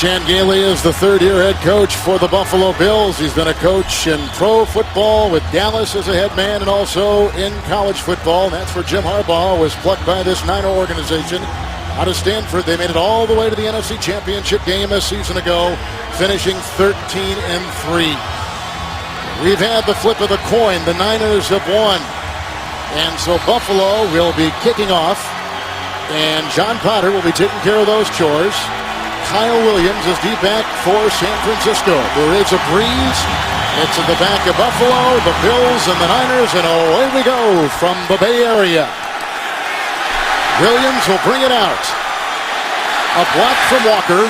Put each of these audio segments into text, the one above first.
Chan Gailey is the third-year head coach for the Buffalo Bills. He's been a coach in pro football with Dallas as a head man and also in college football. And that's where Jim Harbaugh was plucked by this Niner organization out of Stanford. They made it all the way to the NFC Championship game a season ago, finishing 13-3. We've had the flip of the coin. The Niners have won. And so Buffalo will be kicking off, and John Potter will be taking care of those chores. Kyle Williams is deep back for San Francisco. There is a breeze. It's in the back of Buffalo, the Bills and the Niners, and away we go from the Bay Area. Williams will bring it out. A block from Walker.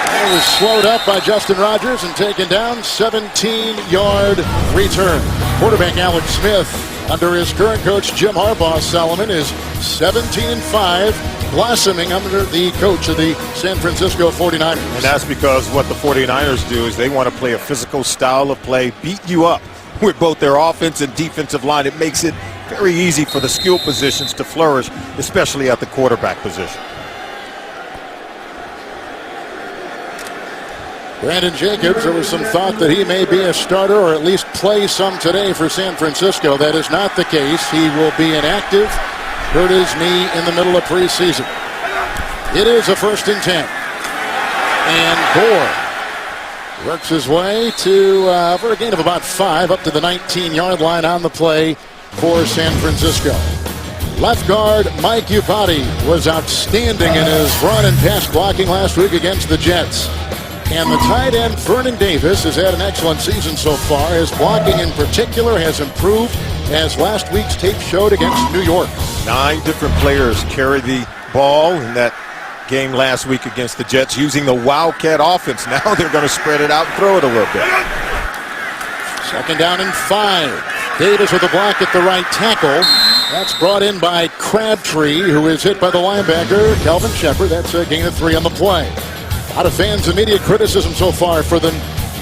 That was slowed up by Justin Rogers and taken down. 17-yard return. Quarterback Alex Smith, under his current coach Jim Harbaugh, Solomon, is 17-5, blossoming under the coach of the San Francisco 49ers. And that's because what the 49ers do is they want to play a physical style of play, beat you up with both their offense and defensive line. It makes it very easy for the skill positions to flourish, especially at the quarterback position. Brandon Jacobs, there was some thought that he may be a starter or at least play some today for San Francisco. That is not the case. He will be inactive. Hurt his knee in the middle of preseason. It is a 1st and 10. And Gore works his way to, for a gain of about 5, up to the 19-yard line on the play for San Francisco. Left guard Mike Iupati was outstanding in his run and pass blocking last week against the Jets. And the tight end, Vernon Davis, has had an excellent season so far. His blocking in particular has improved, as last week's tape showed against New York. 9 different players carried the ball in that game last week against the Jets using the Wildcat offense. Now they're going to spread it out and throw it a little bit. 2nd down and 5. Davis with a block at the right tackle. That's brought in by Crabtree, who is hit by the linebacker, Calvin Shepard. That's a gain of 3 on the play. A lot of fans and media criticism so far for the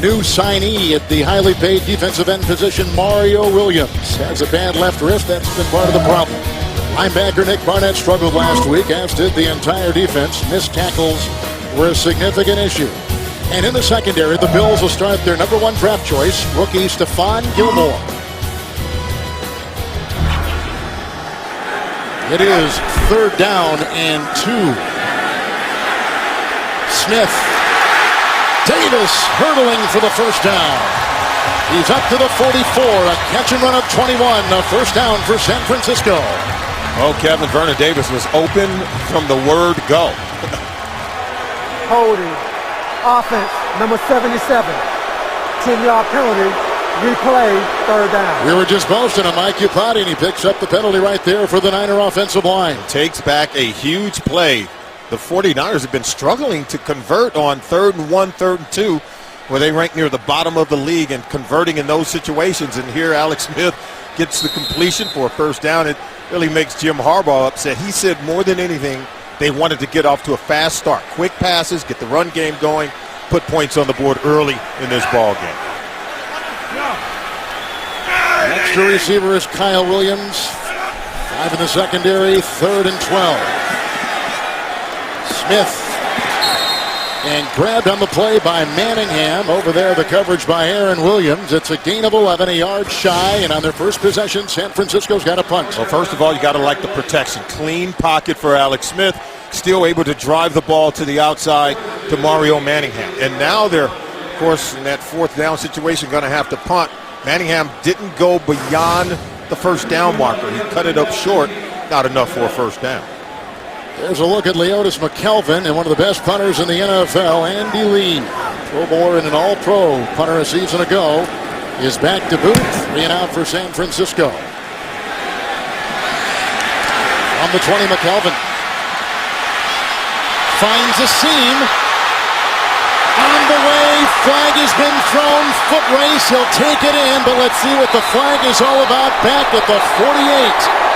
new signee at the highly paid defensive end position, Mario Williams. Has a bad left wrist. That's been part of the problem. Linebacker Nick Barnett struggled last week, as did the entire defense. Missed tackles were a significant issue. And in the secondary, the Bills will start their number 1 draft choice, rookie Stephon Gilmore. It is 3rd down and 2. Smith. Davis hurdling for the 1st down. He's up to the 44. A catch and run of 21. A 1st down for San Francisco. Oh, Kevin, Vernon Davis was open from the word go. Holding. Offense, number 77. 10-yard penalty. Replay, 3rd down. We were just boasting of Mike Iupati, and he picks up the penalty right there for the Niner offensive line. Takes back a huge play. The 49ers have been struggling to convert on 3rd and 1, 3rd and 2, where they rank near the bottom of the league and converting in those situations. And here Alex Smith gets the completion for a 1st down. It really makes Jim Harbaugh upset. He said more than anything, they wanted to get off to a fast start. Quick passes, get the run game going, put points on the board early in this ball game. Extra receiver is Kyle Williams. 5 in the secondary, 3rd and 12. Smith, and grabbed on the play by Manningham. Over there, the coverage by Aaron Williams. It's a gain of 11, a yard shy, and on their first possession, San Francisco's got a punt. Well, first of all, you got to like the protection. Clean pocket for Alex Smith, still able to drive the ball to the outside to Mario Manningham. And now they're, of course, in that 4th down situation, going to have to punt. Manningham didn't go beyond the 1st down marker. He cut it up short, not enough for a 1st down. There's a look at Leotis McKelvin and one of the best punters in the NFL, Andy Lee. Pro Bowler and an all-pro punter a season ago is back to boot, 3 and out for San Francisco. On the 20, McKelvin finds a seam. On the way, flag has been thrown, foot race, he'll take it in, but let's see what the flag is all about back at the 48.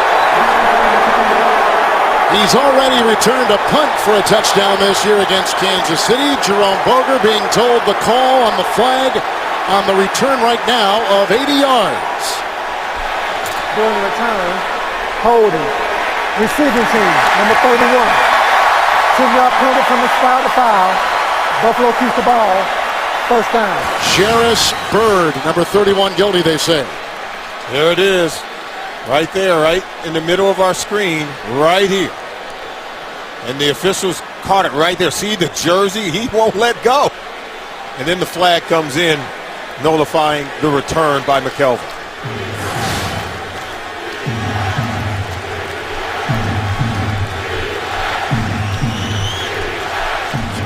He's already returned a punt for a touchdown this year against Kansas City. Jerome Boger being told the call on the flag on the return right now of 80 yards. During the return, holding. Receiving team, number 31. 10-yard penalty from the spot of the foul. Buffalo keeps the ball. First down. Sheriss Bird, number 31, guilty, they say. There it is. Right there, right in the middle of our screen, right here. And the officials caught it right there. See the jersey? He won't let go. And then the flag comes in, nullifying the return by McKelvin.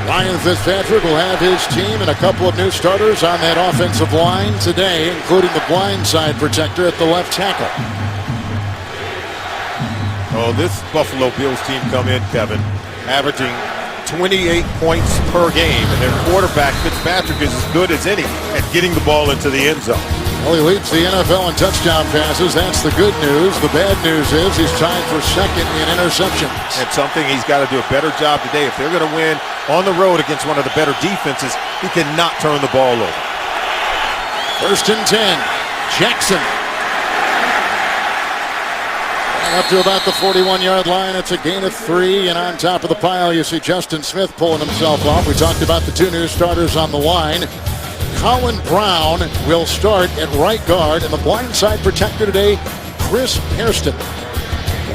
Ryan Fitzpatrick will have his team and a couple of new starters on that offensive line today, including the blindside protector at the left tackle. Oh, this Buffalo Bills team come in, Kevin, averaging 28 points per game, and their quarterback, Fitzpatrick, is as good as any at getting the ball into the end zone. Well, he leads the NFL in touchdown passes. That's the good news. The bad news is he's tied for second in interceptions. And something he's got to do a better job today. If they're going to win on the road against one of the better defenses, he cannot turn the ball over. 1st and 10. Jackson. Up to about the 41-yard line. It's a gain of 3, and on top of the pile, you see Justin Smith pulling himself off. We talked about the two new starters on the line. Colin Brown will start at right guard, and the blindside protector today, Chris Hairston.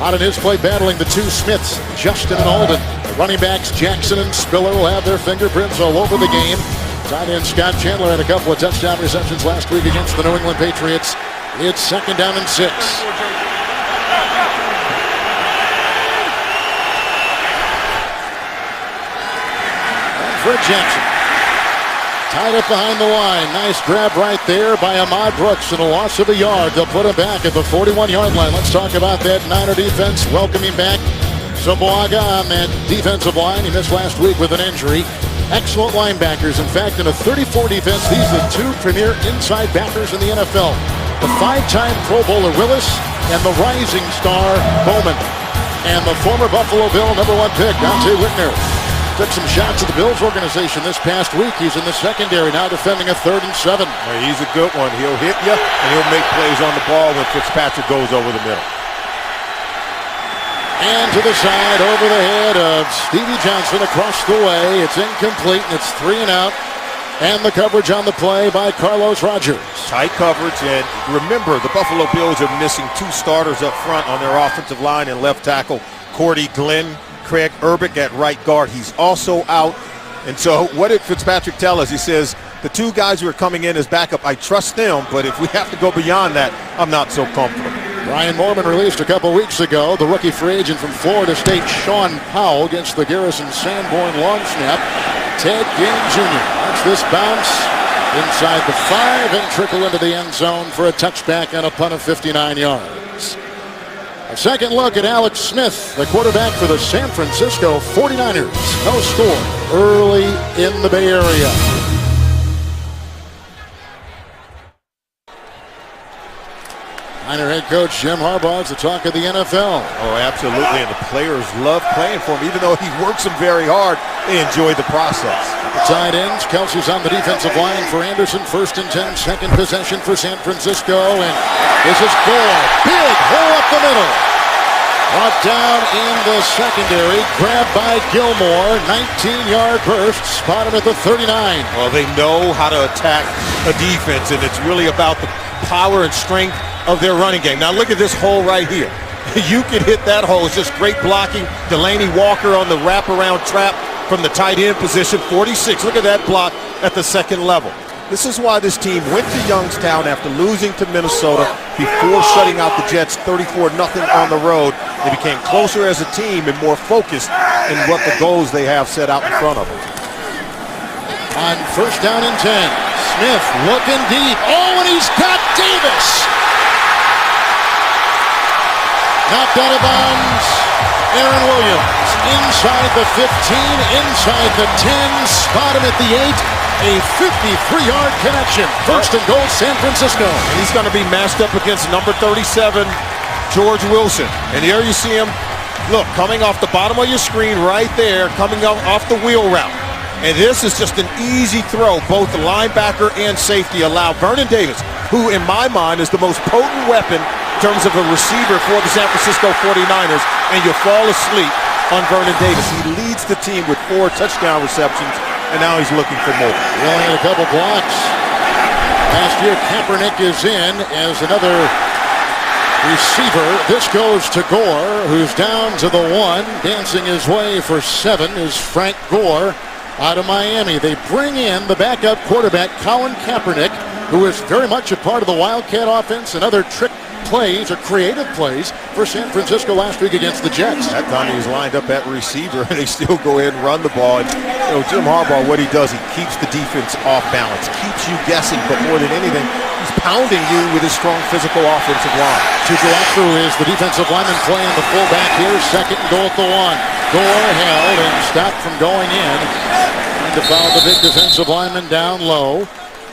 Out in his play battling the two Smiths, Justin and Alden. The running backs, Jackson and Spiller, will have their fingerprints all over the game. Tight end Scott Chandler had a couple of touchdown receptions last week against the New England Patriots. It's 2nd down and 6. Fred Jackson. Tied up behind the line. Nice grab right there by Ahmad Brooks and a loss of a yard. They'll put him back at the 41-yard line. Let's talk about that Niner defense welcoming back Soboaga on that defensive line. He missed last week with an injury. Excellent linebackers. In fact, in a 34 defense, these are the two premier inside backers in the NFL. The 5-time Pro Bowler Willis and the rising star Bowman. And the former Buffalo Bill #1 pick, Dante Whitner. Took some shots at the Bills organization this past week. He's in the secondary now defending a 3rd and 7. He's a good one. He'll hit you, and he'll make plays on the ball when Fitzpatrick goes over the middle. And to the side, over the head of Stevie Johnson across the way. It's incomplete, and it's 3 and out. And the coverage on the play by Carlos Rogers. Tight coverage, and remember, the Buffalo Bills are missing 2 starters up front on their offensive line and left tackle, Cordy Glenn. Craig Urbick at right guard. He's also out. And so what did Fitzpatrick tell us? He says, the 2 guys who are coming in as backup, I trust them, but if we have to go beyond that, I'm not so comfortable. Brian Mormon released a couple weeks ago. The rookie free agent from Florida State, Sean Powell, against the Garrison Sanborn long snap. Ted Ginn Jr. Watch this bounce inside the 5 and trickle into the end zone for a touchback and a punt of 59 yards. A second look at Alex Smith, the quarterback for the San Francisco 49ers. No score early in the Bay Area. Niner head coach Jim Harbaugh is the talk of the NFL. Oh, absolutely, and the players love playing for him. Even though he works them very hard, they enjoy the process. The tight ends, Kelsey's on the defensive line for Anderson. 1st and 10, second possession for San Francisco, and this is Gore. Big hole up the middle. Brought down in the secondary, grabbed by Gilmore. 19-yard burst, spot him at the 39. Well, they know how to attack a defense, and it's really about the power and strength of their running game. Now look at this hole right here. You could hit that hole. It's just great blocking. Delaney Walker on the wraparound trap from the tight end position, 46. Look at that block at the second level. This is why this team went to Youngstown after losing to Minnesota before shutting out the Jets 34-0 on the road. They became closer as a team and more focused in what the goals they have set out in front of them. On 1st down and 10, Smith looking deep. Oh, and he's got Davis. Knocked out of bounds. Aaron Williams inside the 15, inside the 10, spot him at the 8. A 53-yard connection. 1st and goal, San Francisco. And he's going to be matched up against number 37, George Wilson. And here you see him, look, coming off the bottom of your screen right there, coming off the wheel route. And this is just an easy throw. Both the linebacker and safety allow Vernon Davis, who in my mind is the most potent weapon in terms of a receiver for the San Francisco 49ers, and you fall asleep on Vernon Davis. He leads leads the team with 4 touchdown receptions, and now he's looking for more. He only had a couple blocks. Last year, Kaepernick is in as another receiver. This goes to Gore, who's down to the 1. Dancing his way for 7 is Frank Gore out of Miami. They bring in the backup quarterback, Colin Kaepernick, who is very much a part of the Wildcat offense and other trick plays or creative plays for San Francisco last week against the Jets. That time he was lined up at receiver, and they still go ahead and run the ball. And, Jim Harbaugh, what he does, he keeps the defense off balance, keeps you guessing, but more than anything, he's pounding you with his strong physical offensive line. To go through is the defensive lineman playing the fullback here. Second and goal at the 1. Gore held and stopped from going in. Trying to foul the big defensive lineman down low.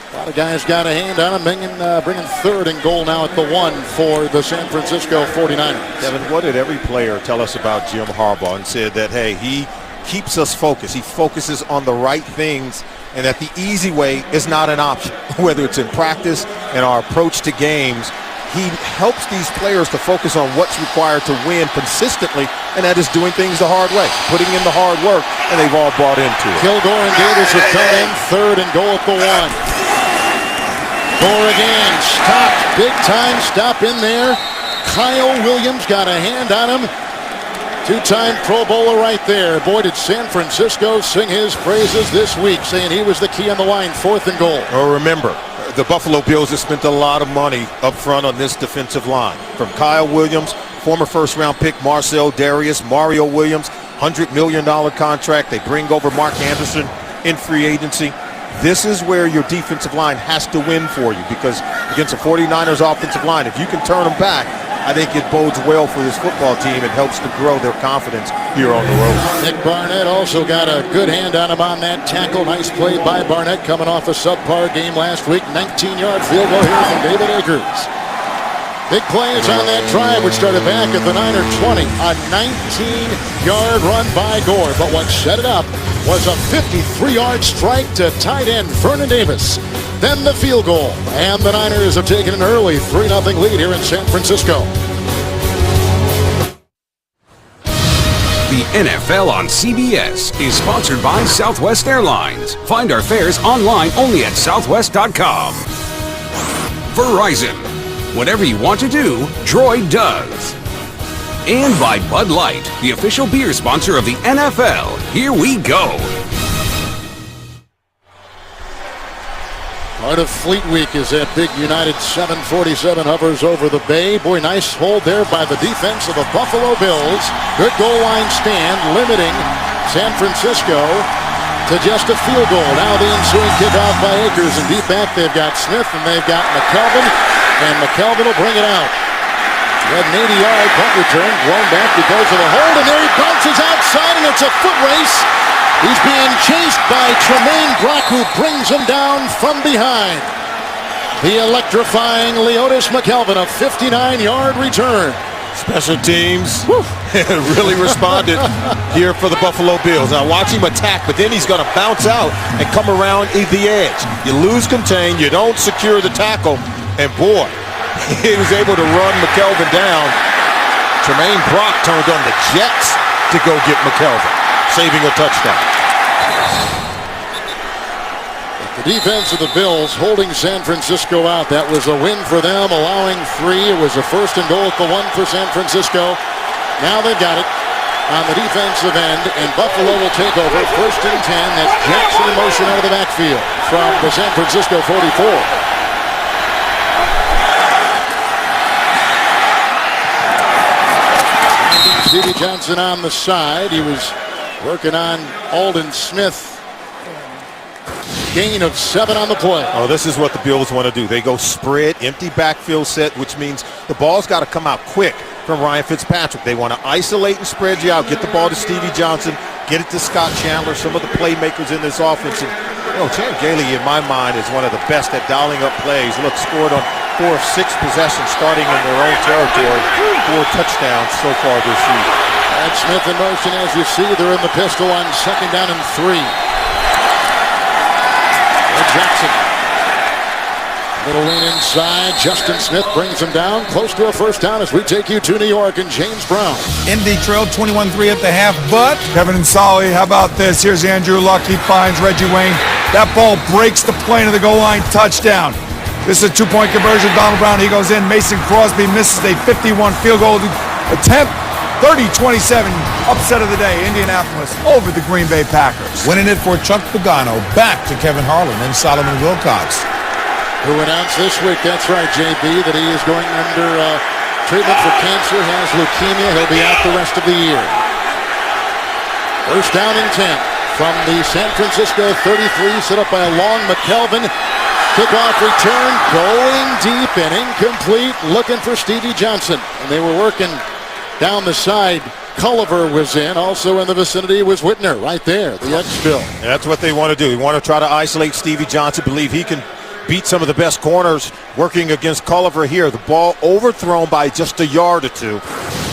A lot of guys got a hand on him, bringing third and goal now at the 1 for the San Francisco 49ers. Kevin, what did every player tell us about Jim Harbaugh, and said that, hey, he keeps us focused. He focuses on the right things, and that the easy way is not an option, whether it's in practice and our approach to games. He helps these players to focus on what's required to win consistently, and that is doing things the hard way, putting in the hard work, and they've all bought into it. Kilgore and Davis have come in. Third and goal at the 1. Gore again, stopped, big time stop in there. Kyle Williams got a hand on him. 2-time Pro Bowler right there. Boy, did San Francisco sing his praises this week, saying he was the key on the line. 4th and goal. Oh, remember, the Buffalo Bills have spent a lot of money up front on this defensive line. From Kyle Williams, former first-round pick Marcel Darius, Mario Williams, $100 million contract. They bring over Mark Anderson in free agency. This is where your defensive line has to win for you, because against the 49ers offensive line, if you can turn them back, I think it bodes well for this football team. It helps to grow their confidence here on the road. Nick Barnett also got a good hand on him on that tackle. Nice play by Barnett, coming off a subpar game last week. 19-yard field goal here from David Akers. Big plays on that drive, which started back at the Niner 20. A 19-yard run by Gore. But what set it up was a 53-yard strike to tight end Vernon Davis. Then the field goal. And the Niners have taken an early 3-0 lead here in San Francisco. The NFL on CBS is sponsored by Southwest Airlines. Find our fares online only at southwest.com. Verizon. Whatever you want to do, Droid does. And by Bud Light, the official beer sponsor of the NFL. Here we go. Part of Fleet Week is that big United 747 hovers over the bay. Boy, nice hold there by the defense of the Buffalo Bills. Good goal line stand, limiting San Francisco to just a field goal. Now the ensuing kickoff by Akers, and deep back they've got Smith and they've got McKelvin, and McKelvin will bring it out. He had an 80-yard punt return, blown back because of a hold, and there he bounces outside, and it's a foot race. He's being chased by Tremaine Brock, who brings him down from behind. The electrifying Leotis McKelvin, a 59-yard return. Special teams really responded here for the Buffalo Bills. Now watch him attack, but then he's going to bounce out and come around the edge. You lose contain, you don't secure the tackle, and boy, he was able to run McKelvin down. Tremaine Brock turned on the Jets to go get McKelvin, saving a touchdown. The defense of the Bills holding San Francisco out. That was a win for them, allowing 3. It was a 1st and goal at the 1 for San Francisco. Now they've got it on the defensive end, and Buffalo will take over. 1st and 10. That's Jackson in motion out of the backfield from the San Francisco 44. Stevie Johnson on the side. He was working on Aldon Smith. Gain of 7 on the play. Oh, this is what the Bills want to do. They go spread, empty backfield set, which means the ball's got to come out quick from Ryan Fitzpatrick. They want to isolate and spread you out, get the ball to Stevie Johnson, get it to Scott Chandler, some of the playmakers in this offense. And, Chan Gailey, in my mind, is one of the best at dialing up plays. Look, scored on 4 of 6 possessions starting in their own territory. 4 touchdowns so far this season. And Smith in motion, as you see. They're in the pistol on 2nd down and 3. Jackson Little lean inside. Justin Smith brings him down. Close to a first down as we take you to New York and James Brown. Indy trailed 21-3 at the half, but Kevin Nsali, how about this? Here's Andrew Luck. He finds Reggie Wayne. That ball breaks the plane of the goal line. Touchdown. This is a two-point conversion. Donald Brown, he goes in. Mason Crosby misses a 51 field goal attempt. 30-27, upset of the day. Indianapolis over the Green Bay Packers. Winning it for Chuck Pagano. Back to Kevin Harlan and Solomon Wilcox. Who announced this week, that's right, JB, that he is going under treatment for cancer, has leukemia. He'll be out the rest of the year. First down and 10 from the San Francisco 33, set up by a long McKelvin. Kickoff return, going deep and incomplete, looking for Stevie Johnson. And they were working down the side. Culliver was in. Also in the vicinity was Whitner right there, the X-Bill. That's what they want to do. They want to try to isolate Stevie Johnson, believe he can beat some of the best corners working against Culliver here. The ball overthrown by just a yard or two,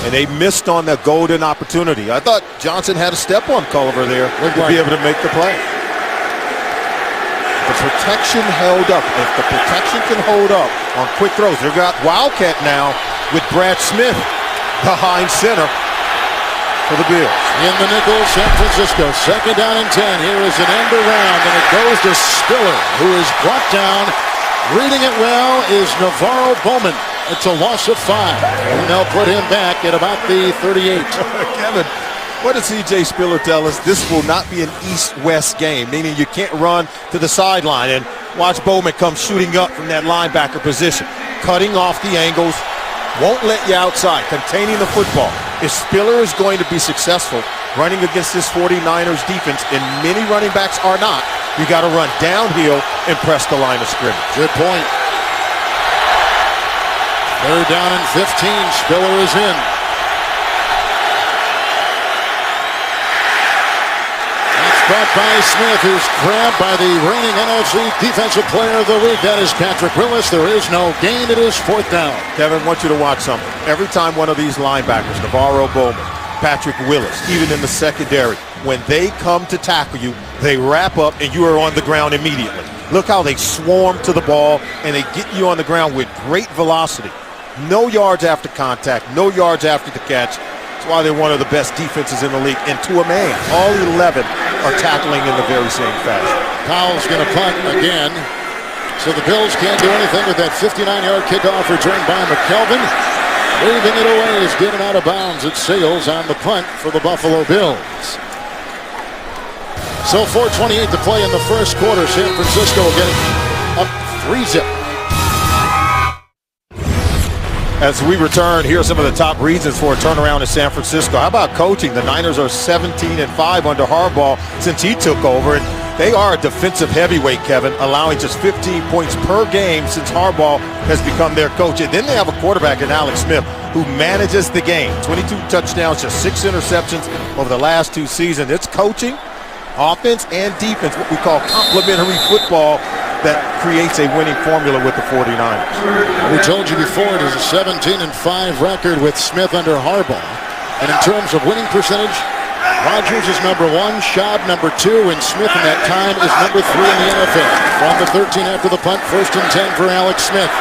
and they missed on that golden opportunity. I thought Johnson had a step on Culliver there to be able to make the play. The protection held up. If the protection can hold up on quick throws, they've got Wildcat now with Brad Smith behind center for the Bills. In the nickel, San Francisco, second down and 10. Here is an end around, and it goes to Spiller, who is brought down. Reading it well is Navarro Bowman. It's a loss of 5, and they'll put him back at about the 38. Kevin, what does C.J. Spiller tell us? This will not be an east-west game, meaning you can't run to the sideline. And watch Bowman come shooting up from that linebacker position, cutting off the angles, won't let you outside, containing the football. If Spiller is going to be successful running against this 49ers defense, and many running backs are not, you got to run downhill and press the line of scrimmage. Good point. Third down and 15. Spiller is in. That's brought by Smith, who's grabbed by the reigning NFC Defensive Player of the Week. That is Patrick Willis. There is no gain. It is fourth down. Kevin, I want you to watch something. Every time one of these linebackers, Navarro Bowman, Patrick Willis, even in the secondary, when they come to tackle you, they wrap up and you are on the ground immediately. Look how they swarm to the ball and they get you on the ground with great velocity. No yards after contact, no yards after the catch. That's why they're one of the best defenses in the league. And to a man, all 11 are tackling in the very same fashion. Powell's going to punt again. So the Bills can't do anything with that 59-yard kickoff return by McKelvin. Waving it away is given out of bounds. It sails on the punt for the Buffalo Bills. So 4:28 to play in the first quarter. San Francisco getting up 3-zip. As we return, here are some of the top reasons for a turnaround in San Francisco. How about coaching? The Niners are 17-5 under Harbaugh since he took over. And they are a defensive heavyweight, Kevin, allowing just 15 points per game since Harbaugh has become their coach. And then they have a quarterback in Alex Smith who manages the game. 22 touchdowns, just 6 interceptions over the last 2 seasons. It's coaching, offense, and defense, what we call complementary football, that creates a winning formula with the 49ers. We told you before, it is a 17-5 record with Smith under Harbaugh. And in terms of winning percentage, Rodgers is number 1, Schaub number 2, and Smith in that time is number 3 in the NFL. From the 13 after the punt, 1st and 10 for Alex Smith.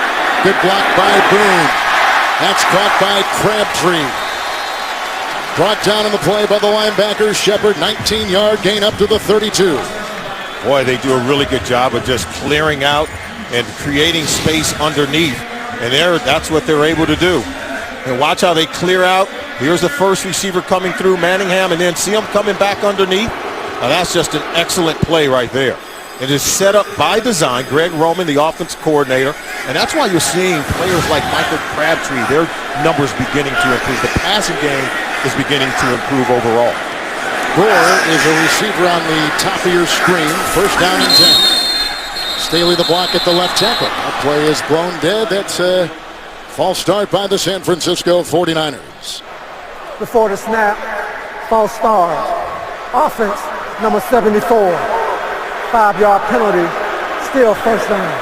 Good block by Boone. That's caught by Crabtree. Brought down in the play by the linebacker, Shepard. 19-yard gain up to the 32. Boy, they do a really good job of just clearing out and creating space underneath. And that's what they're able to do. And watch how they clear out. Here's the first receiver coming through, Manningham, and then see him coming back underneath. Now that's just an excellent play right there. It is set up by design. Greg Roman, the offense coordinator. And that's why you're seeing players like Michael Crabtree, their numbers beginning to improve. The passing game is beginning to improve overall. Gore is a receiver on the top of your screen. First down and 10. Staley the block at the left tackle. That play is blown dead. That's a false start by the San Francisco 49ers. Before the snap, false start. Offense, number 74. 5-yard penalty, still first down.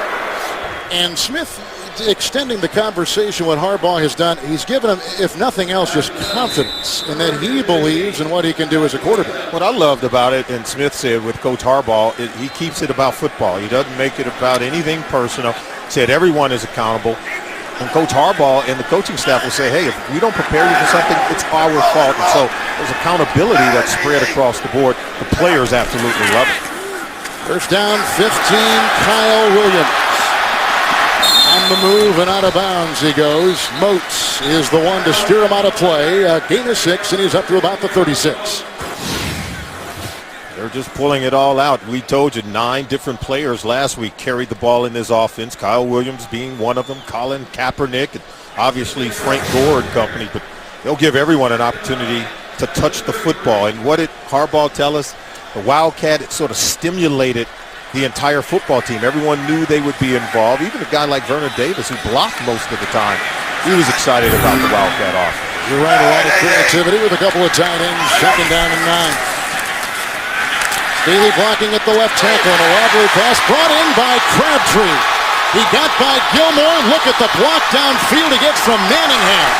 And Smith extending the conversation what Harbaugh has done. He's given him, if nothing else, just confidence in that he believes in what he can do as a quarterback. What I loved about it, and Smith said with Coach Harbaugh, he keeps it about football. He doesn't make it about anything personal. said everyone is accountable. And Coach Harbaugh and the coaching staff will say, hey, if we don't prepare you for something, it's our fault. And so there's accountability that's spread across the board. The players absolutely love it. First down, 15, Kyle Williams. On the move and out of bounds he goes. Moats is the one to steer him out of play. A gain of 6, and he's up to about the 36. They're just pulling it all out. We told you 9 different players last week carried the ball in this offense. Kyle Williams being one of them, Colin Kaepernick, and obviously Frank Gore and company. But they'll give everyone an opportunity to touch the football. And what did Harbaugh tell us? The Wildcat, it sort of stimulated the entire football team. Everyone knew they would be involved. Even a guy like Vernon Davis, who blocked most of the time, he was excited about the Wildcat offense. You're right, a lot of creativity with a couple of tight ends. Second down and 9. Staley blocking at the left tackle on a wobbly pass brought in by Crabtree. He got by Gilmore. Look at the block downfield he gets from Manningham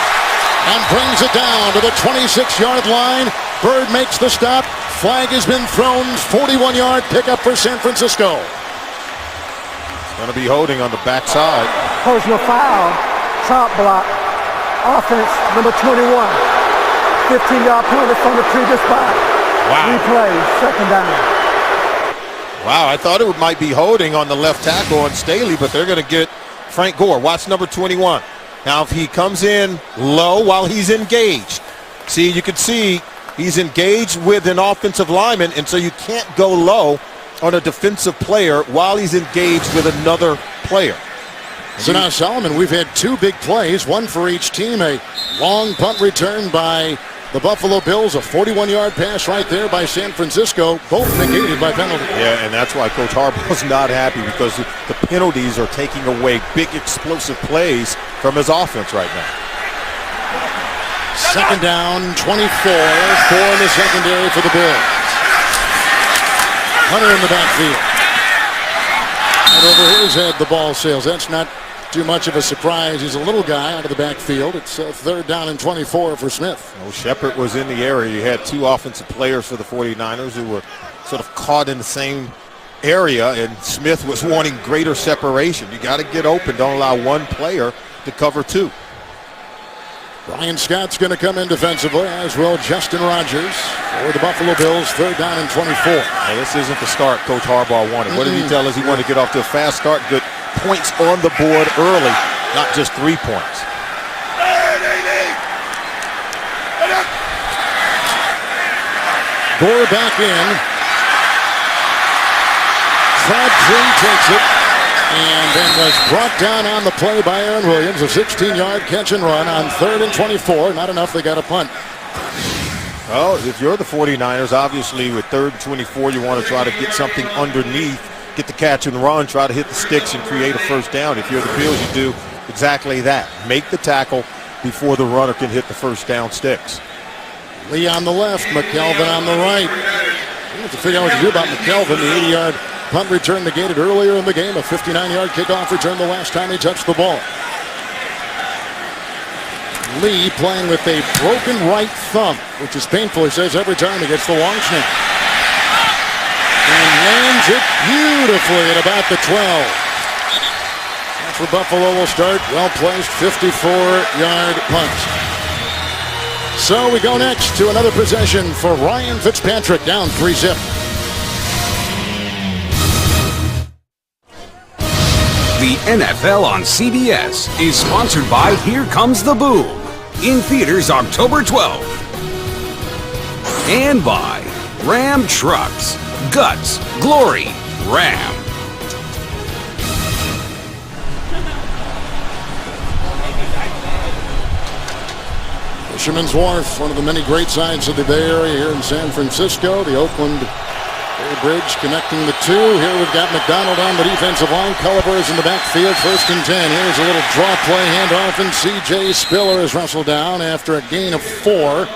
and brings it down to the 26-yard line. Bird makes the stop. Flag has been thrown. 41-yard pickup for San Francisco. It's going to be holding on the backside. Personal foul. Top block. Offense number 21. 15-yard penalty from the previous spot. Wow. Replay. Second down. Wow, I thought it might be holding on the left tackle on Staley, but they're going to get Frank Gore. Watch number 21. Now, if he comes in low while he's engaged, see, you can see he's engaged with an offensive lineman, and so you can't go low on a defensive player while he's engaged with another player. So now, Solomon, we've had 2 big plays, one for each team. A long punt return by the Buffalo Bills, a 41-yard pass right there by San Francisco, both negated by penalty. Yeah, and that's why Coach Harbaugh's not happy, because the penalties are taking away big explosive plays from his offense right now. Second down, 24, 4 in the secondary for the Bills. Hunter in the backfield. And over his head, the ball sails. That's not too much of a surprise. He's a little guy out of the backfield. It's third down and 24 for Smith. Well, Shepard was in the area. You had 2 offensive players for the 49ers who were sort of caught in the same area, and Smith was wanting greater separation. You got to get open. Don't allow one player to cover 2. Ryan Scott's going to come in defensively, as will Justin Rogers for the Buffalo Bills. Third down and 24. Now, this isn't the start Coach Harbaugh wanted. What did he tell us? He wanted to get off to a fast start, good points on the board early, not just 3 points. Gore back in. Crabtree takes it and then was brought down on the play by Aaron Williams. A 16-yard catch and run on 3rd and 24. Not enough. They got a punt. Well, if you're the 49ers, obviously with 3rd and 24, you want to try to get something underneath, get the catch and run, try to hit the sticks and create a first down. If you're the Bills, you do exactly that. Make the tackle before the runner can hit the first down sticks. Lee on the left, McKelvin on the right. We have to figure out what to do about McKelvin. The 80-yard punt return negated earlier in the game. A 59-yard kickoff return the last time he touched the ball. Lee playing with a broken right thumb, which is painful, he says, every time he gets the long snap. And lands it beautifully at about the 12. That's where Buffalo will start. Well-placed 54-yard punt. So we go next to another possession for Ryan Fitzpatrick, down 3-zip. The NFL on CBS is sponsored by Here Comes the Boom, in theaters October 12th. And by Ram Trucks, Guts, Glory, Ram. Fisherman's Wharf, one of the many great sights of the Bay Area here in San Francisco. The Oakland Bay Bridge connecting the 2. Here we've got McDonald on the defensive line. Culliver is in the backfield, 1st and 10. Here's a little draw play handoff, and C.J. Spiller is wrestled down after a gain of 4.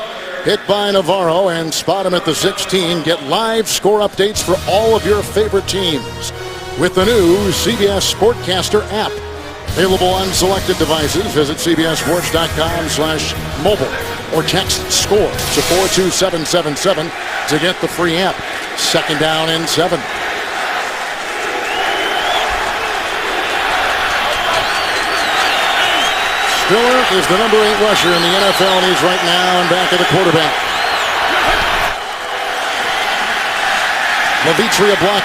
Hit by Navarro, and spot him at the 16. Get live score updates for all of your favorite teams with the new CBS Sportcaster app. Available on selected devices. Visit cbssports.com/mobile or text SCORE to 42777 to get the free app. Second down and 7. Spiller is the number 8 rusher in the NFL, and he's right now in back of the quarterback. Levitri a block.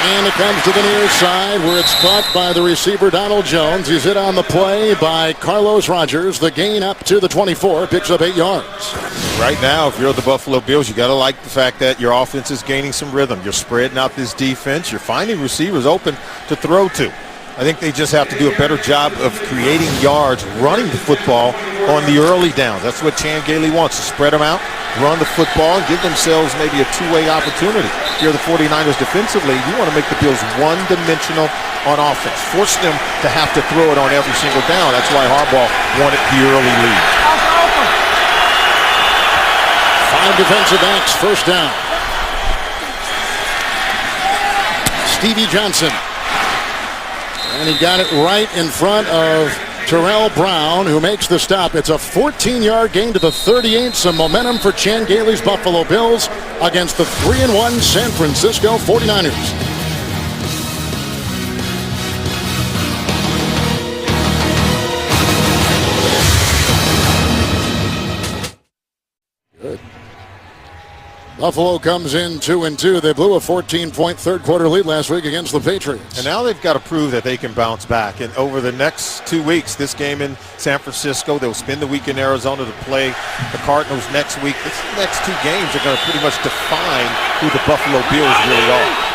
And it comes to the near side where it's caught by the receiver Donald Jones. He's hit on the play by Carlos Rogers. The gain up to the 24, picks up 8 yards. Right now, if you're the Buffalo Bills, you got to like the fact that your offense is gaining some rhythm. You're spreading out this defense. You're finding receivers open to throw to. I think they just have to do a better job of creating yards, running the football on the early downs. That's what Chan Gailey wants, to spread them out, run the football, and give themselves maybe a two-way opportunity. If you're the 49ers defensively, you want to make the Bills one-dimensional on offense. Force them to have to throw it on every single down. That's why Harbaugh wanted the early lead. 5 defensive backs, first down. Stevie Johnson. And he got it right in front of Terrell Brown, who makes the stop. It's a 14-yard gain to the 38. Some momentum for Chan Gailey's Buffalo Bills against the 3-1 San Francisco 49ers. Buffalo comes in 2-2. They blew a 14-point third-quarter lead last week against the Patriots. And now they've got to prove that they can bounce back. And over the next 2 weeks, this game in San Francisco, they'll spend the week in Arizona to play the Cardinals next week. These next 2 games are going to pretty much define who the Buffalo Bills really are.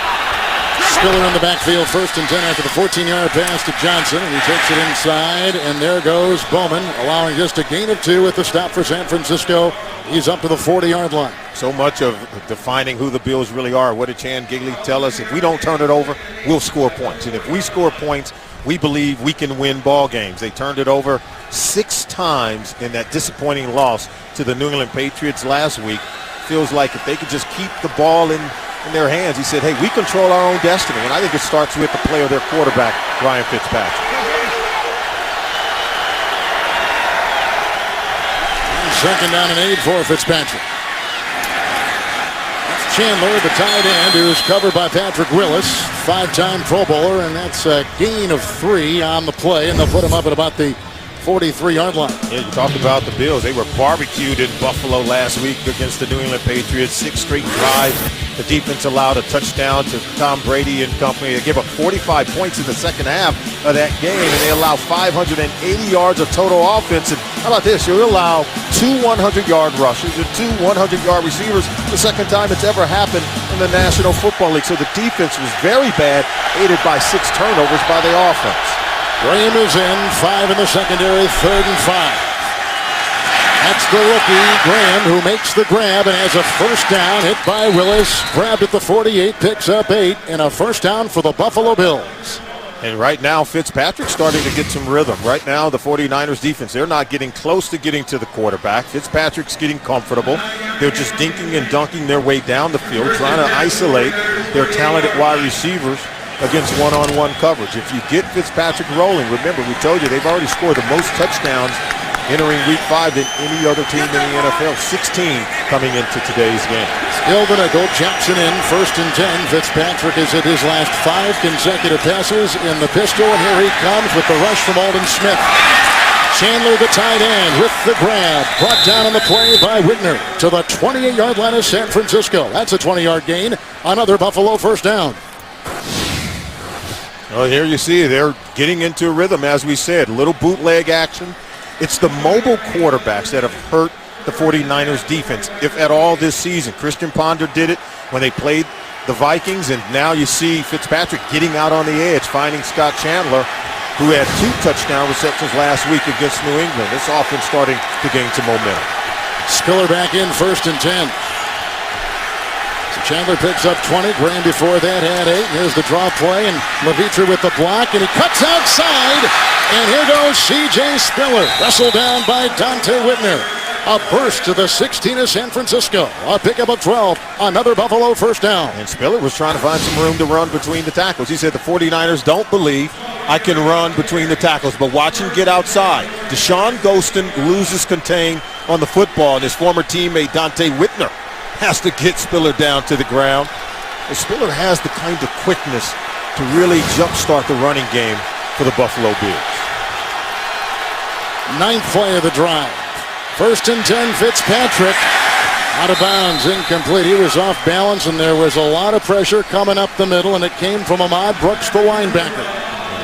Spiller in the backfield, 1st and 10 after the 14-yard pass to Johnson, and he takes it inside, and there goes Bowman, allowing just a gain of 2 at the stop for San Francisco. He's up to the 40-yard line. So much of defining who the Bills really are. What did Chan Gailey tell us? If we don't turn it over, we'll score points. And if we score points, we believe we can win ball games. They turned it over 6 times in that disappointing loss to the New England Patriots last week. Feels like if they could just keep the ball in their hands, he said, hey, we control our own destiny. And I think it starts with the play of their quarterback, Ryan Fitzpatrick. Second down and 8 for Fitzpatrick. That's Chandler, the tight end, who's covered by Patrick Willis, 5-time Pro Bowler, and that's a gain of 3 on the play, and they'll put him up at about the 43-yard line. Yeah, you talked about the Bills. They were barbecued in Buffalo last week against the New England Patriots. 6 straight drives. The defense allowed a touchdown to Tom Brady and company. They gave up 45 points in the second half of that game, and they allowed 580 yards of total offense. And how about this? You allow 2 100-yard rushers and 2 100-yard receivers. The second time it's ever happened in the National Football League. So the defense was very bad, aided by 6 turnovers by the offense. Graham is in, 5 in the secondary, 3rd and 5. That's the rookie, Graham, who makes the grab and has a first down, hit by Willis, grabbed at the 48, picks up 8, and a first down for the Buffalo Bills. And right now, Fitzpatrick's starting to get some rhythm. Right now, the 49ers defense, they're not getting close to getting to the quarterback. Fitzpatrick's getting comfortable. They're just dinking and dunking their way down the field, trying to isolate their talented wide receivers against one-on-one coverage. If you get Fitzpatrick rolling, remember, we told you they've already scored the most touchdowns entering Week 5 than any other team in the NFL. 16 coming into today's game. Still gonna go Jackson in, 1st and 10. Fitzpatrick has hit his last 5 consecutive passes in the pistol, and here he comes with the rush from Aldon Smith. Chandler, the tight end, with the grab. Brought down on the play by Whitner to the 28-yard line of San Francisco. That's a 20-yard gain. Another Buffalo first down. Well, here you see they're getting into a rhythm, as we said. Little bootleg action. It's the mobile quarterbacks that have hurt the 49ers defense, if at all, this season. Christian Ponder did it when they played the Vikings, and now you see Fitzpatrick getting out on the edge, finding Scott Chandler, who had 2 touchdown receptions last week against New England. This offense starting to gain some momentum. Spiller back in, 1st and 10. So Chandler picks up 20. Graham before that had 8. Here's the draw play, and Levitri with the block, and he cuts outside. And here goes C.J. Spiller, wrestled down by Dante Whitner. A burst to the 16 of San Francisco. A pickup of 12. Another Buffalo first down. And Spiller was trying to find some room to run between the tackles. He said the 49ers don't believe I can run between the tackles, but watch him get outside. Deshaun Gholston loses contain on the football, and his former teammate Dante Whitner has to get Spiller down to the ground. And Spiller has the kind of quickness to really jumpstart the running game for the Buffalo Bills. Ninth play of the drive. 1st and 10, Fitzpatrick. Out of bounds, incomplete. He was off balance, and there was a lot of pressure coming up the middle, and it came from Ahmad Brooks, the linebacker.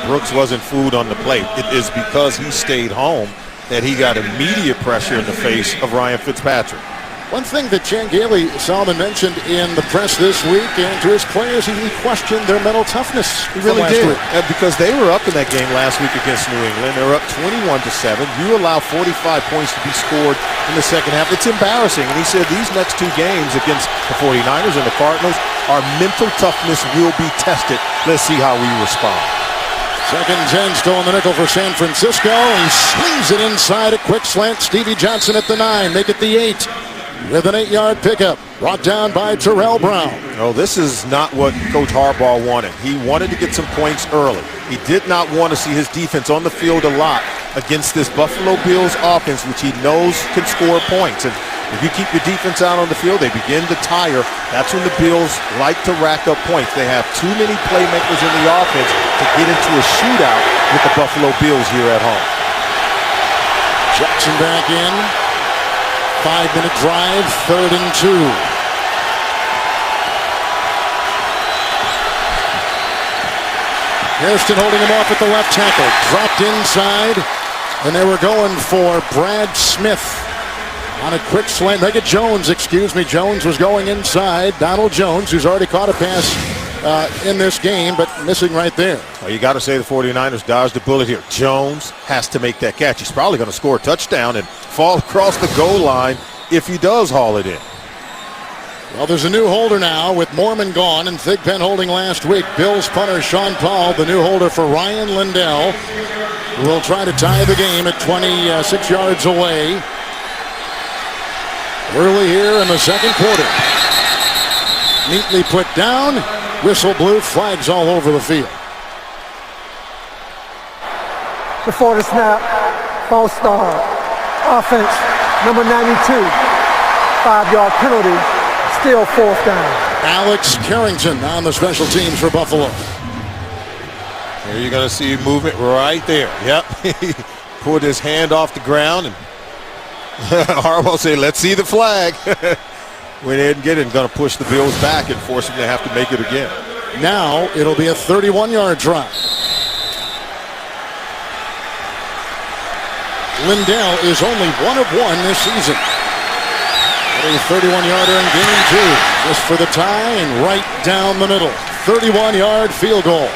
Brooks wasn't fooled on the plate. It is because he stayed home that he got immediate pressure in the face of Ryan Fitzpatrick. One thing that Chan Gailey, Solomon, mentioned in the press this week, and to his players, he questioned their mental toughness. He really last did. week. Because they were up in that game last week against New England. They were up 21-7. You allow 45 points to be scored in the second half. It's embarrassing. And he said these next two games against the 49ers and the Cardinals, our mental toughness will be tested. Let's see how we respond. 2nd and 10, still in the nickel for San Francisco. He slings it inside, a quick slant. Stevie Johnson at the 9, make it the 8. With an 8-yard pickup, brought down by Terrell Brown. No, this is not what Coach Harbaugh wanted. He wanted to get some points early. He did not want to see his defense on the field a lot against this Buffalo Bills offense, which he knows can score points. And if you keep your defense out on the field, they begin to tire. That's when the Bills like to rack up points. They have too many playmakers in the offense to get into a shootout with the Buffalo Bills here at home. Jackson back in. 5-minute drive, 3rd and 2. Hairston holding him off at the left tackle. Dropped inside, and they were going for Brad Smith on a quick slant. Jones was going inside. Donald Jones, who's already caught a pass in this game, but missing right there. Well, you got to say the 49ers dodged a bullet here. Jones has to make that catch. He's probably going to score a touchdown and fall across the goal line if he does haul it in. Well, there's a new holder now with Mormon gone and Thigpen holding last week. Bills punter Sean Paul, the new holder for Ryan Lindell, who will try to tie the game at 26 yards away. Early here in the second quarter. Neatly put down. Whistle blew, flags all over the field. Before the snap, false start. Offense, number 92. 5-yard penalty, still 4th down. Alex Carrington on the special teams for Buffalo. Here you're going to see movement right there. Yep. He pulled his hand off the ground, and Harbaugh said, let's see the flag. We didn't get it, and going to push the Bills back and force them to have to make it again. Now it'll be a 31-yard drive. Lindell is only 1 of 1 this season. A 31-yarder in game 2. Just for the tie and right down the middle. 31-yard field goal.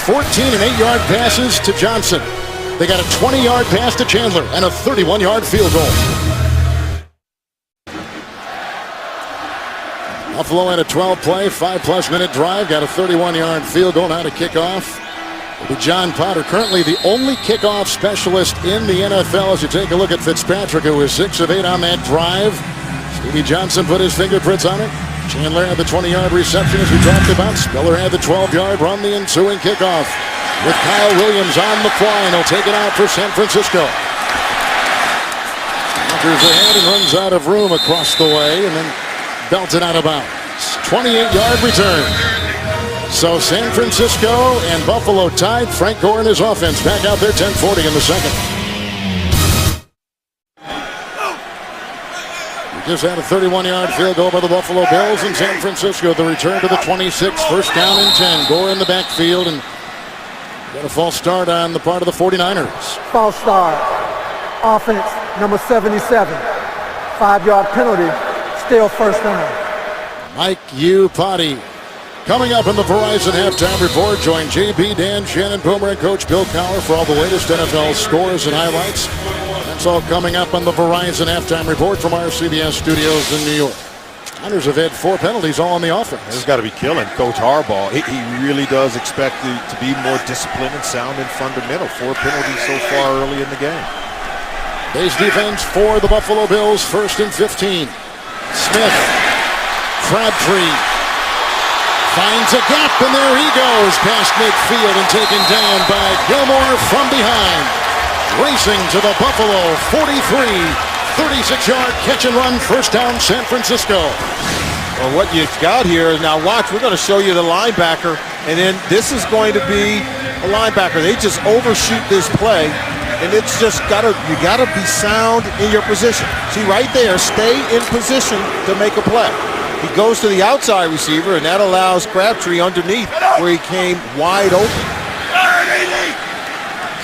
14 and 8-yard passes to Johnson. They got a 20-yard pass to Chandler and a 31-yard field goal. Buffalo had a 12-play, 5+ minute drive, got a 31-yard field goal. Now to kick off will be John Potter, currently the only kickoff specialist in the NFL. As you take a look at Fitzpatrick, who was 6 of 8 on that drive. Stevie Johnson put his fingerprints on it. Chandler had the 20-yard reception, as we talked about. Spiller had the 12-yard run, the ensuing kickoff. With Kyle Williams on the fly, and he'll take it out for San Francisco. Enters ahead and runs out of room across the way, and then belted out of bounds. 28-yard return. So San Francisco and Buffalo tied. Frank Gore and his offense back out there, 10:40 in the second. We just had a 31-yard field goal by the Buffalo Bills in San Francisco. The return to the 26, 1st down and 10. Gore in the backfield, and got a false start on the part of the 49ers. False start. Offense, number 77. 5-yard penalty, still 1st down. Mike Iupati. Coming up in the Verizon Halftime Report, join JB, Dan, Shannon, Boomer, and Coach Bill Cowher for all the latest NFL scores and highlights. That's all coming up on the Verizon Halftime Report from our CBS studios in New York. Niners have had 4 penalties all on the offense. This has got to be killing Coach Harbaugh. He really does expect to be more disciplined and sound and fundamental. 4 penalties so far early in the game. Base defense for the Buffalo Bills, 1st and 15. Smith, Crabtree finds a gap, and there he goes past midfield and taken down by Gilmore from behind. Racing to the Buffalo 43, 36-yard catch and run, 1st down San Francisco. Well, what you've got here is, now watch, we're going to show you the linebacker, and then this is going to be a linebacker. They just overshoot this play, And it's just you gotta be sound in your position. See right there, stay in position to make a play. He goes to the outside receiver, and that allows Crabtree underneath where he came wide open.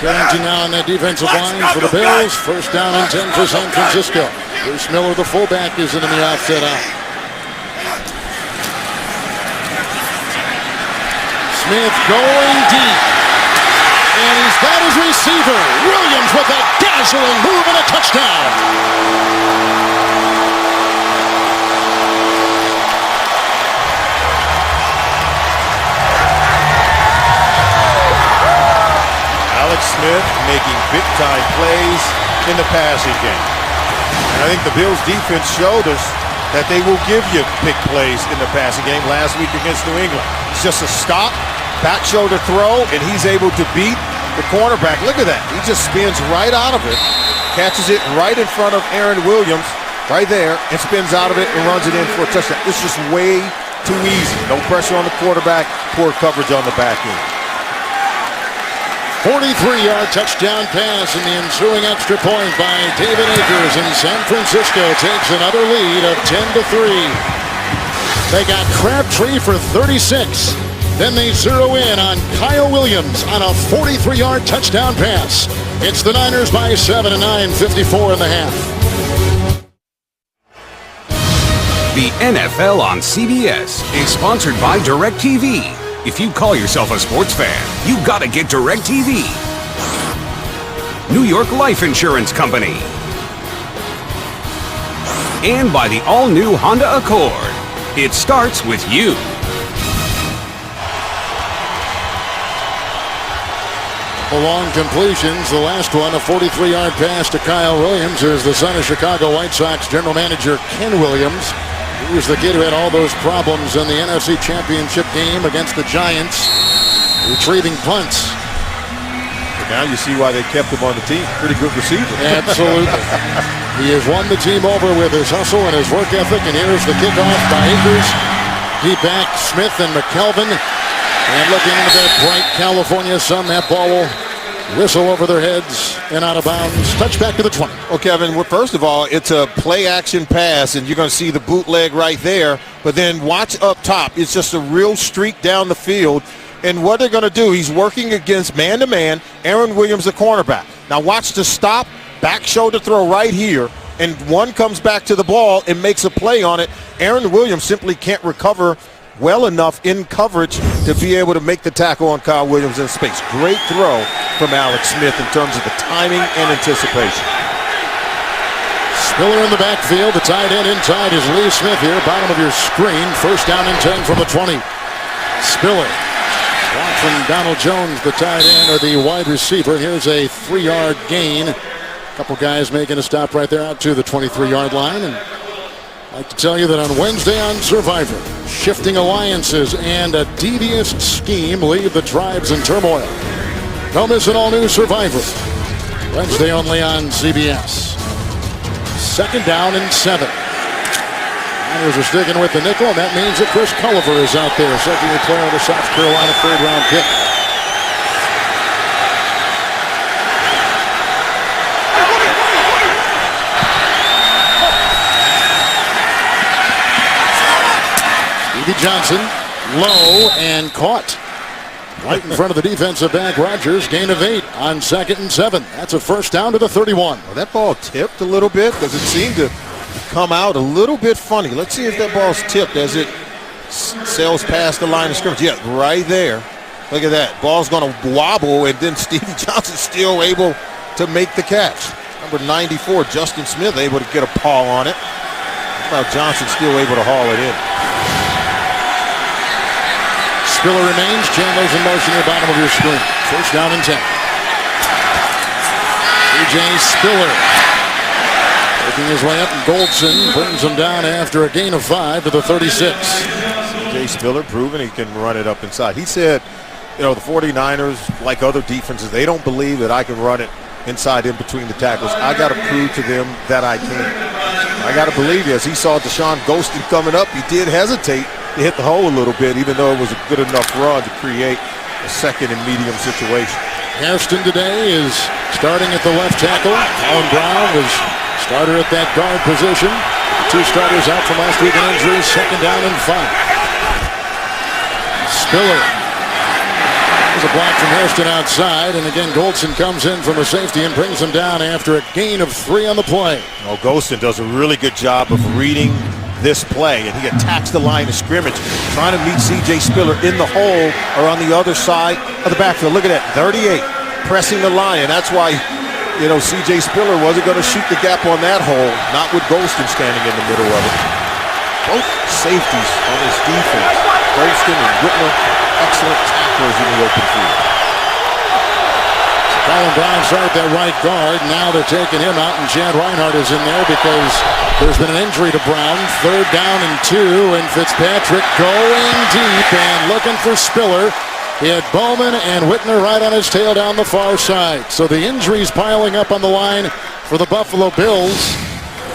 Changing now on that defensive line for the Bills. First down and 10 for San Francisco. Bruce Miller, the fullback, is in the offset out. Smith going deep. And he's got his receiver. Williams with a dazzling move and a touchdown. Alex Smith making big-time plays in the passing game. And I think the Bills' defense showed us that they will give you big plays in the passing game last week against New England. It's just a stop, back shoulder throw, and he's able to beat the cornerback. Look at that. He just spins right out of it, catches it right in front of Aaron Williams, right there, and spins out of it and runs it in for a touchdown. It's just way too easy. No pressure on the quarterback, poor coverage on the back end. 43-yard touchdown pass, and the ensuing extra point by David Akers, and San Francisco takes another lead of 10-3. They got Crabtree for 36. Then they zero in on Kyle Williams on a 43-yard touchdown pass. It's the Niners by 7 and 9:54 in the half. The NFL on CBS is sponsored by DirecTV. If you call yourself a sports fan, you gotta get DirecTV. New York Life Insurance Company. And by the all-new Honda Accord. It starts with you. Long completions. The last one, a 43-yard pass to Kyle Williams, who is the son of Chicago White Sox general manager Ken Williams. He was the kid who had all those problems in the NFC Championship game against the Giants, retrieving punts. But now you see why they kept him on the team. Pretty good receiver. Absolutely. He has won the team over with his hustle and his work ethic, and here's the kickoff by Akers. Deep back, Smith and McKelvin. And looking into that bright California sun, that ball will whistle over their heads and out of bounds. Touchback to the 20. Well, Kevin, first of all, it's a play-action pass, and you're going to see the bootleg right there. But then watch up top. It's just a real streak down the field. And what they're going to do, he's working against man-to-man Aaron Williams, the cornerback. Now watch the stop, back shoulder throw right here, and one comes back to the ball and makes a play on it. Aaron Williams simply can't recover well enough in coverage to be able to make the tackle on Kyle Williams in space. Great throw from Alex Smith in terms of the timing and anticipation. Spiller in the backfield. The tight end inside is Lee Smith here. Bottom of your screen. First down and 10 from the 20. Spiller. Block from Donald Jones, the tight end, or the wide receiver. Here's a 3-yard gain. A couple guys making a stop right there out to the 23-yard line. And I'd like to tell you that on Wednesday on Survivor, shifting alliances and a devious scheme leave the tribes in turmoil. Don't miss an all-new Survivor. Wednesday only on CBS. Second down and 7. Niners are sticking with the nickel, and that means that Chris Culliver is out there, second-year player of the South Carolina third-round pick. Stevie Johnson, low and caught. Right in front of the defensive back, Rodgers, gain of 8 on 2nd and 7. That's a first down to the 31. Well, that ball tipped a little bit because it seemed to come out a little bit funny. Let's see if that ball's tipped as it sails past the line of scrimmage. Yeah, right there. Look at that. Ball's going to wobble, and then Stevie Johnson's still able to make the catch. Number 94, Justin Smith, able to get a paw on it. How about Johnson still able to haul it in? Spiller remains. Chandler's in motion at the bottom of your screen. First down and 10. A.J. Spiller working his way up, and Goldson brings him down after a gain of 5 to the 36. A.J. Spiller proving he can run it up inside. He said, the 49ers, like other defenses, they don't believe that I can run it inside in between the tackles. I got to prove to them that I can. I got to believe, as he saw Deshaun Golston coming up, he did hesitate to hit the hole a little bit, even though it was a good enough run to create a second and medium situation. Hairston today is starting at the left tackle. Alan Brown was starter at that guard position. 2 starters out from last week in injuries. 2nd down and 5. Spiller. There's a block from Hairston outside, and again Goldson comes in from a safety and brings him down after a gain of 3 on the play. Oh, Golston does a really good job of reading this play, and he attacks the line of scrimmage, trying to meet C.J. Spiller in the hole or on the other side of the backfield. Look at that, 38, pressing the line, and that's why, you know, C.J. Spiller wasn't going to shoot the gap on that hole, not with Golston standing in the middle of it. Both safeties on this defense, Golston and Whitmer, excellent tacklers in the open field. Colin Brown started that right guard. Now they're taking him out, and Chad Reinhardt is in there because there's been an injury to Brown. 3rd down and 2, and Fitzpatrick going deep and looking for Spiller. He had Bowman and Whitner right on his tail down the far side. So the injuries piling up on the line for the Buffalo Bills.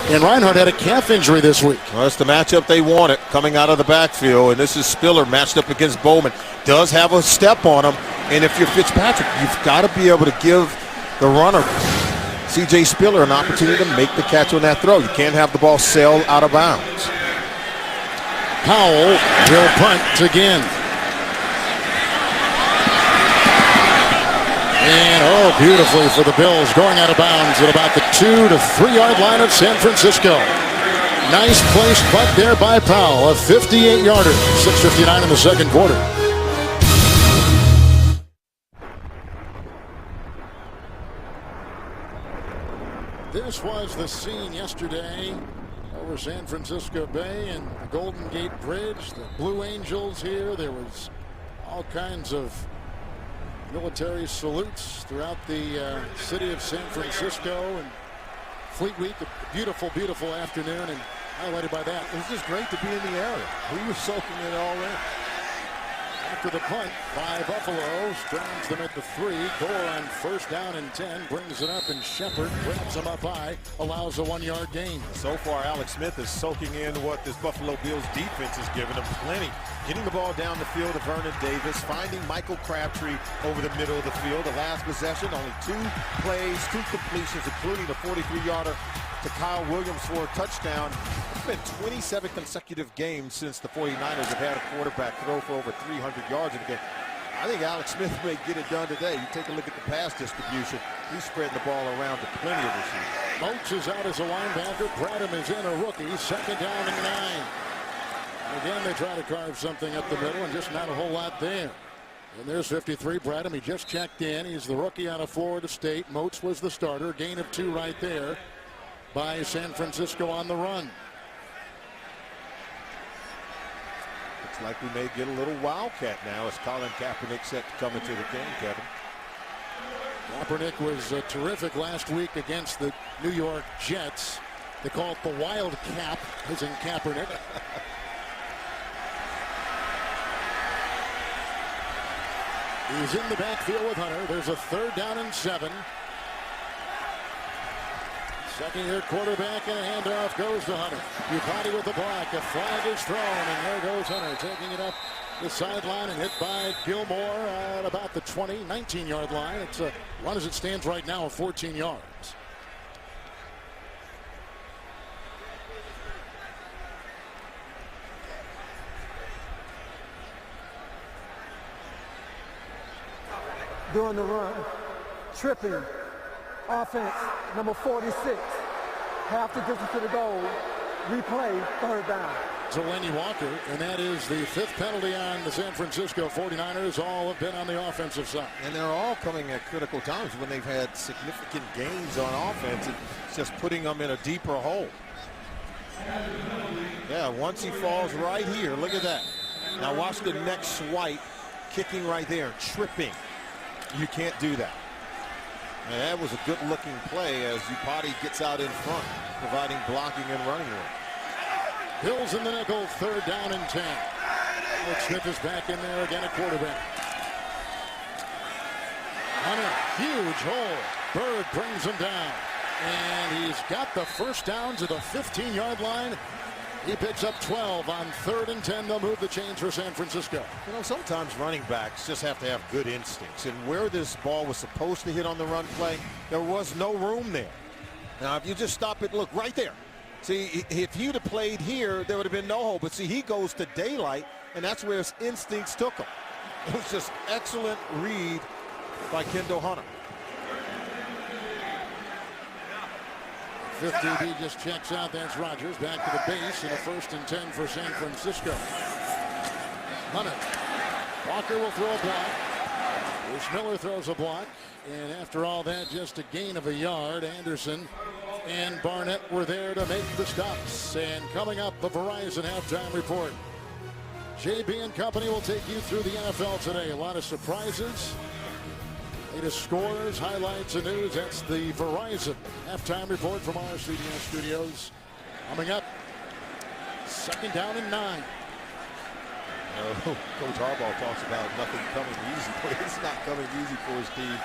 And Reinhardt had a calf injury this week. Well, that's the matchup they wanted coming out of the backfield, and this is Spiller matched up against Bowman. Does have a step on him, and if you're Fitzpatrick, you've got to be able to give the runner, C.J. Spiller, an opportunity to make the catch on that throw. You can't have the ball sail out of bounds. Powell will punt again. And oh, beautifully for the Bills, going out of bounds at about the 2 to 3 yard line of San Francisco. Nice placed punt there by Powell, a 58-yarder. 6:59 in the 2nd quarter. This was the scene yesterday over San Francisco Bay and the Golden Gate Bridge. The Blue Angels here. There was all kinds of military salutes throughout the city of San Francisco, and Fleet Week, a beautiful, beautiful afternoon, and highlighted by that. It was just great to be in the area. We were soaking it all in. After the punt by Buffalo, strands them at the 3. Gore on 1st down and 10, brings it up, and Shepard grabs him up high, allows a 1-yard gain. So far, Alex Smith is soaking in what this Buffalo Bills defense has given him plenty. Getting the ball down the field to Vernon Davis, finding Michael Crabtree over the middle of the field. The last possession, only 2 plays, 2 completions, including a 43-yarder to Kyle Williams for a touchdown. It's been 27 consecutive games since the 49ers have had a quarterback throw for over 300 yards in a game. I think Alex Smith may get it done today. You take a look at the pass distribution. He's spreading the ball around to plenty of receivers. Moats is out as a linebacker. Bradham is in, a rookie. 2nd down and 9. Again, they try to carve something up the middle, and just not a whole lot there. And there's 53, Bradham. He just checked in. He's the rookie out of Florida State. Moats was the starter. Gain of 2 right there by San Francisco on the run. Looks like we may get a little wildcat now as Colin Kaepernick set to come into the game, Kevin. Kaepernick was terrific last week against the New York Jets. They call it the Wild Cap, as in Kaepernick. He's in the backfield with Hunter. There's a 3rd down and 7. Second-year quarterback, and a handoff goes to Hunter. Upati with the block. A flag is thrown, and there goes Hunter taking it up the sideline and hit by Gilmore at about the 19-yard line. It's a run as it stands right now of 14 yards. During the run, tripping, offense, number 46, half the distance to the goal, replay, 3rd down. Delanie Walker, and that is the 5th penalty on the San Francisco 49ers. All have been on the offensive side. And they're all coming at critical times when they've had significant gains on offense. It's just putting them in a deeper hole. Yeah, once he falls right here, look at that. Now watch the next swipe, kicking right there, tripping. You can't do that. And that was a good-looking play as Upati gets out in front, providing blocking and running room. Bills in the nickel, 3rd down and 10. Alex Smith is back in there again at quarterback. Hunter, huge hole. Bird brings him down. And he's got the 1st down to the 15-yard line He picks up 12 on 3rd and 10. They'll move the chains for San Francisco. You know, sometimes running backs just have to have good instincts. And where this ball was supposed to hit on the run play, there was no room there. Now, if you just stop it, look, right there. See, if he'd have played here, there would have been no hole. But see, he goes to daylight, and that's where his instincts took him. It was just excellent read by Kendall Hunter. 50B just checks out. That's Rodgers back to the base and a 1st and 10 for San Francisco. Hunter. Walker will throw a block. Bruce Miller throws a block. And after all that, just a gain of a yard. Anderson and Barnett were there to make the stops. And coming up, the Verizon halftime report. JB and company will take you through the NFL today. A lot of surprises. Latest scores, highlights, and news. That's the Verizon halftime report from our CBS studios. Coming up, 2nd down and 9. Coach Harbaugh talks about nothing coming easy, but it's not coming easy for his team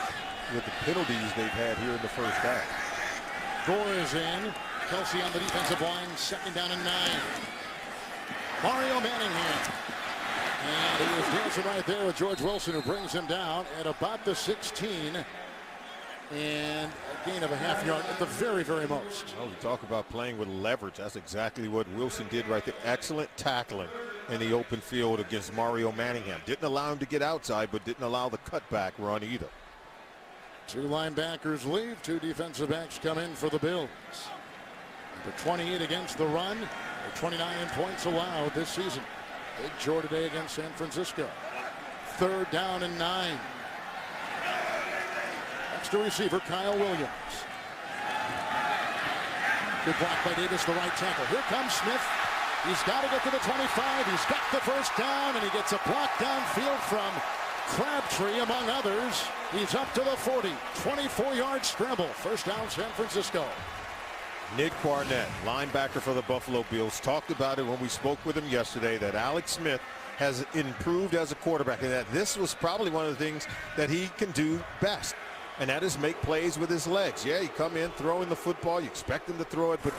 with the penalties they've had here in the first half. Gore is in. Kelsey on the defensive line. 2nd down and 9. Mario Manningham. And he was dancing right there with George Wilson, who brings him down at about the 16. And a gain of a half yard at the very, very most. Well, we talk about playing with leverage. That's exactly what Wilson did right there. Excellent tackling in the open field against Mario Manningham. Didn't allow him to get outside, but didn't allow the cutback run either. 2 linebackers leave. 2 defensive backs come in for the Bills. Number 28 against the run. 29 points allowed this season. Big chore today against San Francisco. 3rd down and 9. Next to receiver, Kyle Williams. Good block by Davis, the right tackle. Here comes Smith. He's got to get to the 25. He's got the 1st down, and he gets a block downfield from Crabtree, among others. He's up to the 40. 24-yard scramble. 1st down, San Francisco. Nick Barnett, linebacker for the Buffalo Bills, talked about it when we spoke with him yesterday, that Alex Smith has improved as a quarterback, and that this was probably one of the things that he can do best, and that is make plays with his legs. Yeah, you come in throwing the football, you expect him to throw it, but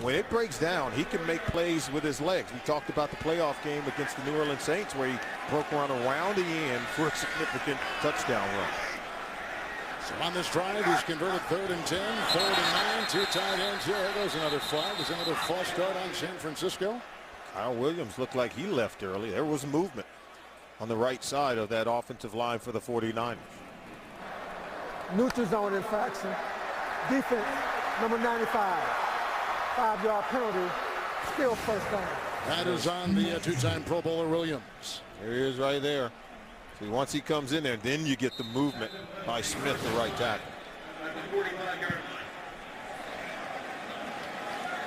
when it breaks down, he can make plays with his legs. We talked about the playoff game against the New Orleans Saints where he broke one around the end for a significant touchdown run. So on this drive, he's converted 3rd and 10, 3rd and 9, 2 tight ends here. There goes another flag. There's another false start on San Francisco. Kyle Williams looked like he left early. There was movement on the right side of that offensive line for the 49ers. Neutral zone infraction. Defense, number 95. 5-yard penalty. Still 1st down. That is on the 2-time Pro Bowler Williams. There he is right there. See, once he comes in there, then you get the movement by Smith, the right tackle.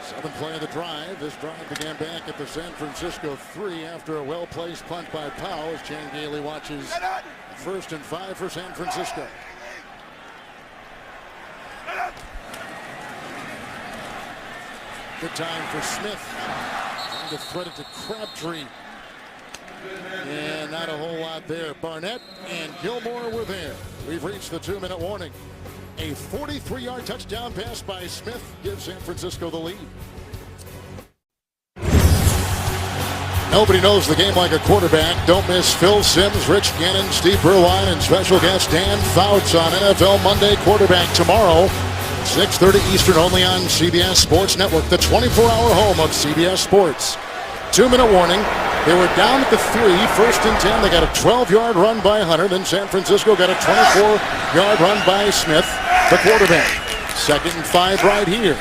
7th play of the drive. This drive began back at the San Francisco 3 after a well-placed punt by Powell as Chan Gailey watches 1st and 5 for San Francisco. Good time for Smith. Trying to thread it to Crabtree. And not a whole lot there. Barnett and Gilmore were there. We've reached the 2-minute warning. A 43-yard touchdown pass by Smith gives San Francisco the lead. Nobody knows the game like a quarterback. Don't miss Phil Simms, Rich Gannon, Steve Berline, and special guest Dan Fouts on NFL Monday Quarterback tomorrow. 6:30 Eastern, only on CBS Sports Network, the 24-hour home of CBS Sports. 2-minute warning. They were down at the 3, 1st and 10. They got a 12-yard run by Hunter. Then San Francisco got a 24-yard run by Smith, the quarterback. 2nd and 5 right here.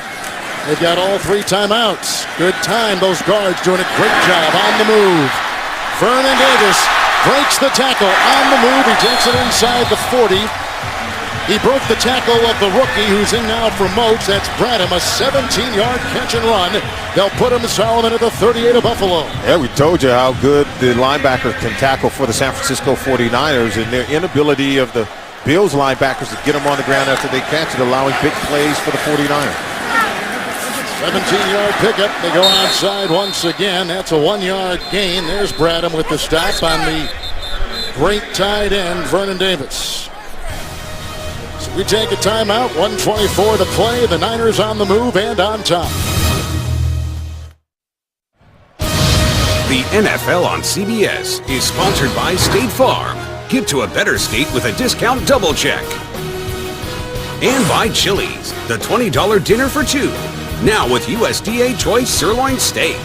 They've got all 3 timeouts. Good time. Those guards doing a great job on the move. Vernon Davis breaks the tackle on the move. He takes it inside the 40. He broke the tackle of the rookie who's in now for Moats. That's Bradham, a 17-yard catch and run. They'll put him, Solomon, at the 38 of Buffalo. Yeah, we told you how good the linebacker can tackle for the San Francisco 49ers, and their inability of the Bills linebackers to get them on the ground after they catch it, allowing big plays for the 49ers. 17-yard pickup. They go outside once again. That's a 1-yard gain. There's Bradham with the stop on the great tight end, Vernon Davis. So we take a timeout. 1:24 to play. The Niners on the move and on top. The NFL on CBS is sponsored by State Farm. Get to a better state with a discount double check. And by Chili's, the $20 dinner for two. Now with USDA Choice Sirloin Steak.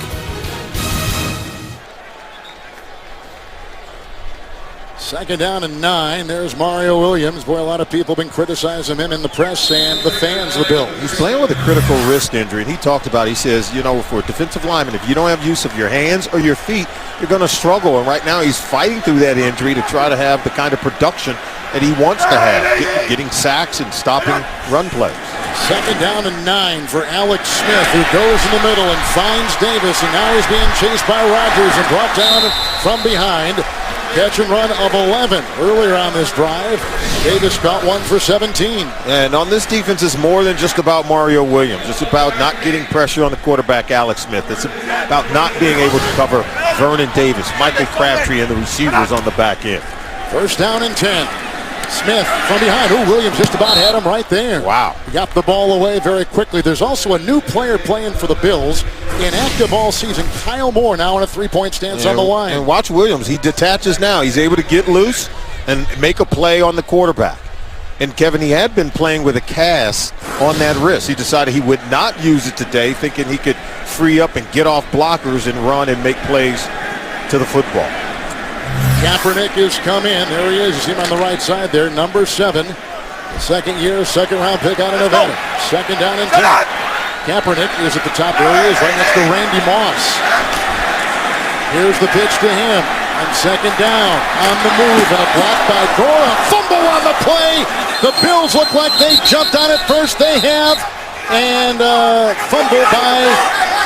Second down and 9. There's Mario Williams. Boy, a lot of people have been criticizing him in the press and the fans of the Bills. He's playing with a critical wrist injury, and he talked about it. He says, you know, for a defensive lineman, if you don't have use of your hands or your feet, you're going to struggle. And right now he's fighting through that injury to try to have the kind of production that he wants to have, getting sacks and stopping run plays. Second down and 9 for Alex Smith, who goes in the middle and finds Davis, and now he's being chased by Rodgers and brought down from behind. Catch and run of 11 earlier on this drive. Davis got 1 for 17. And on this defense, it's more than just about Mario Williams. It's about not getting pressure on the quarterback, Alex Smith. It's about not being able to cover Vernon Davis, Michael Crabtree, and the receivers on the back end. First down and 10. Smith from behind. Ooh, Williams just about had him right there. Wow. He got the ball away very quickly. There's also a new player playing for the Bills. Inactive all season. Kyle Moore now in a three-point stance on the line. And watch Williams. He detaches now. He's able to get loose and make a play on the quarterback. And Kevin, he had been playing with a cast on that wrist. He decided he would not use it today, thinking he could free up and get off blockers and run and make plays to the football. Kaepernick has come in. There he is. You see him on the right side there, number 7. The second year, second round pick out of Nevada. Second down and 10. Kaepernick is at the top. There he is, right next to Randy Moss. Here's the pitch to him. On second down, on the move, and a block by Gora. Fumble on the play. The Bills look like they jumped on it first. They have. And fumble by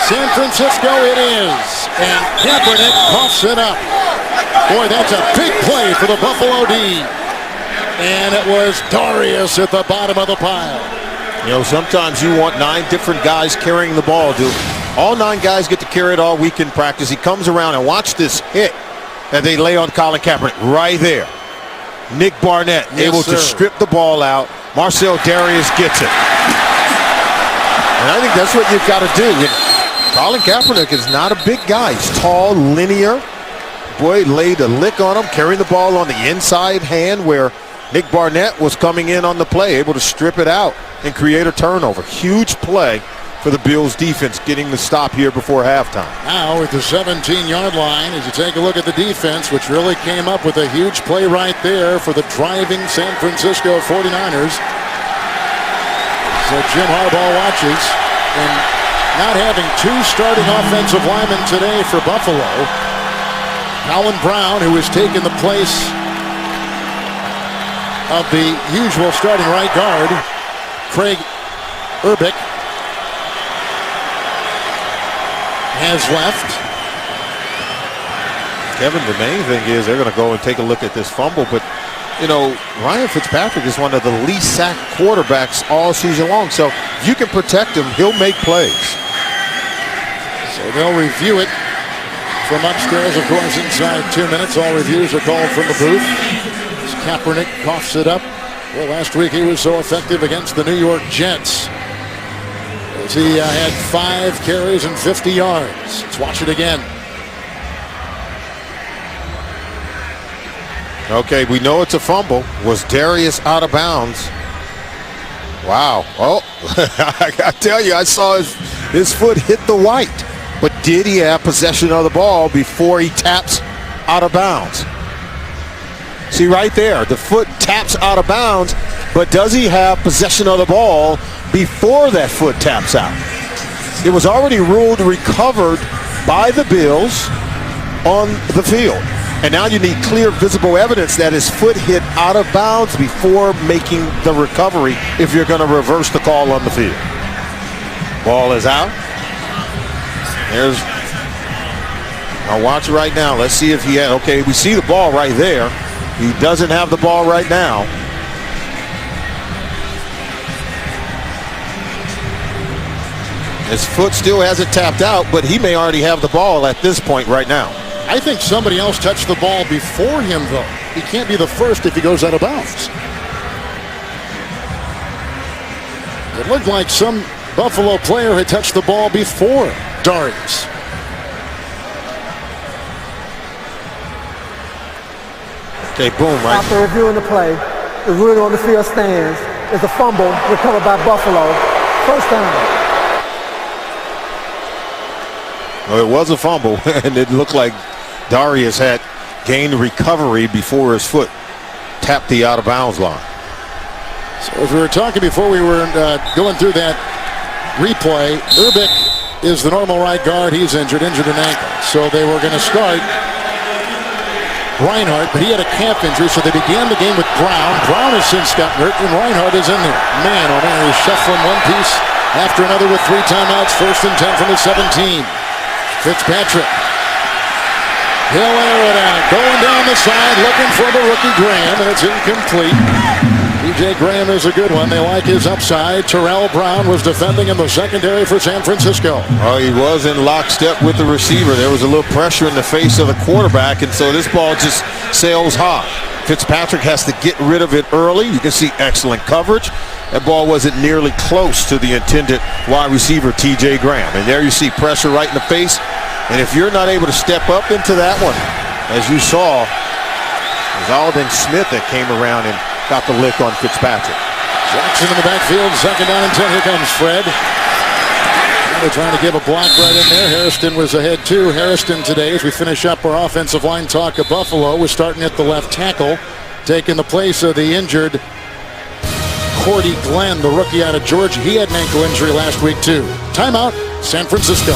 San Francisco it is. And Kaepernick puffs it up. Boy, that's a big play for the Buffalo D. And it was Darius at the bottom of the pile. You know, sometimes you want 9 different guys carrying the ball. Do all 9 guys get to carry it all week in practice? He comes around and watch this hit that they lay on Colin Kaepernick right there. Nick Barnett able to strip the ball out. Marcell Dareus gets it. And I think that's what you've got to do. Colin Kaepernick is not a big guy. He's tall, linear. Boy, laid a lick on him, carrying the ball on the inside hand where Nick Barnett was coming in on the play, able to strip it out and create a turnover. Huge play for the Bills defense getting the stop here before halftime. Now at the 17-yard line, as you take a look at the defense, which really came up with a huge play right there for the driving San Francisco 49ers. So Jim Harbaugh watches, and not having 2 starting offensive linemen today for Buffalo. Colin Brown, who has taken the place of the usual starting right guard, Craig Urbick, has left. Kevin, the main thing is they're going to go and take a look at this fumble, but you know, Ryan Fitzpatrick is one of the least sacked quarterbacks all season long, so if you can protect him, he'll make plays. So they'll review it from upstairs, of course, inside 2 minutes. All reviews are called from the booth. As Kaepernick coughs it up. Well, last week he was so effective against the New York Jets, as he had 5 carries and 50 yards. Let's watch it again. Okay, we know it's a fumble. Was Darius out of bounds? Wow. Oh, I tell you, I saw his foot hit the white. But did he have possession of the ball before he taps out of bounds? See right there, the foot taps out of bounds, but does he have possession of the ball before that foot taps out? It was already ruled recovered by the Bills on the field. And now you need clear, visible evidence that his foot hit out of bounds before making the recovery if you're going to reverse the call on the field. Ball is out. I'll watch it right now. Let's see if he had. Okay, we see the ball right there. He doesn't have the ball right now. His foot still hasn't tapped out, but he may already have the ball at this point right now. I think somebody else touched the ball before him, though. He can't be the first if he goes out of bounds. It looked like some Buffalo player had touched the ball before Darius. Okay, boom, right? After reviewing the play, the ruling on the field stands is a fumble recovered by Buffalo. First down. Well, it was a fumble, and it looked like Darius had gained recovery before his foot tapped the out-of-bounds line. So as we were talking before we were going through that replay, Urbic is the normal right guard. He's injured an ankle. So they were going to start Reinhardt, but he had a calf injury, so they began the game with Brown. Brown has since gotten hurt, and Reinhardt is in there. Man, oh man, he's shuffling one piece after another with 3 timeouts. 1st and 10 from the 17. Fitzpatrick. He'll air it out. Going down the side, looking for the rookie Graham, and it's incomplete. P.J. Graham is a good one. They like his upside. Terrell Brown was defending in the secondary for San Francisco. Oh, he was in lockstep with the receiver. There was a little pressure in the face of the quarterback, and so this ball just sails high. Fitzpatrick has to get rid of it early. You can see excellent coverage. That ball wasn't nearly close to the intended wide receiver, T.J. Graham. And there you see pressure right in the face. And if you're not able to step up into that one, as you saw, it was Aldon Smith that came around and got the lick on Fitzpatrick. Jackson in the backfield, 2nd down and 10. Here comes Fred. They're trying to give a block right in there. Harrison was ahead too. Harrison today, as we finish up our offensive line talk of Buffalo, was starting at the left tackle, taking the place of the injured Cordy Glenn, the rookie out of Georgia. He had an ankle injury last week too. Timeout, San Francisco.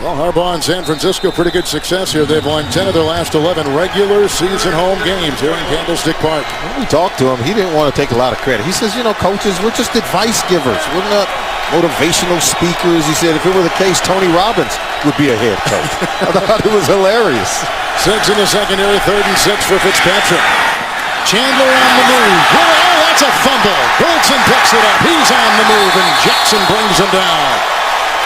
Well, Harbaugh and San Francisco, pretty good success here. They've won 10 of their last 11 regular season home games here in Candlestick Park. When we talked to him, he didn't want to take a lot of credit. He says, you know, coaches, we're just advice givers. We're not motivational speakers. He said if it were the case, Tony Robbins would be a head coach. I thought it was hilarious. 6 in the secondary, 3rd and 6 for Fitzpatrick. Chandler on the move. Oh, that's a fumble. Goldson picks it up. He's on the move, and Jackson brings him down.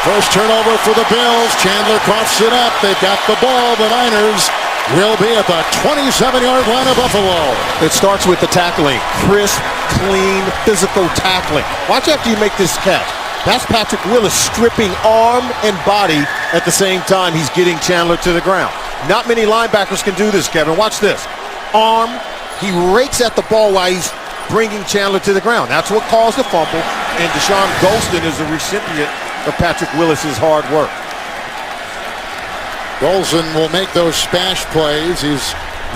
First turnover for the Bills. Chandler coughs it up. They've got the ball. The Niners will be at the 27-yard line of Buffalo. It starts with the tackling. Crisp, clean, physical tackling. Watch after you make this catch. That's Patrick Willis stripping arm and body at the same time he's getting Chandler to the ground. Not many linebackers can do this, Kevin. Watch this. Arm. He rakes at the ball while he's bringing Chandler to the ground. That's what caused the fumble. And Deshaun Golston is the recipient of Patrick Willis's hard work. Golston will make those smash plays. He's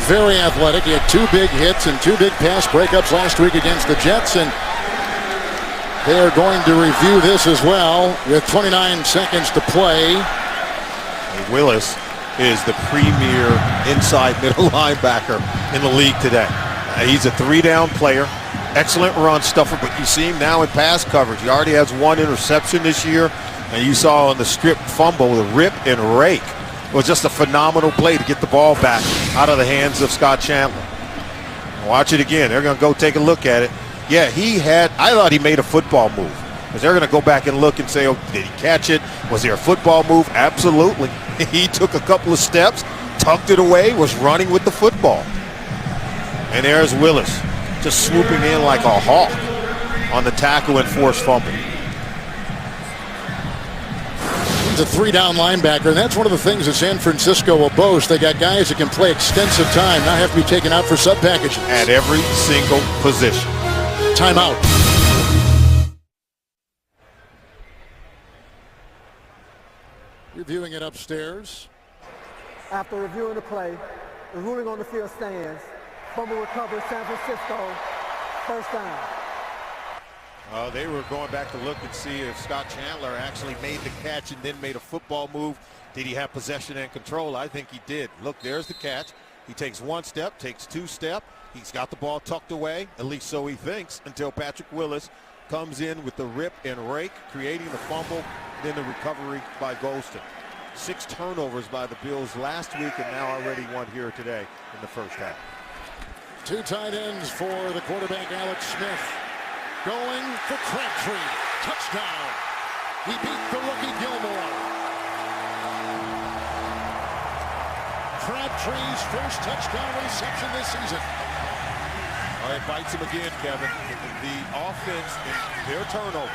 very athletic. He had 2 big hits and 2 big pass breakups last week against the Jets, and they are going to review this as well with 29 seconds to play. Willis is the premier inside middle linebacker in the league today. He's a 3-down player. Excellent run stuffer, but you see him now in pass coverage. He already has 1 interception this year, and you saw on the strip fumble, the rip and rake. It was just a phenomenal play to get the ball back out of the hands of Scott Chandler. Watch it again. They're going to go take a look at it. Yeah, I thought he made a football move, because they're going to go back and look and say, oh, did he catch it? Was there a football move? Absolutely. He took a couple of steps, tucked it away, was running with the football. And there's Willis, just swooping in like a hawk on the tackle and forced fumble. He's a 3-down linebacker, and that's one of the things that San Francisco will boast. They got guys that can play extensive time, not have to be taken out for sub packages. At every single position. Timeout. Reviewing it upstairs. After reviewing the play, the ruling on the field stands. Fumble recovered, San Francisco. First down. They were going back to look and see if Scott Chandler actually made the catch and then made a football move. Did he have possession and control? I think he did. Look, there's the catch. He takes 1 step, takes 2 steps. He's got the ball tucked away, at least so he thinks, until Patrick Willis comes in with the rip and rake, creating the fumble, then the recovery by Golston. 6 turnovers by the Bills last week, and now already 1 here today in the first half. 2 tight ends for the quarterback, Alex Smith. Going for Crabtree. Touchdown. He beat the rookie Gilmore. Crabtree's first touchdown reception this season. It bites him again, Kevin. The offense, in their turnover,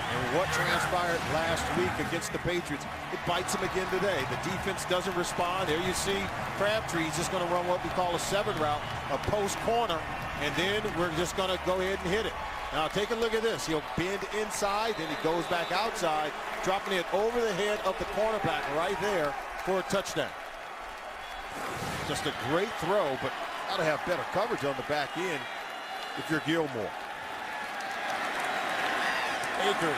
And what transpired last week against the Patriots, it bites them again today. The defense doesn't respond. There you see Crabtree. He's just going to run what we call a 7 route, a post corner, and then we're just going to go ahead and hit it. Now take a look at this. He'll bend inside, then he goes back outside, dropping it over the head of the cornerback right there for a touchdown. Just a great throw, but got to have better coverage on the back end if you're Gilmore. Akers.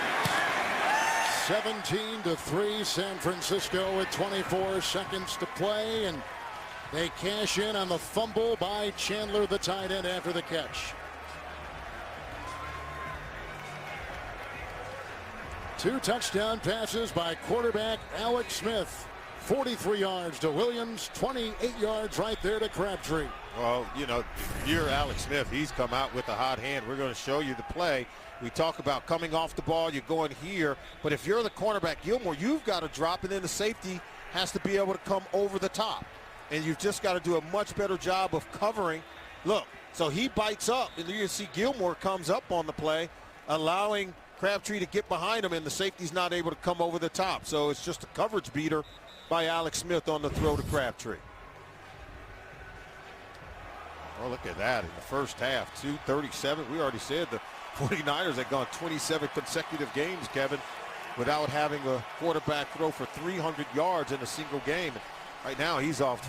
17-3, San Francisco with 24 seconds to play, and they cash in on the fumble by Chandler, the tight end, after the catch. 2 touchdown passes by quarterback Alex Smith. 43 yards to Williams, 28 yards right there to Crabtree. Well, you know, if you're Alex Smith, he's come out with a hot hand. We're going to show you the play. We talk about coming off the ball, you're going here. But if you're the cornerback, Gilmore, you've got to drop, and then the safety has to be able to come over the top. And you've just got to do a much better job of covering. Look, so he bites up, and you can see Gilmore comes up on the play, allowing Crabtree to get behind him, and the safety's not able to come over the top. So it's just a coverage beater by Alex Smith on the throw to Crabtree. Oh, look at that in the first half, 2:37. We already said the 49ers had gone 27 consecutive games, Kevin, without having a quarterback throw for 300 yards in a single game. Right now, he's off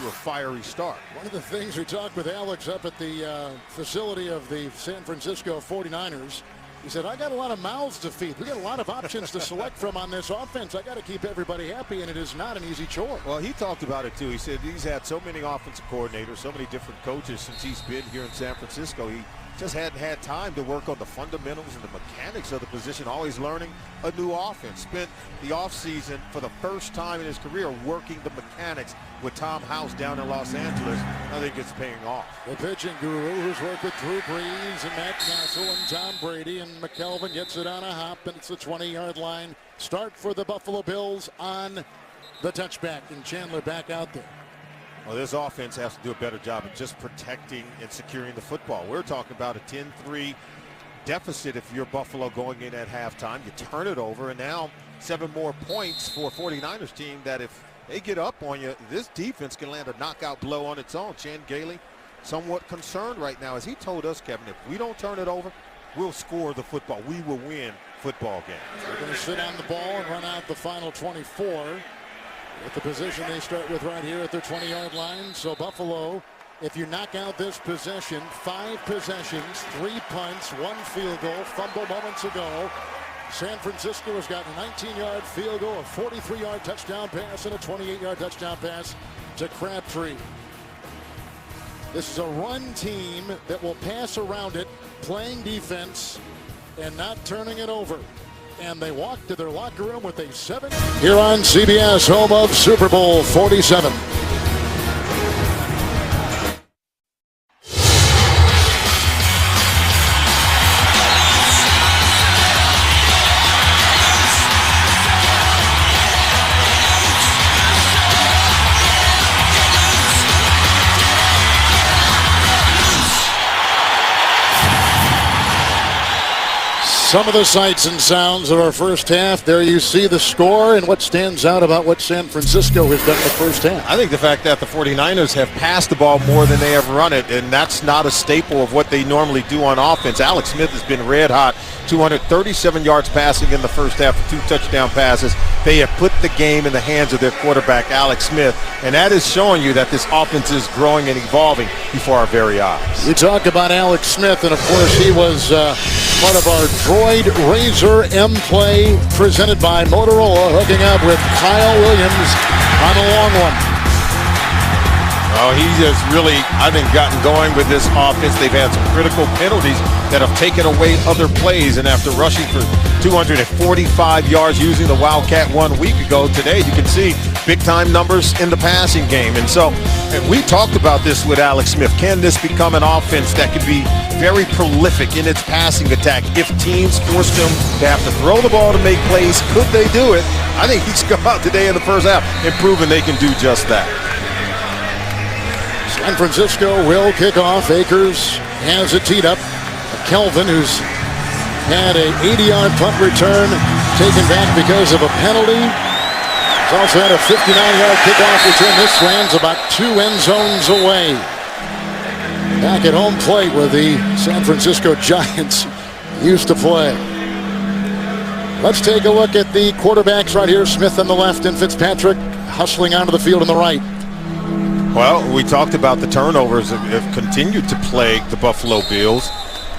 to a fiery start. One of the things we talked with Alex up at the facility of the San Francisco 49ers, he said, I got a lot of mouths to feed. We got a lot of options to select from on this offense. I got to keep everybody happy, and it is not an easy chore. Well, he talked about it, too. He said he's had so many offensive coordinators, so many different coaches since he's been here in San Francisco. He just hadn't had time to work on the fundamentals and the mechanics of the position, always learning a new offense. Spent the offseason for the first time in his career working the mechanics with Tom House down in Los Angeles. I think it's paying off. The pitching guru who's worked with Drew Brees and Matt Castle and Tom Brady, and McKelvin gets it on a hop, and it's the 20-yard line. Start for the Buffalo Bills on the touchback, and Chandler back out there. Well, this offense has to do a better job of just protecting and securing the football. We're talking about a 10-3 deficit if you're Buffalo going in at halftime. You turn it over, and now 7 more points for a 49ers team that if they get up on you, this defense can land a knockout blow on its own. Chan Gailey somewhat concerned right now. As he told us, Kevin, if we don't turn it over, we'll score the football. We will win football games. They're going to sit on the ball and run out the final 24. With the position they start with right here at their 20-yard line. So Buffalo, if you knock out this possession, 5 possessions, 3 punts, 1 field goal, fumble moments ago. San Francisco has got a 19-yard field goal, a 43-yard touchdown pass, and a 28-yard touchdown pass to Crabtree. This is a run team that will pass around it, playing defense and not turning it over. And they walk to their locker room with a 7. Here on CBS, home of Super Bowl 47. Some of the sights and sounds of our first half. There you see the score and what stands out about what San Francisco has done in the first half. I think the fact that the 49ers have passed the ball more than they have run it, and that's not a staple of what they normally do on offense. Alex Smith has been red hot, 237 yards passing in the first half, 2 touchdown passes. They have put the game in the hands of their quarterback, Alex Smith, and that is showing you that this offense is growing and evolving before our very eyes. We talk about Alex Smith, and of course he was part of our Droid Razor M Play presented by Motorola, hooking up with Kyle Williams on a long one. Oh, he has really, I think, gotten going with this offense. They've had some critical penalties that have taken away other plays, and after rushing for 245 yards using the Wildcat 1 week ago, today you can see big-time numbers in the passing game. And so we talked about this with Alex Smith. Can this become an offense that can be very prolific in its passing attack if teams force them to have to throw the ball to make plays? Could they do it? I think he's come out today in the first half and proven they can do just that. San Francisco will kick off. Akers has it teed up. Kelvin, who's had a 80-yard punt return taken back because of a penalty. He's also had a 59-yard kickoff return. This lands about 2 end zones away. Back at home plate where the San Francisco Giants used to play. Let's take a look at the quarterbacks right here. Smith on the left and Fitzpatrick hustling onto the field on the right. Well, we talked about the turnovers have continued to plague the Buffalo Bills.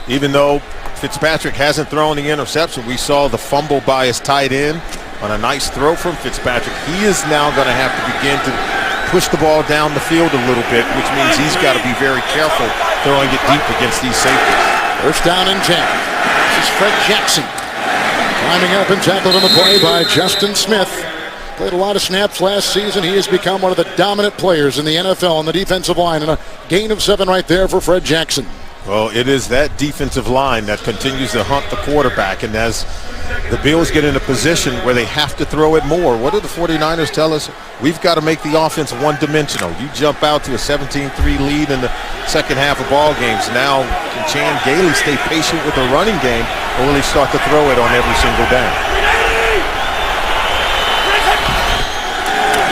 Even though Fitzpatrick hasn't thrown the interception, we saw the fumble by his tight end on a nice throw from Fitzpatrick. He is now going to have to begin to push the ball down the field a little bit, which means he's got to be very careful throwing it deep against these safeties. First down and 10. This is Fred Jackson. Climbing up and tackled on the play by Justin Smith. Played a lot of snaps last season. He has become one of the dominant players in the NFL on the defensive line. And a gain of 7 right there for Fred Jackson. Well, it is that defensive line that continues to hunt the quarterback. And as the Bills get in a position where they have to throw it more, what do the 49ers tell us? We've got to make the offense one-dimensional. You jump out to a 17-3 lead in the second half of ball games. Now, can Chan Gailey stay patient with the running game, or will he start to throw it on every single down?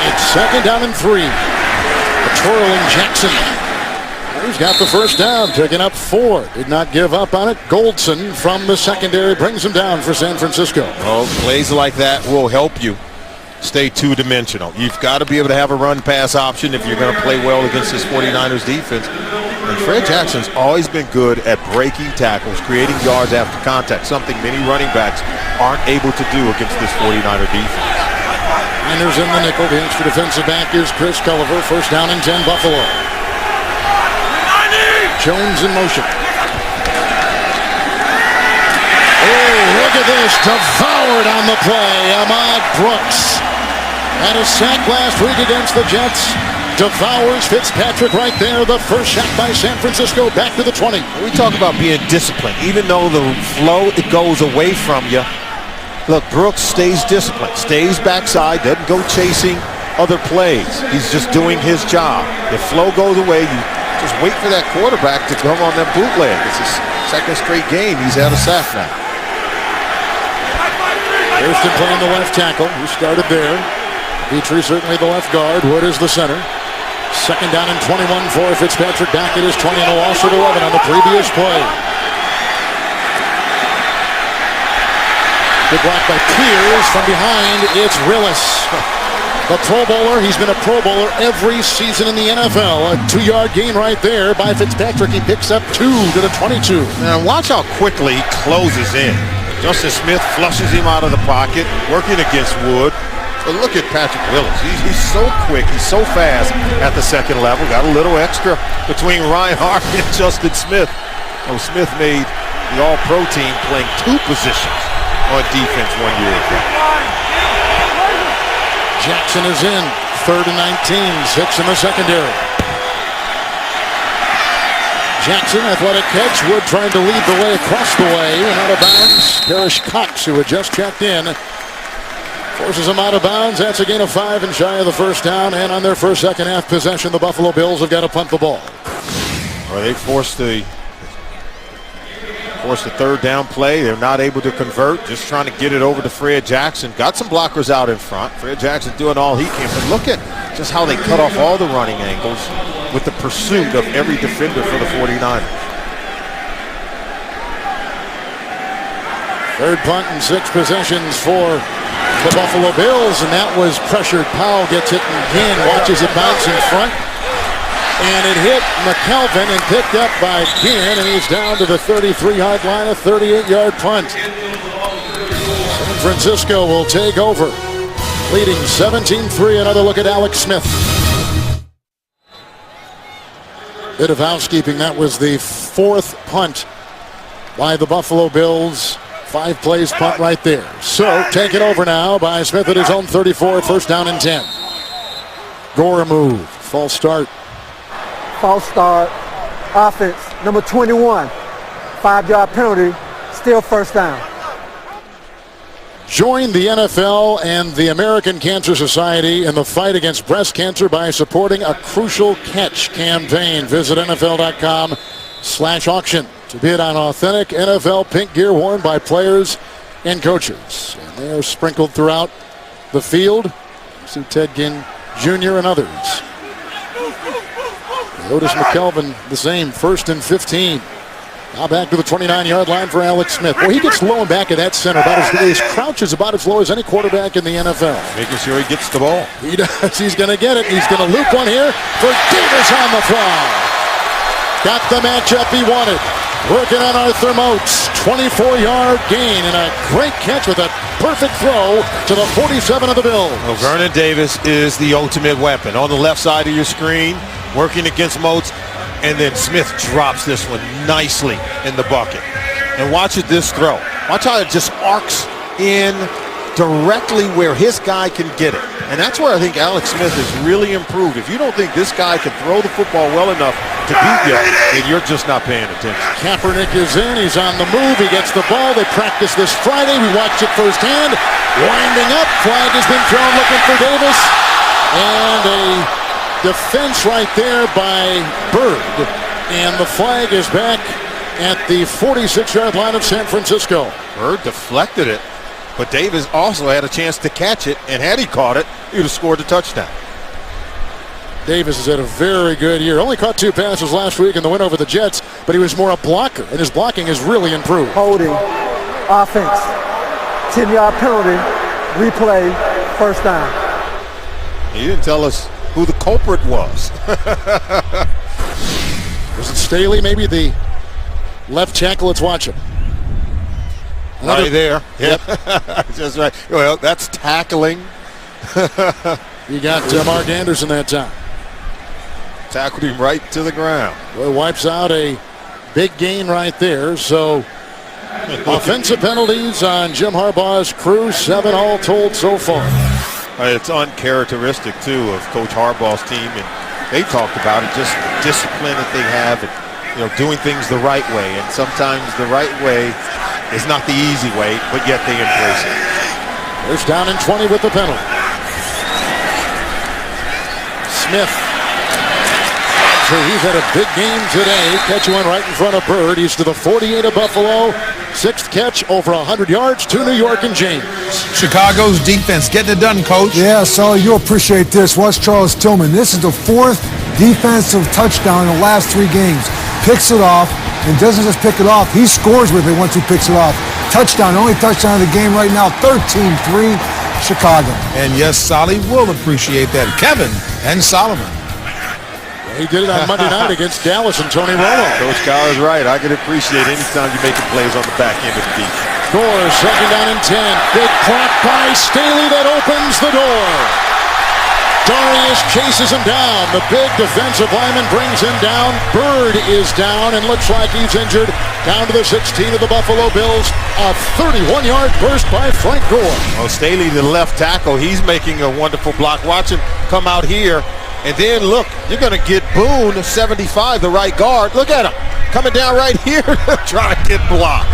It's second down and 3. A twirling Jackson. He's got the first down, picking up 4. Did not give up on it. Goldson from the secondary brings him down for San Francisco. Well, plays like that will help you stay two-dimensional. You've got to be able to have a run-pass option if you're going to play well against this 49ers defense. And Fred Jackson's always been good at breaking tackles, creating yards after contact, something many running backs aren't able to do against this 49er defense. Niners in the nickel. The extra defensive back is Chris Culliver. First down and 10, Buffalo. Jones in motion. Oh, look at this. Devoured on the play. Ahmad Brooks. Had a sack last week against the Jets. Devours Fitzpatrick right there. The first shot by San Francisco back to the 20. We talk about being disciplined. Even though the flow, it goes away from you. Look, Brooks stays disciplined. Stays backside. Doesn't go chasing other plays. He's just doing his job. If flow goes away, you just wait for that quarterback to come on that bootleg. It's his second straight game. He's had a sack now. Thurston playing the left tackle. Who started there? Petrie certainly the left guard. Wood is the center. Second down and 21 for Fitzpatrick. Back at his 20 and a loss of 11 on the previous play. Good block by Pierce. From behind, it's Willis. The Pro Bowler, he's been a Pro Bowler every season in the NFL. A 2-yard gain right there by Fitzpatrick. He picks up 2 to the 22. Now watch how quickly he closes in. Justin Smith flushes him out of the pocket, working against Wood. But look at Patrick Willis. He's so quick. He's so fast at the second level. Got a little extra between Reinhardt and Justin Smith. Oh, Smith made the All-Pro team playing 2 positions on defense 1 year ago. Jackson is in. 3rd and 19. 6 in the secondary. Jackson, athletic catch. Wood trying to lead the way across the way and out of bounds. Parrish Cox, who had just checked in, forces him out of bounds. That's a gain of 5 and shy of the first down. And on their first second half possession, the Buffalo Bills have got to punt the ball. Well, they forced the third down play. They're not able to convert. Just trying to get it over to Fred Jackson. Got some blockers out in front. Fred Jackson doing all he can. But look at just how they cut off all the running angles with the pursuit of every defender for the 49ers. Third punt and 6 possessions for the Buffalo Bills, and that was pressured. Powell gets it again, watches it bounce in front, and it hit McKelvin and picked up by Ginn, and he's down to the 33-yard line, a 38-yard punt. San Francisco will take over, leading 17-3. Another look at Alex Smith. Bit of housekeeping. That was the 4th punt by the Buffalo Bills. 5 plays punt right there. So taken over now by Smith at his own 34, first down and 10. Gore move, false start. False start. Offense, number 21. 5-yard penalty, still first down. Join the NFL and the American Cancer Society in the fight against breast cancer by supporting a Crucial Catch campaign. Visit NFL.com/auction to bid on authentic NFL pink gear worn by players and coaches. And they are sprinkled throughout the field. You see Ted Ginn Jr. and others. Otis McKelvin the same, 1st and 15. Now back to the 29-yard line for Alex Smith. Well, he gets low and back at that center. His crouch is about as low as any quarterback in the NFL. Making sure he gets the ball. He does. He's going to get it. He's going to loop one here for Davis on the fly. Got the matchup he wanted. Working on Arthur Moats. 24-yard gain and a great catch with a perfect throw to the 47 of the Bills. Well, Vernon Davis is the ultimate weapon. On the left side of your screen, working against Moats. And then Smith drops this one nicely in the bucket. And watch this throw. Watch how it just arcs in directly where his guy can get it. And that's where I think Alex Smith has really improved. If you don't think this guy can throw the football well enough to beat you, then you're just not paying attention. Kaepernick is in. He's on the move. He gets the ball. They practice this Friday. We watched it firsthand. Winding up. Flag has been thrown looking for Davis. And a defense right there by Bird, and the flag is back at the 46-yard line of San Francisco. Bird deflected it, but Davis also had a chance to catch it, and had he caught it, he would have scored the touchdown. Davis has had a very good year. Only caught 2 passes last week in the win over the Jets, but he was more a blocker, and his blocking has really improved. Holding, offense, 10-yard penalty, replay, first down. He didn't tell us who the culprit was. Was it Staley, maybe the left tackle? Let's watch him. Right there. Yep. Just right. Well, that's tackling. You got Mark Anderson that time. Tackled him right to the ground. Well, wipes out a big gain right there. So offensive penalties on Jim Harbaugh's crew, 7 all told so far. It's uncharacteristic, too, of Coach Harbaugh's team, and they talked about it, just the discipline that they have, and doing things the right way. And sometimes the right way is not the easy way, but yet they embrace it. First down and 20 with the penalty. Smith. So he's had a big game today. Catch one right in front of Bird. He's to the 48 of Buffalo. 6th catch, over 100 yards to New York and James. Chicago's defense getting it done, Coach. Yeah, Sully, you'll appreciate this. Watch Charles Tillman. This is the 4th defensive touchdown in the last 3 games. Picks it off, and doesn't just pick it off. He scores with it once he picks it off. Touchdown, only touchdown of the game right now, 13-3, Chicago. And yes, Solly will appreciate that. Kevin and Solomon. He did it on Monday night against Dallas and Tony Romo. Coach Carr is right. I can appreciate any time you're making plays on the back end of the defense. Gore, 2nd down and 10. Big clock by Staley that opens the door. Darius chases him down. The big defensive lineman brings him down. Bird is down and looks like he's injured. Down to the 16 of the Buffalo Bills. A 31-yard burst by Frank Gore. Well, Staley, the left tackle, he's making a wonderful block. Watch him come out here. And then, look, you're going to get Boone, 75, the right guard. Look at him coming down right here trying to get blocked.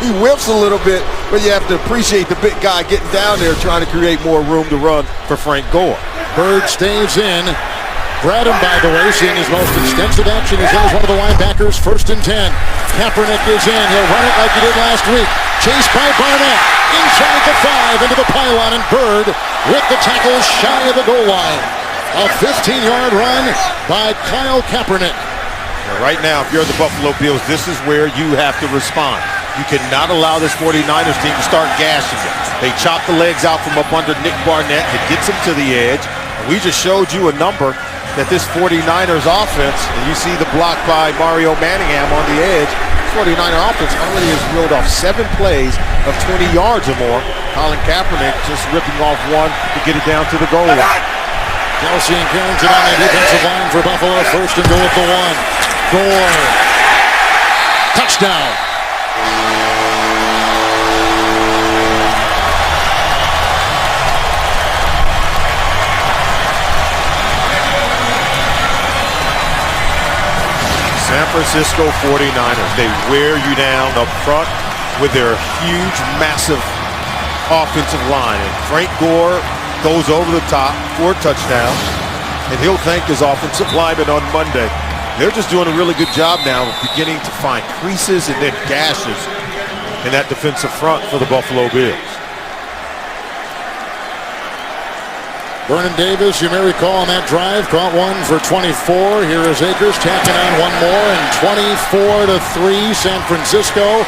He whiffs a little bit, but you have to appreciate the big guy getting down there trying to create more room to run for Frank Gore. Bird stays in. Bradham, by the way, seeing his most extensive action. He's in as one of the linebackers, 1st and 10. Kaepernick is in. He'll run it like he did last week. Chased by Barnett. Inside the 5 into the pylon, and Bird with the tackle shy of the goal line. A 15-yard run by Kyle Kaepernick. Now, right now, if you're the Buffalo Bills, this is where you have to respond. You cannot allow this 49ers team to start gashing you. They chop the legs out from up under Nick Barnett. It gets him to the edge. And we just showed you a number that this 49ers offense, and you see the block by Mario Manningham on the edge, this 49er offense already has reeled off 7 plays of 20 yards or more. Colin Kaepernick just ripping off one to get it down to the goal line. Kelsey and Carrington on the defensive line for Buffalo. 1st and goal at the 1. Gore. Touchdown. San Francisco 49ers, they wear you down up front with their huge, massive offensive line. And Frank Gore goes over the top for a touchdown, and he'll thank his offensive lineman on Monday They're just doing a really good job now of beginning to find creases and then gashes in that defensive front for the Buffalo Bills. Vernon Davis, you may recall on that drive, caught one for 24. Here is Akers tacking on one more, and 24-3 San Francisco.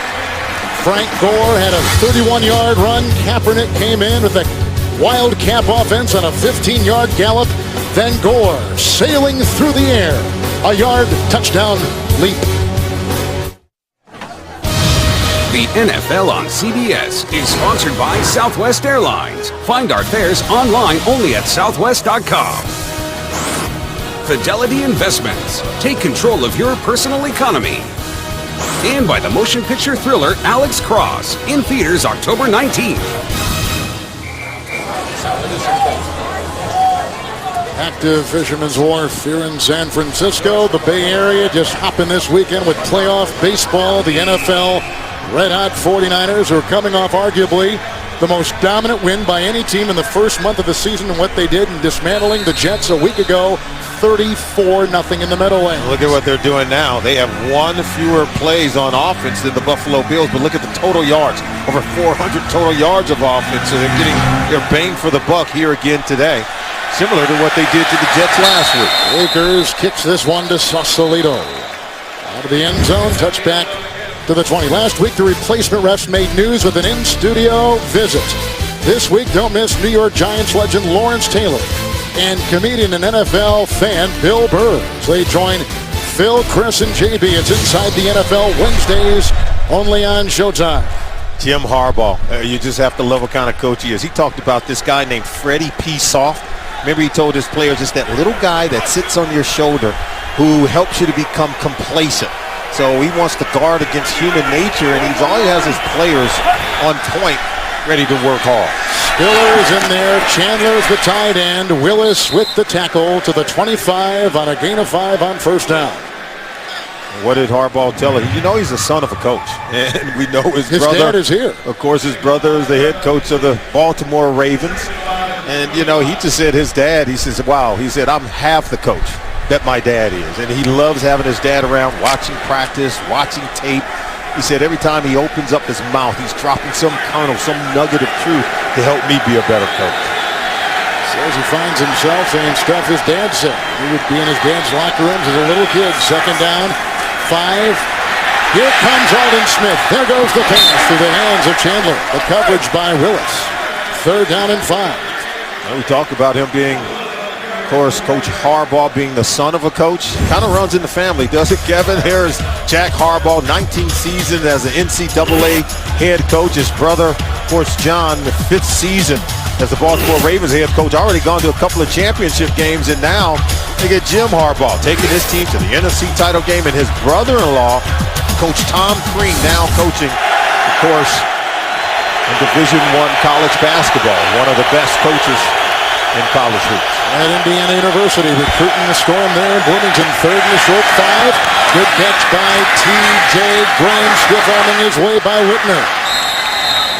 Frank Gore had a 31-yard run. Kaepernick came in with a wildcat offense on a 15-yard gallop. Then Gore sailing through the air. A yard touchdown leap. The NFL on CBS is sponsored by Southwest Airlines. Find our fares online only at southwest.com. Fidelity Investments. Take control of your personal economy. And by the motion picture thriller Alex Cross, in theaters October 19th. Active Fisherman's Wharf here in San Francisco. The Bay Area just hopping this weekend with playoff baseball. The NFL Red Hot 49ers are coming off arguably the most dominant win by any team in the first month of the season, and what they did in dismantling the Jets a week ago, 34-0 in the Meadowlands. Look at what they're doing now. They have one fewer plays on offense than the Buffalo Bills, but look at the total yards. Over 400 total yards of offense, so they're getting their bang for the buck here again today. Similar to what they did to the Jets last week. Akers kicks this one to Sausalito. Out of the end zone, touchback to the 20. Last week, the replacement refs made news with an in-studio visit. This week, don't miss New York Giants legend Lawrence Taylor and comedian and NFL fan Bill Burr. They join Phil, Chris, and JB. It's Inside the NFL Wednesdays, only on Showtime. Jim Harbaugh, you just have to love what kind of coach he is. He talked about this guy named Freddie P. Soft. Remember, he told his players, it's that little guy that sits on your shoulder who helps you to become complacent. So he wants to guard against human nature, and all he has is players on point, ready to work hard. Spiller's in there. Chandler's the tight end. Willis with the tackle to the 25 on a gain of 5 on first down. What did Harbaugh tell him? You know he's the son of a coach, and we know his brother. Dad is here. Of course, his brother is the head coach of the Baltimore Ravens. And, you know, he just said his dad, he says, wow, he said, I'm half the coach that my dad is. And he loves having his dad around, watching practice, watching tape. He said every time he opens up his mouth, he's dropping some kernel, some nugget of truth to help me be a better coach. Says he finds himself saying stuff his dad said. He would be in his dad's locker rooms as a little kid. Second down, 5. Here comes Aldon Smith. There goes the pass through the hands of Chandler. The coverage by Willis. Third down and 5. We talk about him being, of course, Coach Harbaugh being the son of a coach. Kind of runs in the family, does it, Kevin? Here's Jack Harbaugh, 19 seasons as an NCAA head coach. His brother, of course, John, the 5th season as the Baltimore Ravens head coach. Already gone to a couple of championship games, and now they get Jim Harbaugh taking his team to the NFC title game, and his brother-in-law, Coach Tom Crean, now coaching, of course, in Division I college basketball, one of the best coaches in college hoops. At Indiana University, recruiting the Storm there in Bloomington. Third and a short 5. Good catch by T.J. Graham, stiff-arming his way by Whitner.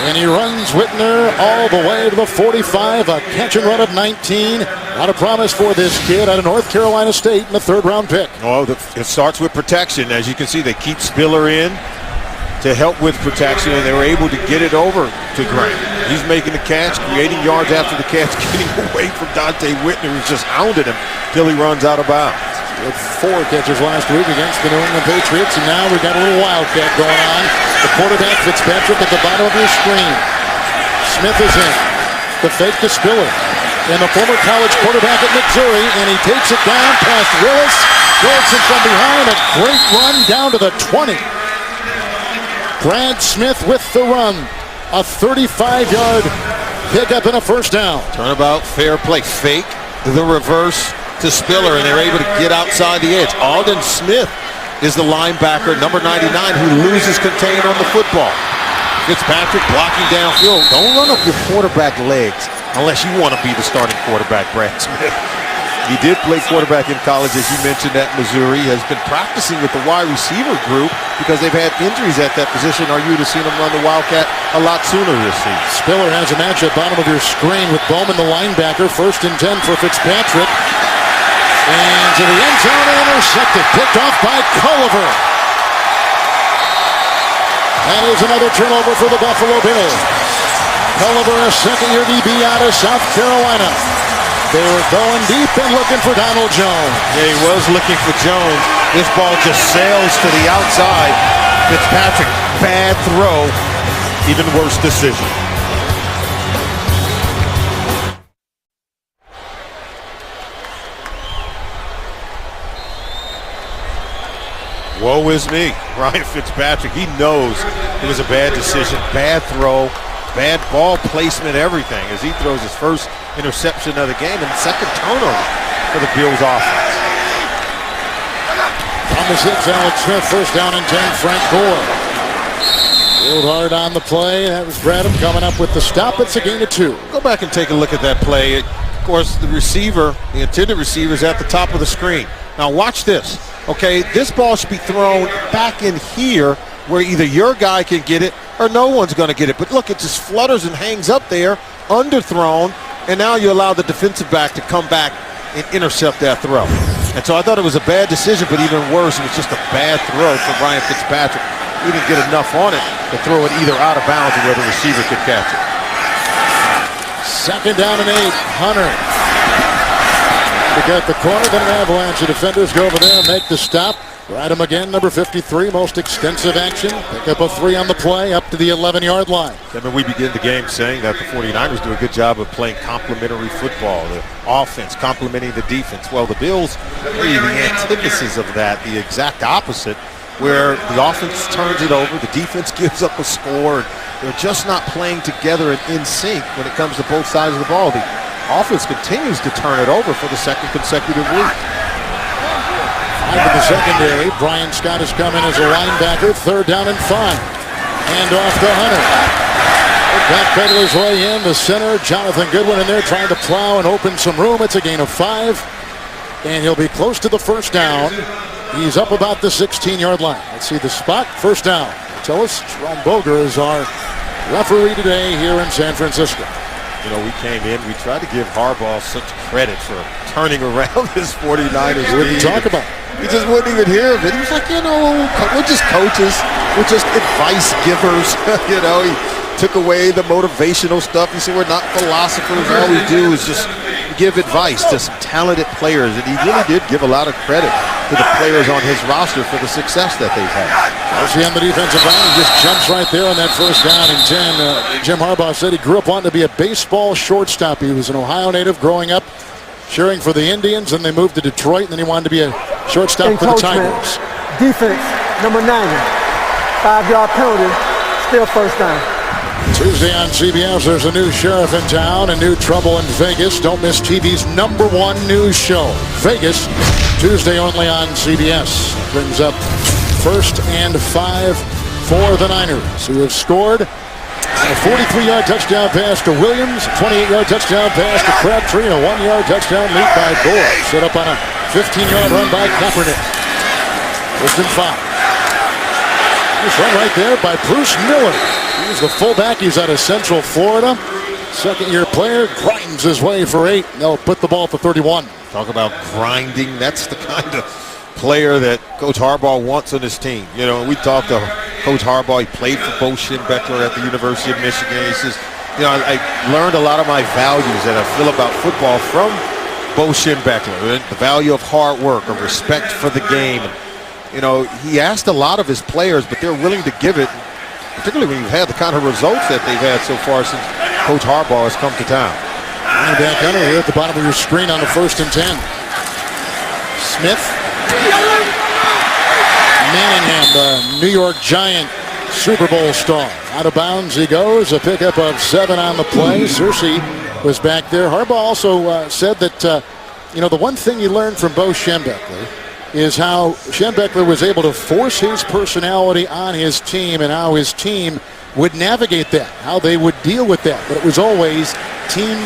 And he runs Whitner all the way to the 45. A catch and run of 19. A lot of promise for this kid out of North Carolina State in the 3rd-round pick. Oh, it starts with protection. As you can see, they keep Spiller in to help with protection, and they were able to get it over to Graham. He's making the catch, creating yards after the catch, getting away from Dante Whitner, who's just hounded him till he runs out of bounds. With 4 catches last week against the New England Patriots, and now we've got a little wildcat going on. The quarterback, Fitzpatrick, at the bottom of your screen. Smith is in. The fake to Spiller. And the former college quarterback at Missouri, and he takes it down past Willis. Wilson from behind, a great run down to the 20. Brad Smith with the run. A 35-yard pickup and a first down. Turnabout, fair play. Fake the reverse to Spiller, and they're able to get outside the edge. Aldon Smith is the linebacker, number 99, who loses contain on the football. Fitzpatrick blocking downfield. Don't run up your quarterback legs unless you want to be the starting quarterback, Brad Smith. He did play quarterback in college, as you mentioned, at Missouri. Has been practicing with the wide receiver group because they've had injuries at that position. Are you to see him run the Wildcat a lot sooner this season? Spiller has a match at bottom of your screen with Bowman, the linebacker. 1st and 10 for Fitzpatrick. And to the end zone and intercepted. Picked off by Culliver. That is another turnover for the Buffalo Bills. Culliver, a second-year DB out of South Carolina. They were going deep and looking for Donald Jones. Yeah, he was looking for Jones. This ball just sails to the outside. Fitzpatrick, bad throw. Even worse decision. Woe is me. Ryan Fitzpatrick, he knows it was a bad decision, bad throw, bad ball placement, everything, as he throws his first interception of the game and second turnover for the Bills offense. On the 6, Alex Smith, first down and 10, Frank Gore. Pulled hard on the play. That was Bradham coming up with the stop. It's a gain of 2. Go back and take a look at that play. Of course, the receiver, the intended receiver, is at the top of the screen. Now watch this. Okay, this ball should be thrown back in here where either your guy can get it or no one's going to get it. But look, it just flutters and hangs up there, underthrown, and now you allow the defensive back to come back and intercept that throw. And so I thought it was a bad decision, but even worse, it was just a bad throw for Ryan Fitzpatrick. He didn't get enough on it to throw it either out of bounds or where the receiver could catch it. Second down and 8, Hunter. To get the corner, then an avalanche of defenders go over there and make the stop. Bradham again, number 53, most extensive action. Pick up a 3 on the play, up to the 11-yard line. I mean, we begin the game saying that the 49ers do a good job of playing complementary football. The offense complementing the defense. Well, the Bills are the antithesis of that, the exact opposite, where the offense turns it over, the defense gives up a score, and they're just not playing together and in sync when it comes to both sides of the ball. The offense continues to turn it over for the second consecutive week. Five in the secondary. Brian Scott has come in as a linebacker. Third down and 5. Hand off to Hunter. Backpedal his way in. The center, Jonathan Goodwin, in there trying to plow and open some room. It's a gain of 5. And he'll be close to the first down. He's up about the 16-yard line. Let's see the spot. First down. Tell us, Jerome Boger is our referee today here in San Francisco. You know, we came in, we tried to give Harbaugh such credit for turning around this 49ers team. Wouldn't talk about it. He just wouldn't even hear of it. He was like, you know, we're just coaches. We're just advice givers. You know, he took away the motivational stuff. He said, we're not philosophers. All we do is just give advice to some talented players. And he really did give a lot of credit to the players on his roster for the success that they've had. Kelsey on the defensive line. He just jumps right there on that first down and 10. Jim Harbaugh said he grew up wanting to be a baseball shortstop. He was an Ohio native growing up, cheering for the Indians, and they moved to Detroit, and then he wanted to be a shortstop for the Tigers. Defense, number 90. 5-yard penalty, still first down. Tuesday on CBS, there's a new sheriff in town and new trouble in Vegas. Don't miss TV's #1 news show, Vegas, Tuesday only on CBS. Brings up 1st and 5 for the Niners, who have scored a 43-yard touchdown pass to Williams, a 28-yard touchdown pass to Crabtree, and a 1-yard touchdown lead by Gore. Set up on a 15-yard run by Kaepernick. 1st and 5. Nice run right there by Bruce Miller. He's the fullback. He's out of Central Florida. Second-year player, grinds his way for 8. They'll put the ball at the 31. Talk about grinding. That's the kind of player that Coach Harbaugh wants on his team. You know, we talked to Coach Harbaugh. He played for Bo Schembechler at the University of Michigan. He says, you know, I learned a lot of my values that I feel about football from Bo Schembechler. The value of hard work, of respect for the game. You know, he asked a lot of his players, but they're willing to give it, particularly when you've had the kind of results that they've had so far since Coach Harbaugh has come to town. Back under here at the bottom of your screen on the 1st and 10. Smith. Manningham, the New York Giant Super Bowl star. Out of bounds he goes. A pickup of 7 on the play. Searcy was back there. Harbaugh also said that, you know, the one thing you learned from Bo Schembechler is how Schembechler was able to force his personality on his team and how his team would navigate that, how they would deal with that. But it was always team,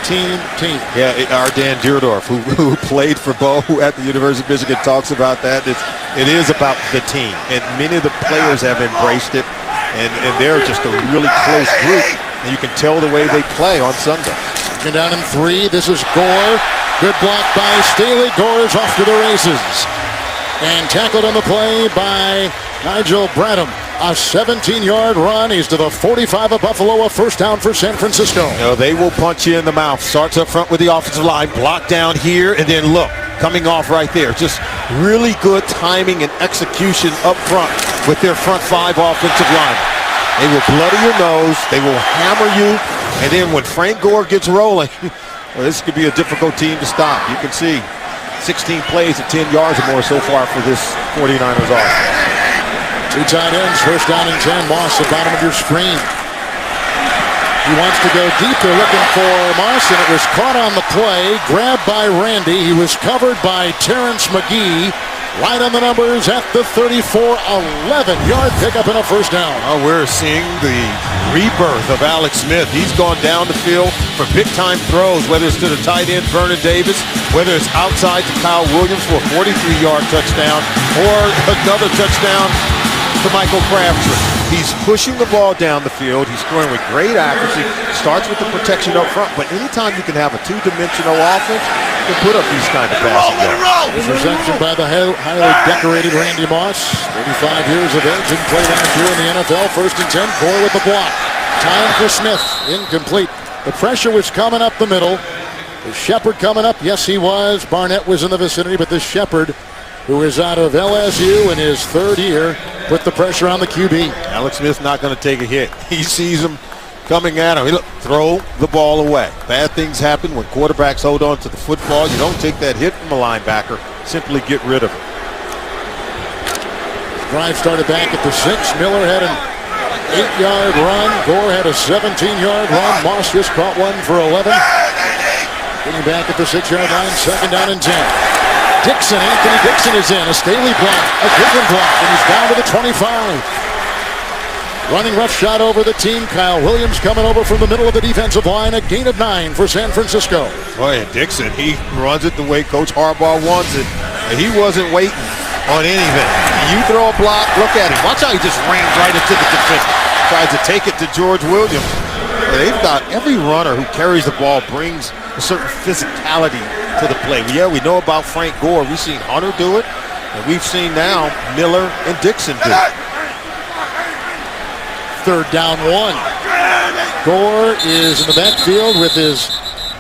team, team. Yeah, our Dan Dierdorf, who played for Bo at the University of Michigan, talks about that. It is about the team, and many of the players have embraced it, and they're just a really close group, and you can tell the way they play on Sunday. Second down and 3. This is Gore. Good block by Staley. Gore is off to the races. And tackled on the play by Nigel Bradham. A 17-yard run. He's to the 45 of Buffalo. A first down for San Francisco. They will punch you in the mouth. Starts up front with the offensive line. Block down here, and then look, coming off right there. Just really good timing and execution up front with their front five offensive line. They will bloody your nose. They will hammer you. And then when Frank Gore gets rolling, well, this could be a difficult team to stop. You can see 16 plays at 10 yards or more so far for this 49ers offense. Two tight ends, first down and 10. Moss, the bottom of your screen. He wants to go deep. They're looking for Moss, and it was caught on the play. Grabbed by Randy. He was covered by Terrence McGee. Right on the numbers at the 34, 11-yard pickup and a first down. Oh, we're seeing the rebirth of Alex Smith. He's gone down the field for big-time throws, whether it's to the tight end, Vernon Davis, whether it's outside to Kyle Williams for a 43-yard touchdown, or another touchdown to Michael Crabtree. He's pushing the ball down the field. He's throwing with great accuracy. Starts with the protection up front, but anytime you can have a two-dimensional offense, you can put up these kind of passes. Reception by the highly decorated Randy Moss. 35 years of age. Didn't play last year in the NFL. First and 10. Gore with the block. Time for Smith. Incomplete. The pressure was coming up the middle. The Shepard coming up. Yes, he was. Barnett was in the vicinity, but this Shepard, who is out of LSU in his third year, put the pressure on the QB. Alex Smith's not going to take a hit. He sees him coming at him. Look, throw the ball away. Bad things happen when quarterbacks hold on to the football. You don't take that hit from a linebacker. Simply get rid of it. Drive started back at the 6. Miller had an 8-yard run. Gore had a 17-yard run. Moss just caught one for 11. Getting back at the 6-yard line. Second down and 10. Dixon, Anthony Dixon is in. A Staley block, a Goodwin block, and he's down to the 25. Running rough shot over the team. Kyle Williams coming over from the middle of the defensive line. A gain of 9 for San Francisco. Boy, and Dixon, he runs it the way Coach Harbaugh wants it. And he wasn't waiting on anything. You throw a block, look at him. Watch how he just rams right into the defense. Tries to take it to George Williams. And they've got every runner who carries the ball brings a certain physicality to the play. Yeah, we know about Frank Gore. We've seen Hunter do it, and we've seen now Miller and Dixon do it. Third down 1. Gore is in the backfield with his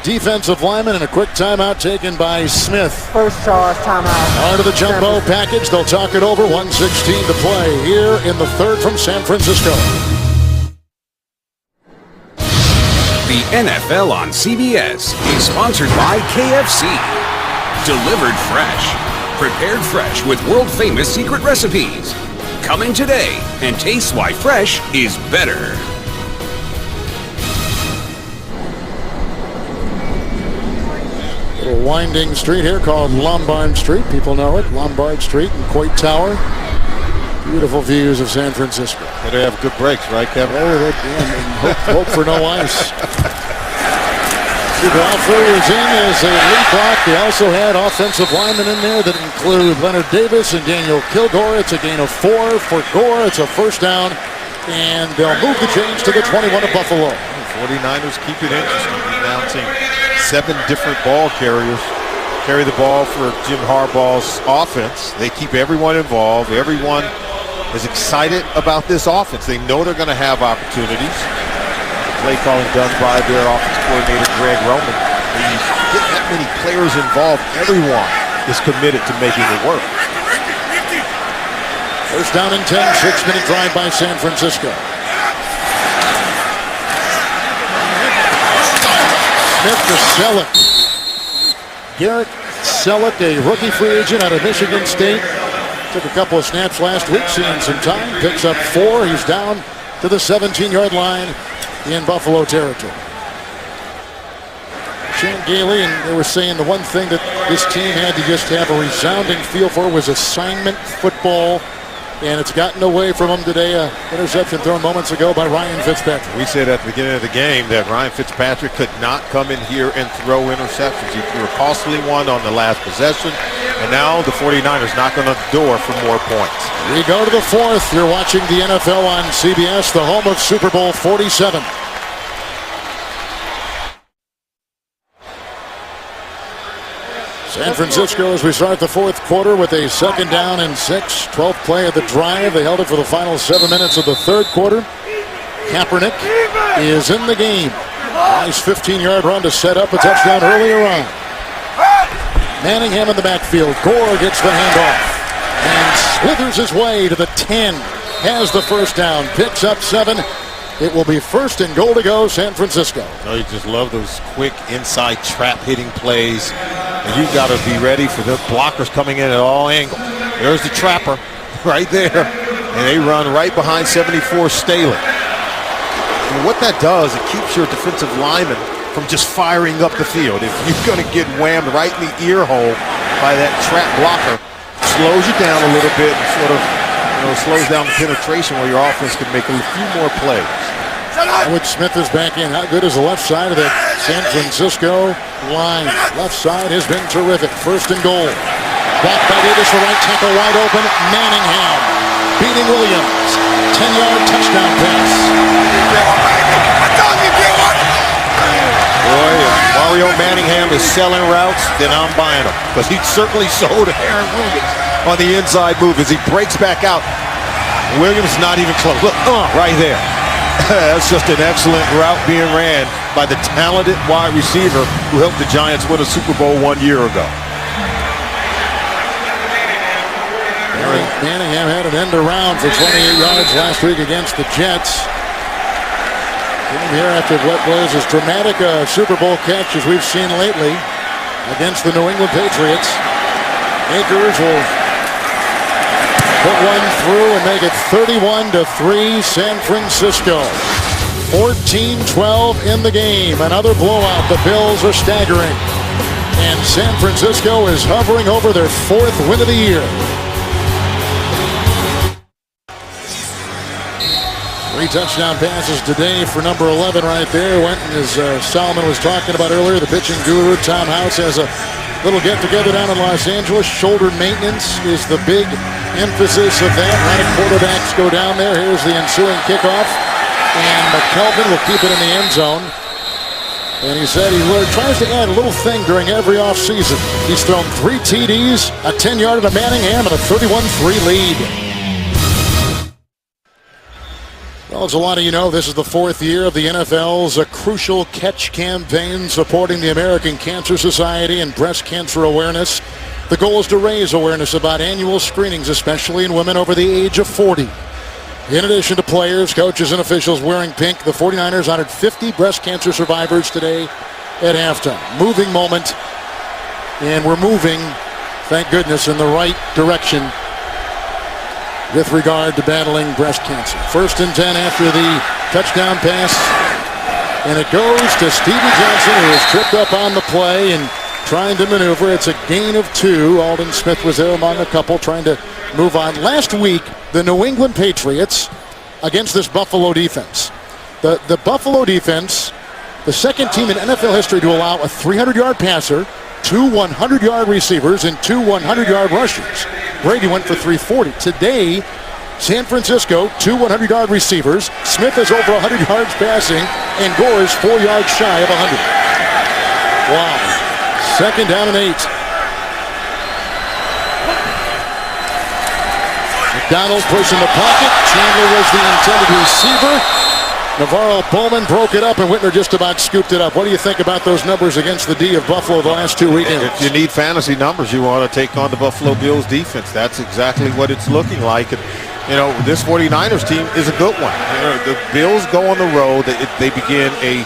defensive lineman, and a quick timeout taken by Smith. First charge, timeout. Onto the jumbo package. They'll talk it over. 1:16 to play here in the third from San Francisco. The NFL on CBS is sponsored by KFC. Delivered fresh. Prepared fresh with world-famous secret recipes. Come in today and taste why fresh is better. Little winding street here called Lombard Street. People know it. Lombard Street and Coit Tower. Beautiful views of San Francisco. They have good breaks, right, Kevin? Hope for no ice. Alfrey is in as a lead block. They also had offensive linemen in there that include Leonard Davis and Daniel Kilgore. It's a gain of 4 for Gore. It's a first down, and they'll move the chains to the 21 of Buffalo. 49ers keep it interesting. We're now seeing 7 different ball carriers carry the ball for Jim Harbaugh's offense. They keep everyone involved. Everyone is excited about this offense. They know they're going to have opportunities. Play calling done by their offense coordinator, Greg Roman. When you get that many players involved, everyone is committed to making it work. First down and 10, 6-minute drive by San Francisco. Smith to Selleck. Garrett Selleck, a rookie free agent out of Michigan State. Took a couple of snaps last week, seeing some time. Picks up 4. He's down to the 17-yard line in Buffalo territory. Shane Gailey, and they were saying the one thing that this team had to just have a resounding feel for was assignment football, and it's gotten away from them today. Interception thrown moments ago by Ryan Fitzpatrick. We said at the beginning of the game that Ryan Fitzpatrick could not come in here and throw interceptions. He threw a costly one on the last possession, and now the 49ers knocking on the door for more points. We go to the fourth. You're watching the NFL on CBS, the home of Super Bowl 47. San Francisco, as we start the fourth quarter with a 2nd down and 6, 12th play of the drive. They held it for the final 7 minutes of the third quarter. Kaepernick is in the game. Nice 15-yard run to set up a touchdown earlier on. Manningham in the backfield. Gore gets the handoff and slithers his way to the 10. Has the first down. Picks up 7. It will be 1st and goal to go, San Francisco. Oh, you just love those quick inside trap hitting plays. And you've got to be ready for the blockers coming in at all angles. There's the trapper right there. And they run right behind 74 Staley. And what that does, it keeps your defensive lineman from just firing up the field. If you're going to get whammed right in the ear hole by that trap blocker, slows you down a little bit and sort of slows down the penetration where your offense can make a few more plays. Howard Smith is back in. How good is the left side of that San Francisco line? Left side has been terrific. 1st and goal. Back by Davis, the right tackle wide open. Manningham beating Williams. 10-yard touchdown pass. Boy, if Mario Manningham is selling routes, then I'm buying them. Because he certainly sold Aaron Williams on the inside move as he breaks back out. Williams not even close. Look, right there. That's just an excellent route being ran by the talented wide receiver who helped the Giants win a Super Bowl 1 year ago. Manningham had an end around for 28 yards last week against the Jets. Came here after what was as dramatic a Super Bowl catch as we've seen lately against the New England Patriots. Akers will put one through and make it 31-3 San Francisco. 14-12 in the game. Another blowout. The Bills are staggering. And San Francisco is hovering over their 4th win of the year. 3 touchdown passes today for number 11 right there. Went, as Solomon was talking about earlier, the pitching guru Tom House has a little get-together down in Los Angeles. Shoulder maintenance is the big emphasis of that. A lot of quarterbacks go down there. Here's the ensuing kickoff. And McKelvin will keep it in the end zone. And he said he tries to add a little thing during every offseason. He's thrown 3 TDs, a 10-yarder to Manningham, and a 31-3 lead. Well, as a lot of you know, this is the 4th year of the NFL's Crucial Catch campaign supporting the American Cancer Society and breast cancer awareness. The goal is to raise awareness about annual screenings, especially in women over the age of 40. In addition to players, coaches, and officials wearing pink, the 49ers honored 50 breast cancer survivors today at halftime. Moving moment, and we're moving, thank goodness, in the right direction with regard to battling breast cancer. 1st and 10 after the touchdown pass. And it goes to Stevie Johnson, who is tripped up on the play and trying to maneuver. It's a gain of 2. Aldon Smith was there among a couple trying to move on. Last week, the New England Patriots against this Buffalo defense. The Buffalo defense, the 2nd team in NFL history to allow a 300-yard passer, 2 100-yard receivers, and 2 100-yard rushers. Brady went for 340. Today, San Francisco, 2 100-yard receivers. Smith is over 100 yards passing, and Gore is 4 yards shy of 100. Wow. 2nd down and 8. McDonald pushing the pocket. Chandler was the intended receiver. Navarro Bowman broke it up, and Whitner just about scooped it up. What do you think about those numbers against the D of Buffalo the last 2 weekends? If you need fantasy numbers, you want to take on the Buffalo Bills defense. That's exactly what it's looking like. And, this 49ers team is a good one. The Bills go on the road. They begin a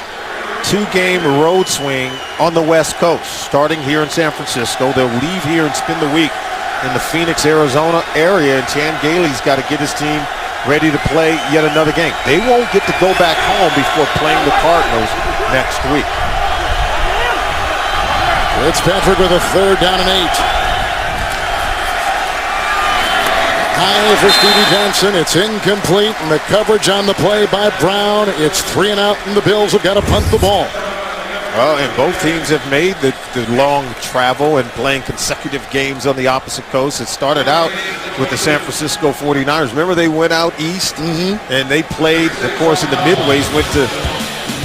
2-game road swing on the West Coast, starting here in San Francisco. They'll leave here and spend the week in the Phoenix, Arizona area, and Chan Gailey's got to get his team ready to play yet another game. They won't get to go back home before playing the Cardinals next week. Fitzpatrick with a 3rd down and 8. High for Stevie Johnson. It's incomplete, and the coverage on the play by Brown. It's 3 and out, and the Bills have got to punt the ball. Well, and both teams have made the long travel and playing consecutive games on the opposite coast. It started out with the San Francisco 49ers. Remember, they went out east, and they played, of course, in the midways, went to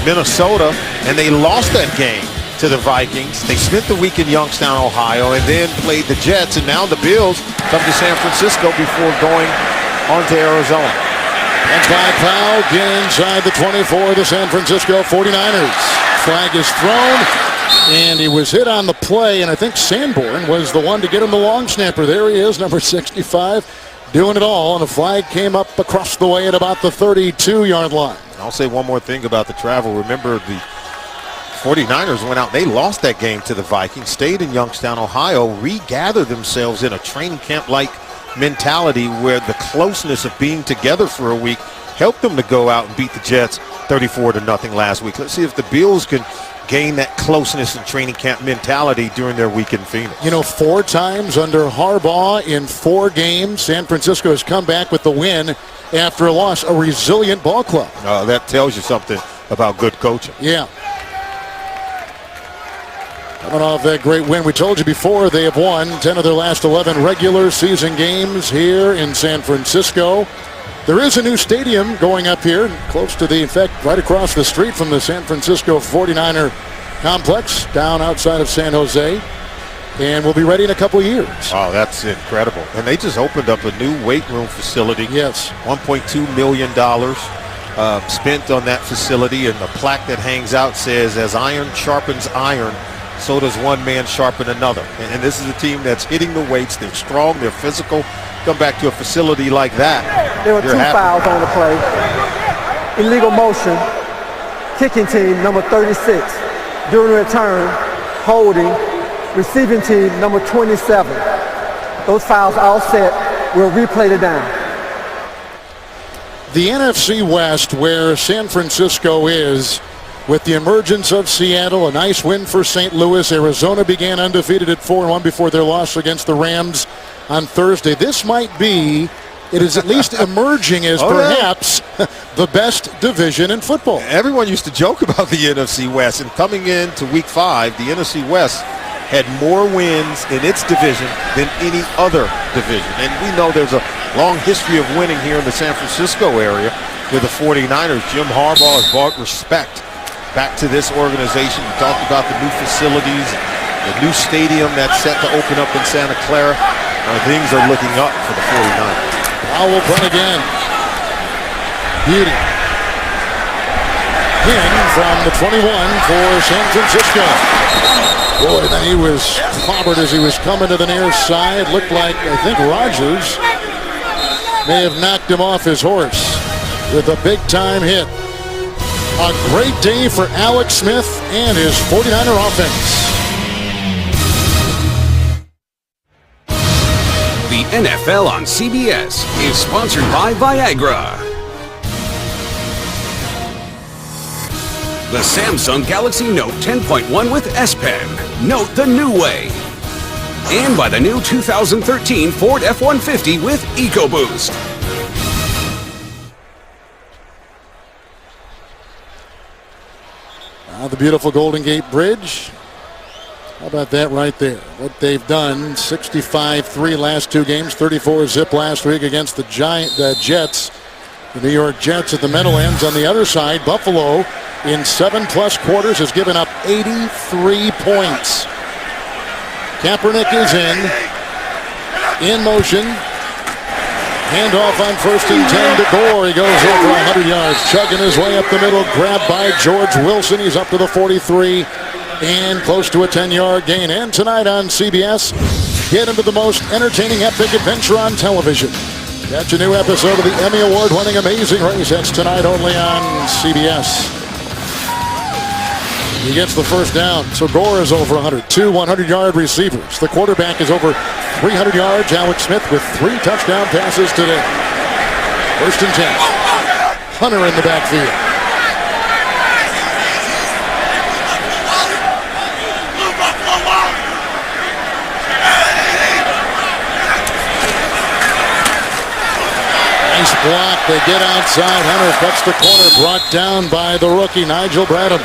Minnesota, and they lost that game to the Vikings. They spent the week in Youngstown, Ohio, and then played the Jets, and now the Bills come to San Francisco before going on to Arizona. And flag foul inside the 24 of the San Francisco 49ers. Flag is thrown, and he was hit on the play, and I think Sanborn was the one to get him the long snapper. There he is, number 65, doing it all, and a flag came up across the way at about the 32-yard line. I'll say one more thing about the travel. Remember, the 49ers went out. They lost that game to the Vikings, stayed in Youngstown, Ohio, regathered themselves in a training camp-like mentality where the closeness of being together for a week helped them to go out and beat the Jets 34-0 last week. Let's see if the Bills can gain that closeness and training camp mentality during their week in Phoenix. 4 times under Harbaugh in 4 games, San Francisco has come back with the win after a loss. A resilient ball club. That tells you something about good coaching. Yeah. Coming off that great win. We told you before, they have won 10 of their last 11 regular season games here in San Francisco. There is a new stadium going up here, close to in fact, right across the street from the San Francisco 49er complex, down outside of San Jose. And we'll be ready in a couple of years. Oh, that's incredible. And they just opened up a new weight room facility. Yes. $1.2 million spent on that facility, and the plaque that hangs out says, "As iron sharpens iron, so does one man sharpen another." And this is a team that's hitting the weights. They're strong. They're physical. Come back to a facility like that. There were 2 fouls on the play. Illegal motion. Kicking team, number 36. During return, holding. Receiving team, number 27. Those fouls all set. We'll replay the down. The NFC West, where San Francisco is, with the emergence of Seattle, a nice win for St. Louis. Arizona began undefeated at 4-1 before their loss against the Rams on Thursday. This might be, it is at least emerging as perhaps the best division in football. Everyone used to joke about the NFC West, and coming into week 5, the NFC West had more wins in its division than any other division. And we know there's a long history of winning here in the San Francisco area with the 49ers. Jim Harbaugh has brought respect back to this organization. We talked about the new facilities, the new stadium that's set to open up in Santa Clara. Things are looking up for the 49ers. Powell punt again. Beauty. Pin from the 21 for San Francisco. Boy, then he was clobbered as he was coming to the near side. Looked like, I think, Rodgers may have knocked him off his horse with a big-time hit. A great day for Alex Smith and his 49er offense. The NFL on CBS is sponsored by Viagra. The Samsung Galaxy Note 10.1 with S Pen. Note the new way. And by the new 2013 Ford F-150 with EcoBoost. Now the beautiful Golden Gate Bridge. How about that right there? What they've done, 65-3 last 2 games, 34-zip last week against the Jets. The New York Jets at the Meadowlands. On the other side, Buffalo in 7+ quarters has given up 83 points. Kaepernick is in motion. Handoff on 1st and 10 to Gore. He goes over 100 yards, chugging his way up the middle, grabbed by George Wilson. He's up to the 43 and close to a 10-yard gain. And tonight on CBS, get into the most entertaining epic adventure on television. Catch a new episode of the Emmy Award-winning Amazing Race. That's tonight only on CBS. He gets the first down. So Gore is over 100. 2 100-yard receivers. The quarterback is over 300 yards. Alex Smith with 3 touchdown passes today. 1st and 10. Hunter in the backfield. Nice block. They get outside. Hunter cuts the corner. Brought down by the rookie, Nigel Bradham.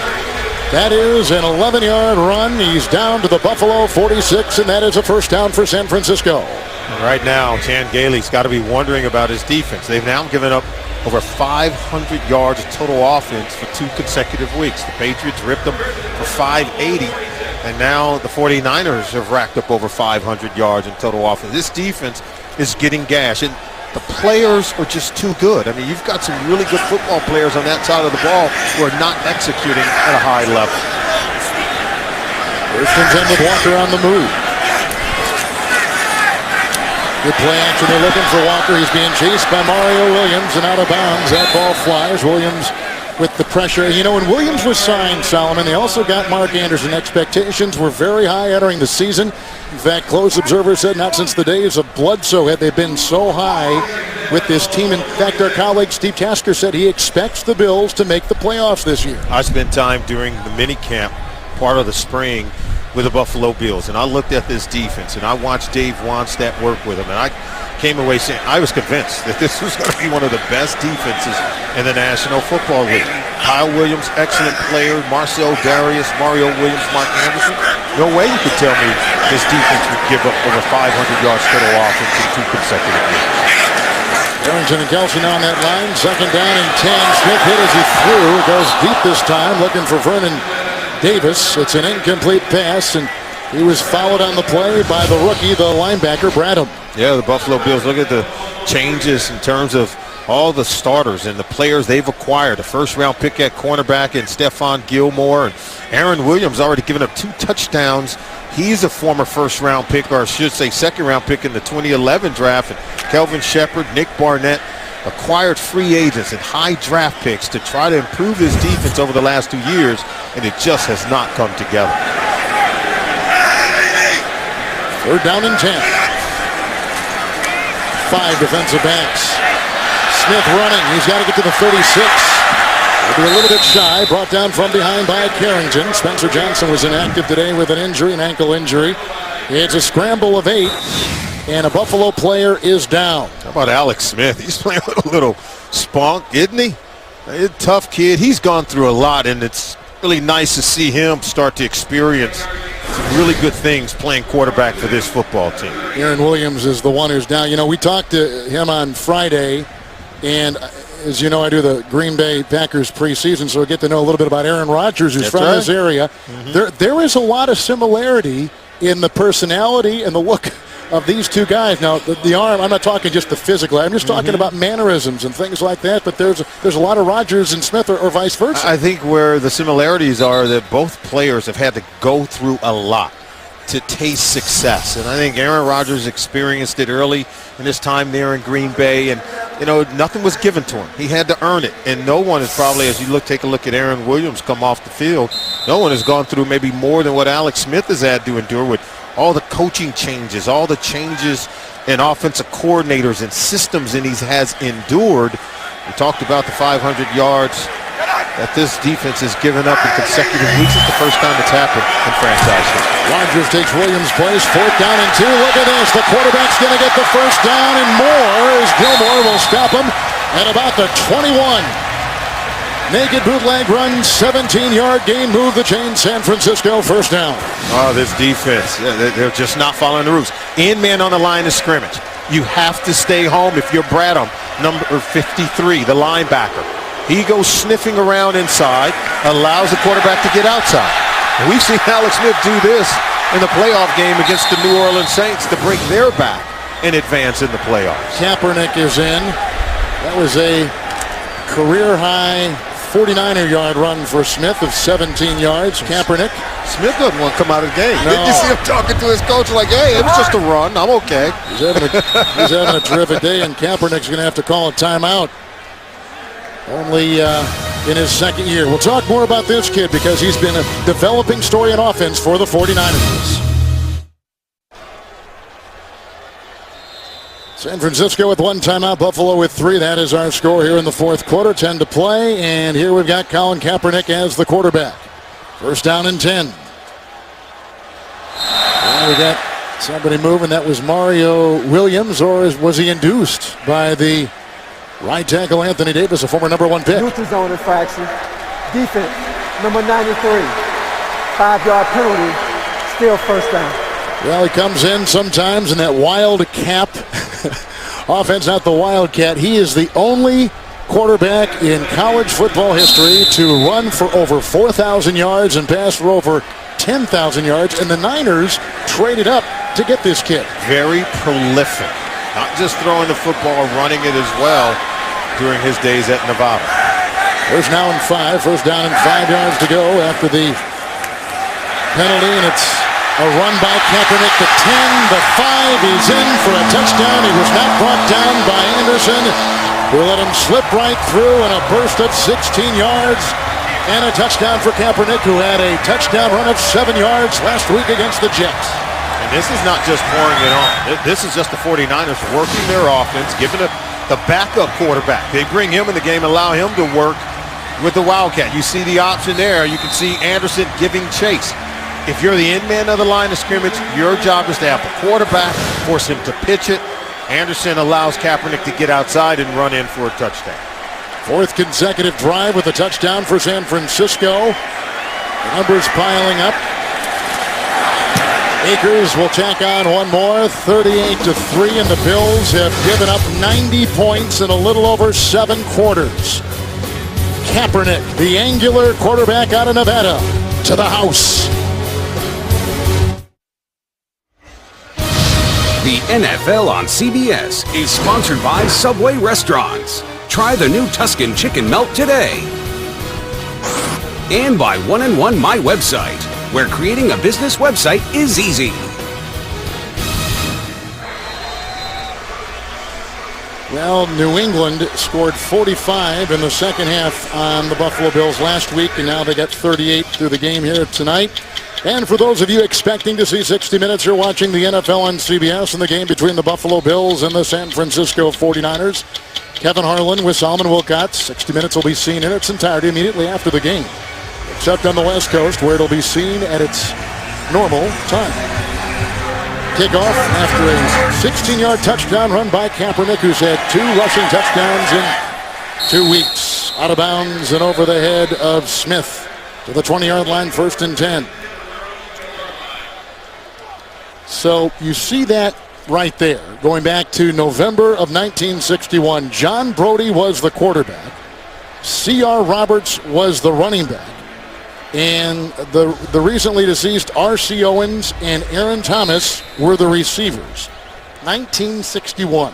That is an 11-yard run. He's down to the Buffalo 46, and that is a first down for San Francisco. Right now, Chan Gailey's got to be wondering about his defense. They've now given up over 500 yards of total offense for 2 consecutive weeks. The Patriots ripped them for 580, and now the 49ers have racked up over 500 yards in total offense. This defense is getting gashed, and the players are just too good. I mean, you've got some really good football players on that side of the ball who are not executing at a high level. First and 10 with Walker on the move. Good play action. They're looking for Walker. He's being chased by Mario Williams and out of bounds. That ball flies. Williams with the pressure. You know, when Williams was signed, Solomon, they also got Mark Anderson. Expectations were very high entering the season. In fact, close observers said not since the days of Bledsoe had they been so high with this team. In fact, our colleague Steve Tasker said he expects the Bills to make the playoffs this year. I spent time during the mini camp, part of the spring, with the Buffalo Bills, and I looked at this defense, and I watched Dave Wannstedt work with them, and I came away saying I was convinced that this was going to be one of the best defenses in the National Football League. Kyle Williams, excellent player. Marcel Darius, Mario Williams, Mark Anderson. No way you could tell me this defense would give up over 500 yards total offense in 2 consecutive weeks. Arrington and Kelsey now on that line. Second down and 10. Smith hit as he threw. Goes deep this time, looking for Vernon Davis. It's an incomplete pass, and he was fouled on the play by the rookie, the linebacker, Bradham. Yeah, the Buffalo Bills, look at the changes in terms of all the starters and the players they've acquired. A first-round pick at cornerback in Stephon Gilmore, and Aaron Williams already given up 2 touchdowns. He's a former first-round pick, or I should say second-round pick in the 2011 draft. And Kelvin Shepard, Nick Barnett, acquired free agents and high draft picks to try to improve this defense over the last 2 years, and it just has not come together. Third down and 10. 5 defensive backs. Smith running. He's got to get to the 36. He'll be a little bit shy. Brought down from behind by Carrington. Spencer Johnson was inactive today with an injury, an ankle injury. It's a scramble of 8. And a Buffalo player is down. How about Alex Smith? He's playing with a little spunk, isn't he? He's a tough kid. He's gone through a lot, and it's really nice to see him start to experience some really good things playing quarterback for this football team. Aaron Williams is the one who's down. You know, we talked to him on Friday, and as you know, I do the Green Bay Packers preseason, so I get to know a little bit about Aaron Rodgers, who's from this area. There is a lot of similarity in the personality and the look of these two guys. Now, the arm, I'm not talking just the physical. I'm just talking about mannerisms and things like that, but there's a lot of Rodgers and Smith or vice versa. I think where the similarities are that both players have had to go through a lot to taste success. And I think Aaron Rodgers experienced it early in his time there in Green Bay, and you know, nothing was given to him. He had to earn it. And no one is probably, as you take a look at Aaron Williams come off the field, no one has gone through maybe more than what Alex Smith has had to endure with all the coaching changes, all the changes in offensive coordinators and systems that he has endured. We talked about the 500 yards that this defense has given up in consecutive weeks. It's the first time it's happened in franchise history. Rodgers takes Williams' place. 4th down and 2. Look at this. The quarterback's going to get the first down and more as Gilmore will stop him at about the 21. Naked bootleg run, 17-yard gain, move the chain, San Francisco, first down. Oh, this defense, they're just not following the rules. In man on the line of scrimmage. You have to stay home if you're Bradham, number 53, the linebacker. He goes sniffing around inside, allows the quarterback to get outside. And we've seen Alex Smith do this in the playoff game against the New Orleans Saints to break their back and advance in the playoffs. Kaepernick is in. That was a career-high 49-yard run for Smith of 17 yards. Kaepernick. Smith doesn't want to come out of the game. No. Didn't you see him talking to his coach like, hey, it was just a run. I'm okay. He's having a terrific day, and Kaepernick's going to have to call a timeout. Only in his second year. We'll talk more about this kid because he's been a developing story in offense for the 49ers. San Francisco with 1 timeout, Buffalo with 3. That is our score here in the 4th quarter. 10 to play, and here we've got Colin Kaepernick as the quarterback. First down and 10. And we got somebody moving. That was Mario Williams, or was he induced by the right tackle Anthony Davis, a former number 1 pick? Neutral zone infraction. Defense, number 93. 5-yard penalty, still first down. Well, he comes in sometimes in that wild cap offense, not the Wildcat. He is the only quarterback in college football history to run for over 4,000 yards and pass for over 10,000 yards. And the Niners traded up to get this kid. Very prolific. Not just throwing the football, running it as well during his days at Nevada. First now and 5. First down and 5 yards to go after the penalty. And it's a run by Kaepernick. The 10, the 5. He's in for a touchdown. He was not brought down by Anderson, who let him slip right through in a burst of 16 yards. And a touchdown for Kaepernick, who had a touchdown run of 7 yards last week against the Jets. And this is not just pouring it on. This is just the 49ers working their offense, giving it the backup quarterback. They bring him in the game, allow him to work with the Wildcat. You see the option there. You can see Anderson giving chase. If you're the end man of the line of scrimmage, your job is to have the quarterback, force him to pitch it. Anderson allows Kaepernick to get outside and run in for a touchdown. Fourth consecutive drive with a touchdown for San Francisco. The numbers piling up. Akers will tack on one more, 38-3, and the Bills have given up 90 points in a little over 7 quarters. Kaepernick, the angular quarterback out of Nevada, to the house. The NFL on CBS is sponsored by Subway Restaurants. Try the new Tuscan Chicken Melt today. And by 1&1 My Website, where creating a business website is easy. Well, New England scored 45 in the second half on the Buffalo Bills last week, and now they got 38 through the game here tonight. And for those of you expecting to see 60 Minutes, you're watching the NFL on CBS and the game between the Buffalo Bills and the San Francisco 49ers. Kevin Harlan with Solomon Wilcott. 60 Minutes will be seen in its entirety immediately after the game, except on the West Coast, where it'll be seen at its normal time. Kickoff after a 16-yard touchdown run by Kaepernick, who's had 2 rushing touchdowns in 2 weeks. Out of bounds and over the head of Smith to the 20-yard line, 1st and 10. So you see that right there. Going back to November of 1961, John Brodie was the quarterback. C.R. Roberts was the running back. And the recently deceased R.C. Owens and Aaron Thomas were the receivers. 1961.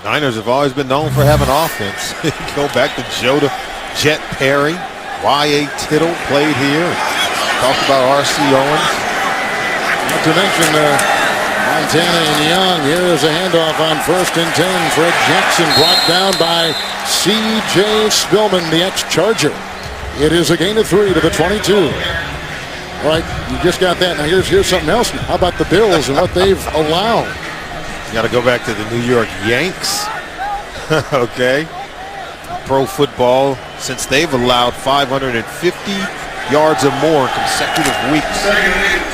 Niners have always been known for having offense. Go back to Joe to Jet Perry. Y.A. Tittle played here. Talked about R.C. Owens. Not to mention Montana and Young. Here is a handoff on 1st and 10. Fred Jackson brought down by C.J. Spillman, the ex-Charger. It is a gain of 3 to the 22. All right, you just got that. Now here's something else. How about the Bills and what they've allowed? You got to go back to the New York Yanks. Okay. Pro football, since they've allowed 550 yards or more in consecutive weeks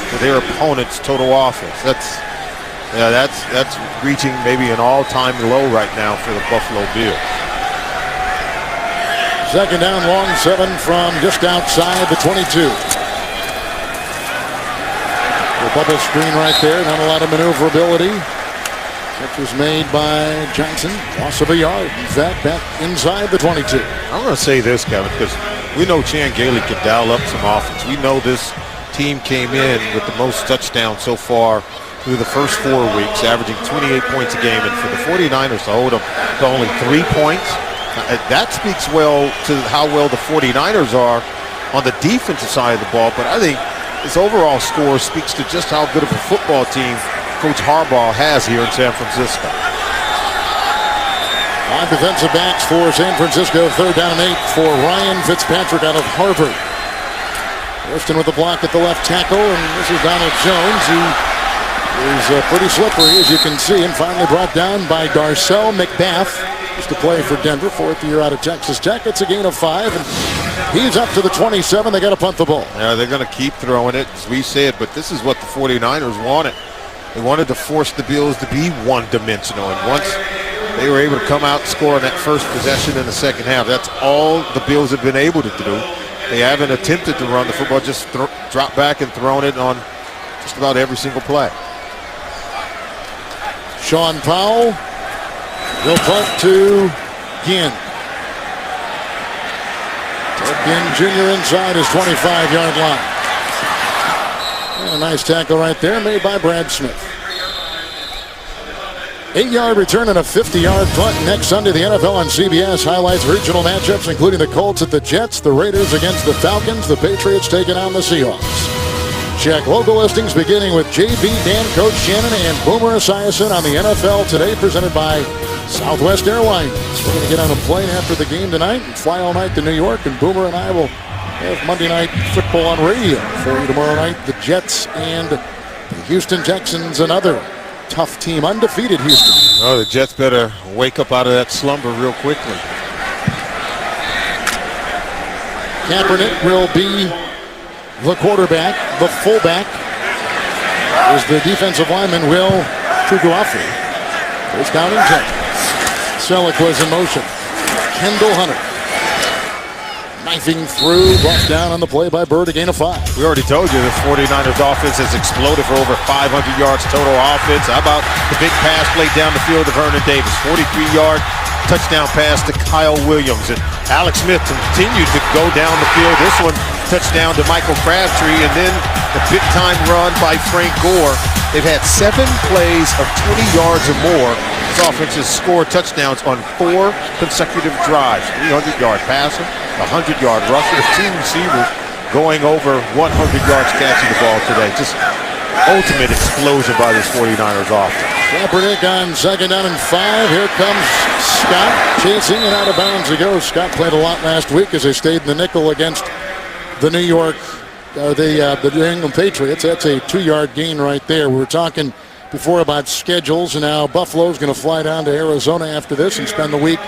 for their opponent's total offense. That's reaching maybe an all-time low right now for the Buffalo Bills. Second down, long 7 from just outside the 22. The bubble screen right there, not a lot of maneuverability. Catch was made by Johnson. Loss of a yard. He's back inside the 22. I'm going to say this, Kevin, because we know Chan Gailey can dial up some offense. We know this team came in with the most touchdowns so far through the first 4 weeks, averaging 28 points a game. And for the 49ers to hold them to only 3 points, that speaks well to how well the 49ers are on the defensive side of the ball. But I think this overall score speaks to just how good of a football team Coach Harbaugh has here in San Francisco. 5 defensive backs for San Francisco. 3rd down and 8 for Ryan Fitzpatrick out of Harvard. Weston with the block at the left tackle, and this is Donald Jones, who is pretty slippery, as you can see, and finally brought down by Darcel McBath. Used to play for Denver, 4th year out of Texas Tech. It's a gain of 5, and he's up to the 27. They got to punt the ball. Yeah, they're going to keep throwing it, as we said, but this is what the 49ers wanted. They wanted to force the Bills to be one-dimensional, and once they were able to come out and score on that first possession in the second half, that's all the Bills have been able to do. They haven't attempted to run the football, just drop back and thrown it on just about every single play. Sean Powell will punt to Ginn. Again, Jr. inside his 25-yard line. And a nice tackle right there made by Brad Smith. 8-yard return and a 50-yard punt next Sunday. The NFL on CBS highlights regional matchups, including the Colts at the Jets, the Raiders against the Falcons, the Patriots taking on the Seahawks. Check local listings beginning with JB, Dan, Coach Shannon, and Boomer Esiason on the NFL Today, presented by Southwest Airlines. We're going to get on a plane after the game tonight and fly all night to New York, and Boomer and I will have Monday Night Football on radio for you tomorrow night. The Jets and the Houston Texans, another tough team, undefeated Houston. Oh, the Jets better wake up out of that slumber real quickly. Kaepernick will be the quarterback. The fullback is the defensive lineman, Will Tuguafu. First down and 10. Selleck was in motion. Kendall Hunter knifing through, brought down on the play by Bird, a gain of 5. We already told you the 49ers offense has exploded for over 500 yards total offense. How about the big pass played down the field to Vernon Davis? 43-yard touchdown pass to Kyle Williams. And Alex Smith continued to go down the field. This one touchdown to Michael Crabtree, and then the big-time run by Frank Gore. They've had 7 plays of 20 yards or more. This offense has scored touchdowns on 4 consecutive drives. 300-yard passer, 100-yard rusher, 2 receivers going over 100 yards catching the ball today. Just ultimate explosion by this 49ers offense. Kaepernick on second down and 5. Here comes Scott chasing, and out of bounds he goes. Scott played a lot last week as they stayed in the nickel against the New England Patriots. That's a 2-yard gain right there. We were talking before about schedules, and now Buffalo's going to fly down to Arizona after this and spend the week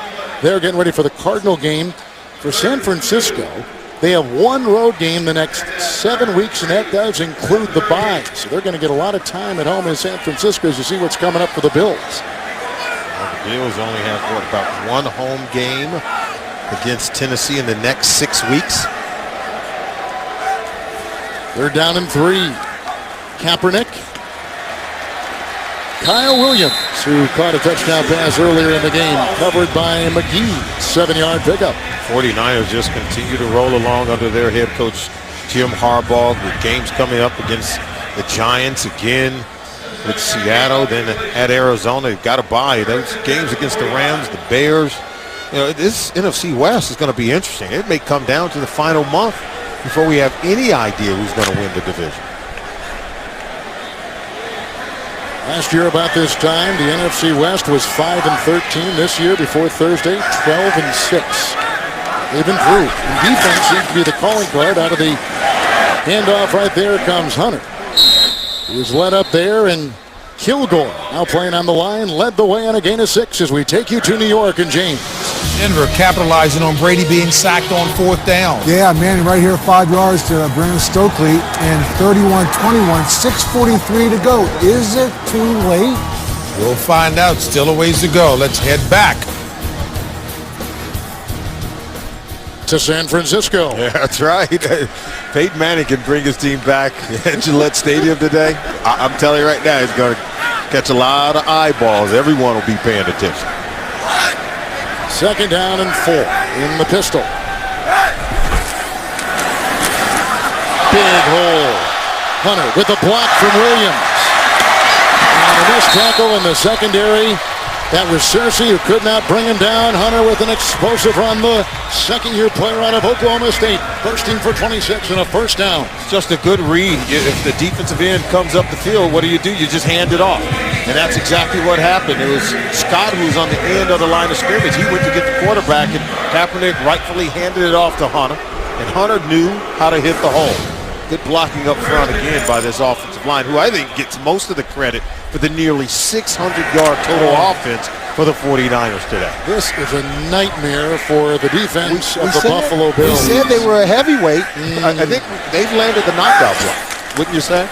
there getting ready for the Cardinal game. For San Francisco, they have 1 road game the next 7 weeks, and that does include the bye. So they're going to get a lot of time at home in San Francisco as you see what's coming up for the Bills. Well, the Bills only have, about 1 home game against Tennessee in the next 6 weeks. They're down in 3. Kaepernick. Kyle Williams, who caught a touchdown pass earlier in the game, covered by McGee. 7-yard pickup. 49ers just continue to roll along under their head coach, Jim Harbaugh. The game's coming up against the Giants again with Seattle, then at Arizona. They've got to bye. Those games against the Rams, the Bears. You know, this NFC West is going to be interesting. It may come down to the final month before we have any idea who's going to win the division. Last year about this time, the NFC West was 5-13. This year, before Thursday, 12-6. They've improved. And defense seems to be the calling card out of the handoff. Right there comes Hunter. He was led up there, and Kilgore, now playing on the line, led the way on a gain of 6 as we take you to New York and James. Denver capitalizing on Brady being sacked on 4th down. Yeah, man, right here, 5 yards to Brandon Stokely, and 31-21, 6:43 to go. Is it too late? We'll find out. Still a ways to go. Let's head back to San Francisco. Yeah, that's right. Peyton Manning can bring his team back at Gillette Stadium today. I'm telling you right now, he's going to catch a lot of eyeballs. Everyone will be paying attention. 2nd down and 4 in the pistol. Big hole. Hunter with a block from Williams. And a missed tackle in the secondary. That was Cersei, who could not bring him down. Hunter with an explosive run, the second-year player out of Oklahoma State, bursting for 26 and a first down. It's just a good read. If the defensive end comes up the field, what do? You just hand it off. And that's exactly what happened. It was Scott who was on the end of the line of scrimmage. He went to get the quarterback, and Kaepernick rightfully handed it off to Hunter. And Hunter knew how to hit the hole. Good blocking up front again by this offensive line, who I think gets most of the credit for the nearly 600-yard total offense for the 49ers today. This is a nightmare for the defense of the Buffalo Bills. We said they were a heavyweight. I think they've landed the knockout blow, wouldn't you say?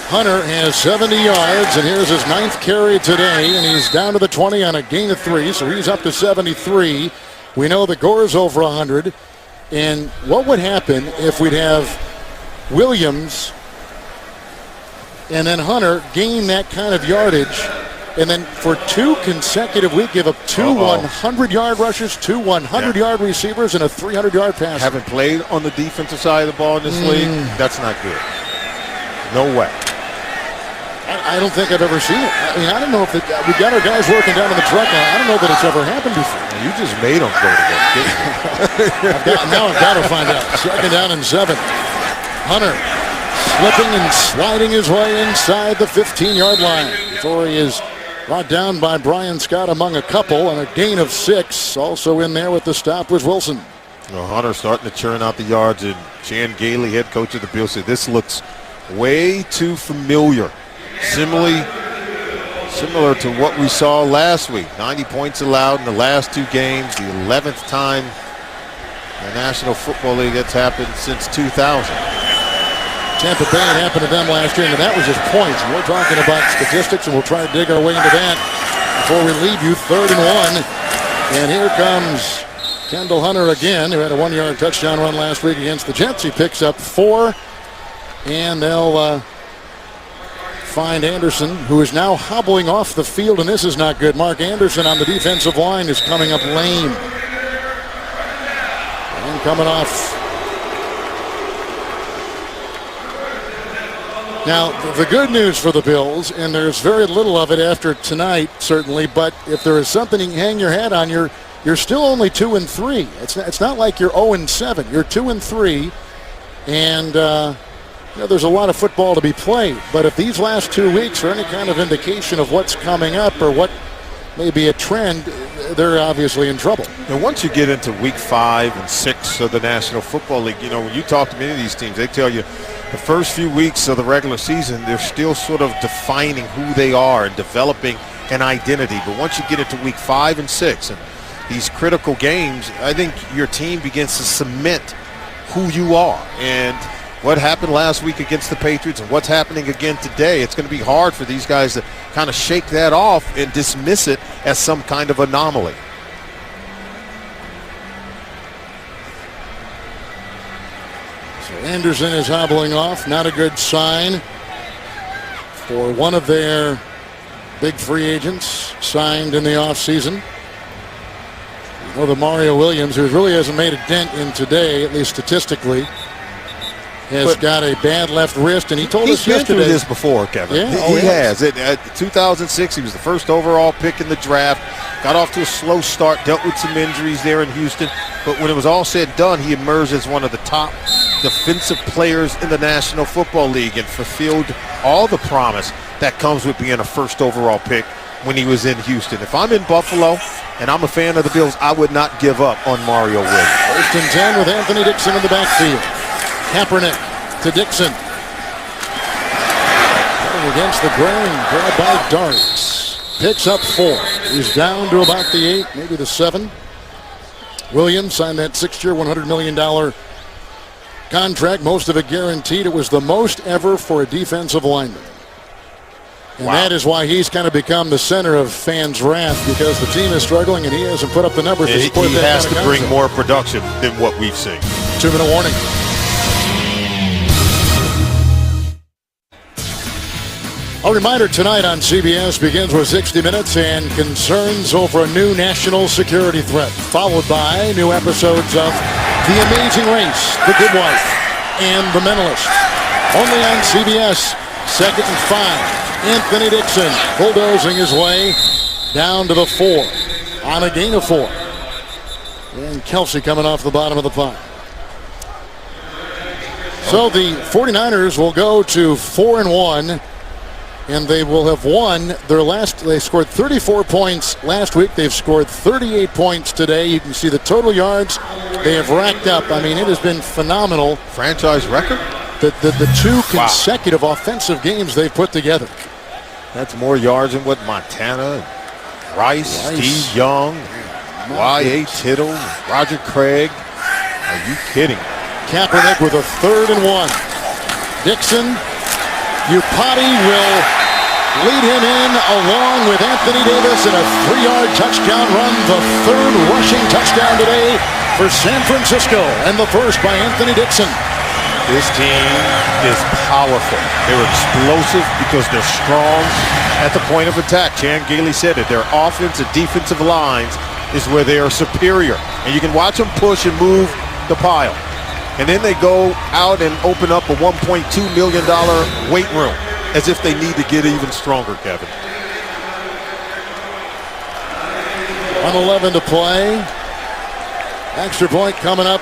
Hunter has 70 yards, and here's his 9th carry today, and he's down to the 20 on a gain of 3, so he's up to 73. We know that Gore's over 100, and what would happen if we'd have Williams and then Hunter gain that kind of yardage And then for 2 consecutive weeks, give up 2 100-yard rushers, 2 100-yard receivers, and a 300-yard pass. Haven't played on the defensive side of the ball in this league. That's not good. No way. I don't think I've ever seen it. I mean, I don't know if we got our guys working down in the truck. I don't know that it's ever happened before. You just made them go to work. Now I've got to find out. 2nd down and 7. Hunter slipping and sliding his way inside the 15-yard line before he is brought down by Brian Scott among a couple, and a gain of 6. Also in there with the stop was Wilson. Well, Hunter starting to churn out the yards, and Chan Gailey, head coach of the Bills, said this looks way too familiar. Similar to what we saw last week. 90 points allowed in the last 2 games, the 11th time in the National Football League that's happened since 2000. Tampa Bay, it happened to them last year, and that was just points. We're talking about statistics, and we'll try to dig our way into that before we leave you. 3rd and 1. And here comes Kendall Hunter again, who had a 1-yard touchdown run last week against the Jets. He picks up 4, and they'll find Anderson, who is now hobbling off the field, and this is not good. Mark Anderson on the defensive line is coming up lame. And coming off. Now, the good news for the Bills, and there's very little of it after tonight, certainly, but if there is something you can hang your hat on, you're still only 2-3. It's not like you're 0-7. You're 2-3, and there's a lot of football to be played. But if these last 2 weeks are any kind of indication of what's coming up or what may be a trend, they're obviously in trouble. And once you get into week 5 and 6 of the National Football League, when you talk to many of these teams, they tell you the first few weeks of the regular season, they're still sort of defining who they are and developing an identity. But once you get into week 5 and 6 and these critical games, I think your team begins to cement who you are. And what happened last week against the Patriots and what's happening again today, it's going to be hard for these guys to kind of shake that off and dismiss it as some kind of anomaly. So Anderson is hobbling off. Not a good sign for one of their big free agents signed in the offseason. The Mario Williams, who really hasn't made a dent in today, at least statistically, has got a bad left wrist, and he told us yesterday. He's been through this before, Kevin. Yeah, he has. At 2006, he was the first overall pick in the draft. Got off to a slow start, dealt with some injuries there in Houston. But when it was all said and done, he emerged as one of the top defensive players in the National Football League and fulfilled all the promise that comes with being a first overall pick when he was in Houston. If I'm in Buffalo and I'm a fan of the Bills, I would not give up on Mario Williams. 1st and 10 with Anthony Dixon in the backfield. Kaepernick to Dixon. Going against the grain, grabbed by Darts. Picks up 4. He's down to about the 8, maybe the 7. Williams signed that 6-year, $100 million contract, most of it guaranteed. It was the most ever for a defensive lineman. And that is why he's kind of become the center of fans' wrath, because the team is struggling and he hasn't put up the numbers to support that. He has to bring concept. more production than what we've seen. 2-minute warning. A reminder tonight on CBS begins with 60 Minutes and concerns over a new national security threat, followed by new episodes of The Amazing Race, The Good Wife, and The Mentalist. Only on CBS, 2nd and 5. Anthony Dixon bulldozing his way down to the 4 on a gain of 4. And Kelsey coming off the bottom of the pile. So the 49ers will go to 4-1. And they will have won their last. They scored 34 points last week. They've scored 38 points today. You can see the total yards they have racked up. I mean, it has been phenomenal. Franchise record? The 2 consecutive offensive games they've put together. That's more yards than what Montana, Rice. Steve Young, Y.A. Tittle, Roger Craig. Are you kidding? Kaepernick with a 3rd and 1. Dixon. Upati will lead him in along with Anthony Davis in a 3-yard touchdown run, the 3rd rushing touchdown today for San Francisco, and the first by Anthony Dixon. This team is powerful. They're explosive because they're strong at the point of attack. Chan Gailey said it. Their offense and defensive lines is where they are superior. And you can watch them push and move the pile. And then they go out and open up a $1.2 million weight room as if they need to get even stronger, Kevin. 1:11 to play. Extra point coming up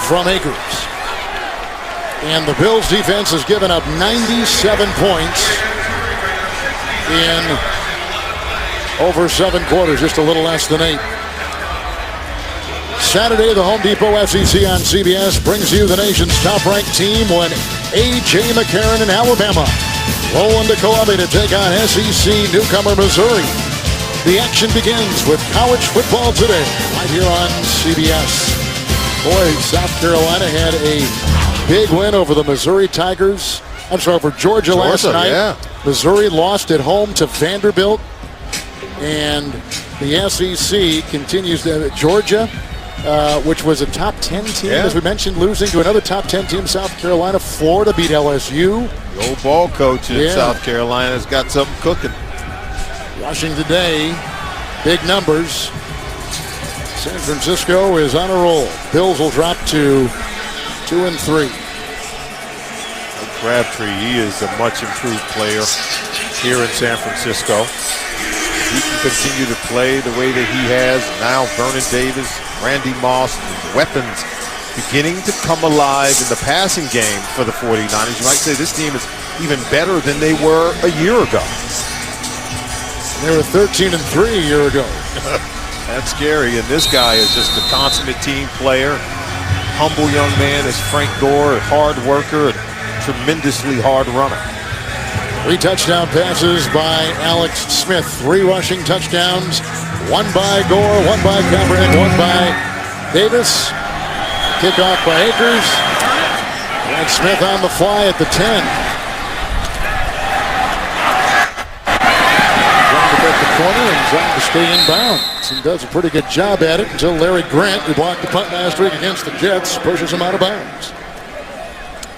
from Akers. And the Bills defense has given up 97 points in over 7 quarters, just a little less than 8. Saturday, the Home Depot SEC on CBS brings you the nation's top-ranked team when A.J. McCarron in Alabama roll into Columbia to take on SEC newcomer Missouri. The action begins with college football today, right here on CBS. Boy, South Carolina had a big win over the Missouri Tigers. Over Georgia last night. Yeah. Missouri lost at home to Vanderbilt. And the SEC continues to Georgia, which was a top 10 team, as we mentioned, losing to another top 10 team, South Carolina. Florida beat LSU. The old ball coach in South Carolina has got something cooking. Rushing today, big numbers. San Francisco is on a roll. Bills will drop to 2-3. Crabtree, he is a much improved player here in San Francisco. He can continue to play the way that he has. Now Vernon Davis, Randy Moss, weapons beginning to come alive in the passing game for the 49ers. You might say this team is even better than they were a year ago. They were 13-3 a year ago. That's scary, and this guy is just a consummate team player. Humble young man is Frank Gore, a hard worker, a tremendously hard runner. 3 touchdown passes by Alex Smith. 3 rushing touchdowns. 1 by Gore, 1 by Kaepernick, 1 by Davis. Kickoff by Akers. And Smith on the fly at the 10. Corner and trying to stay in bounds. He does a pretty good job at it until Larry Grant, who blocked the punt last week against the Jets, pushes him out of bounds.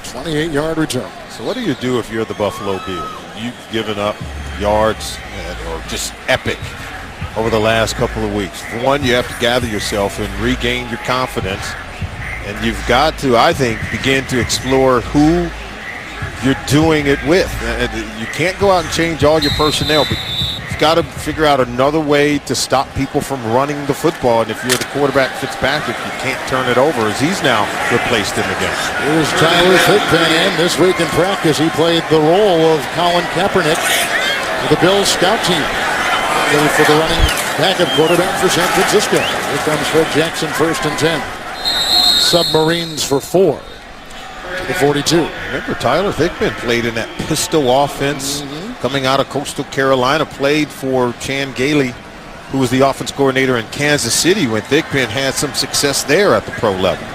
28-yard return. So what do you do if you're the Buffalo Bills? You've given up yards or just epic over the last couple of weeks. For one, you have to gather yourself and regain your confidence. And you've got to, I think, begin to explore who you're doing it with. You can't go out and change all your personnel, but got to figure out another way to stop people from running the football. And if you're the quarterback, Fitzpatrick, you can't turn it over as he's now replaced in the game. Here's Tyler Thigpen. This week in practice, he played the role of Colin Kaepernick for the Bills scout team. Ready for the running backup quarterback for San Francisco. Here comes Fred Jackson, 1st and 10. Submarines for 4. The 42. Remember, Tyler Thigpen played in that pistol offense. Coming out of Coastal Carolina, played for Chan Gailey, who was the offense coordinator in Kansas City when Thigpen had some success there at the pro level.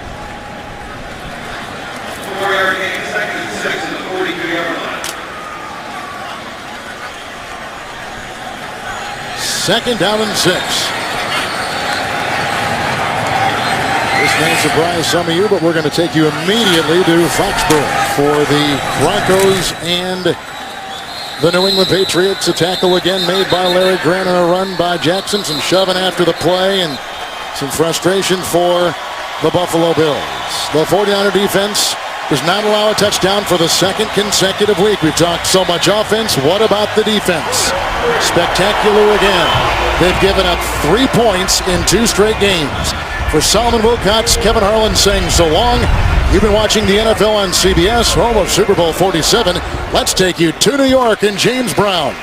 2nd down and 6. This may surprise some of you, but we're going to take you immediately to Foxborough for the Broncos and the New England Patriots. A tackle again made by Larry Grant and a run by Jackson. Some shoving after the play and some frustration for the Buffalo Bills. The 49er defense does not allow a touchdown for the 2nd consecutive week. We've talked so much offense. What about the defense? Spectacular again. They've given up 3 points in 2 straight games. For Solomon Wilcots, Kevin Harlan saying so long. You've been watching the NFL on CBS, home of Super Bowl 47. Let's take you to New York and James Brown.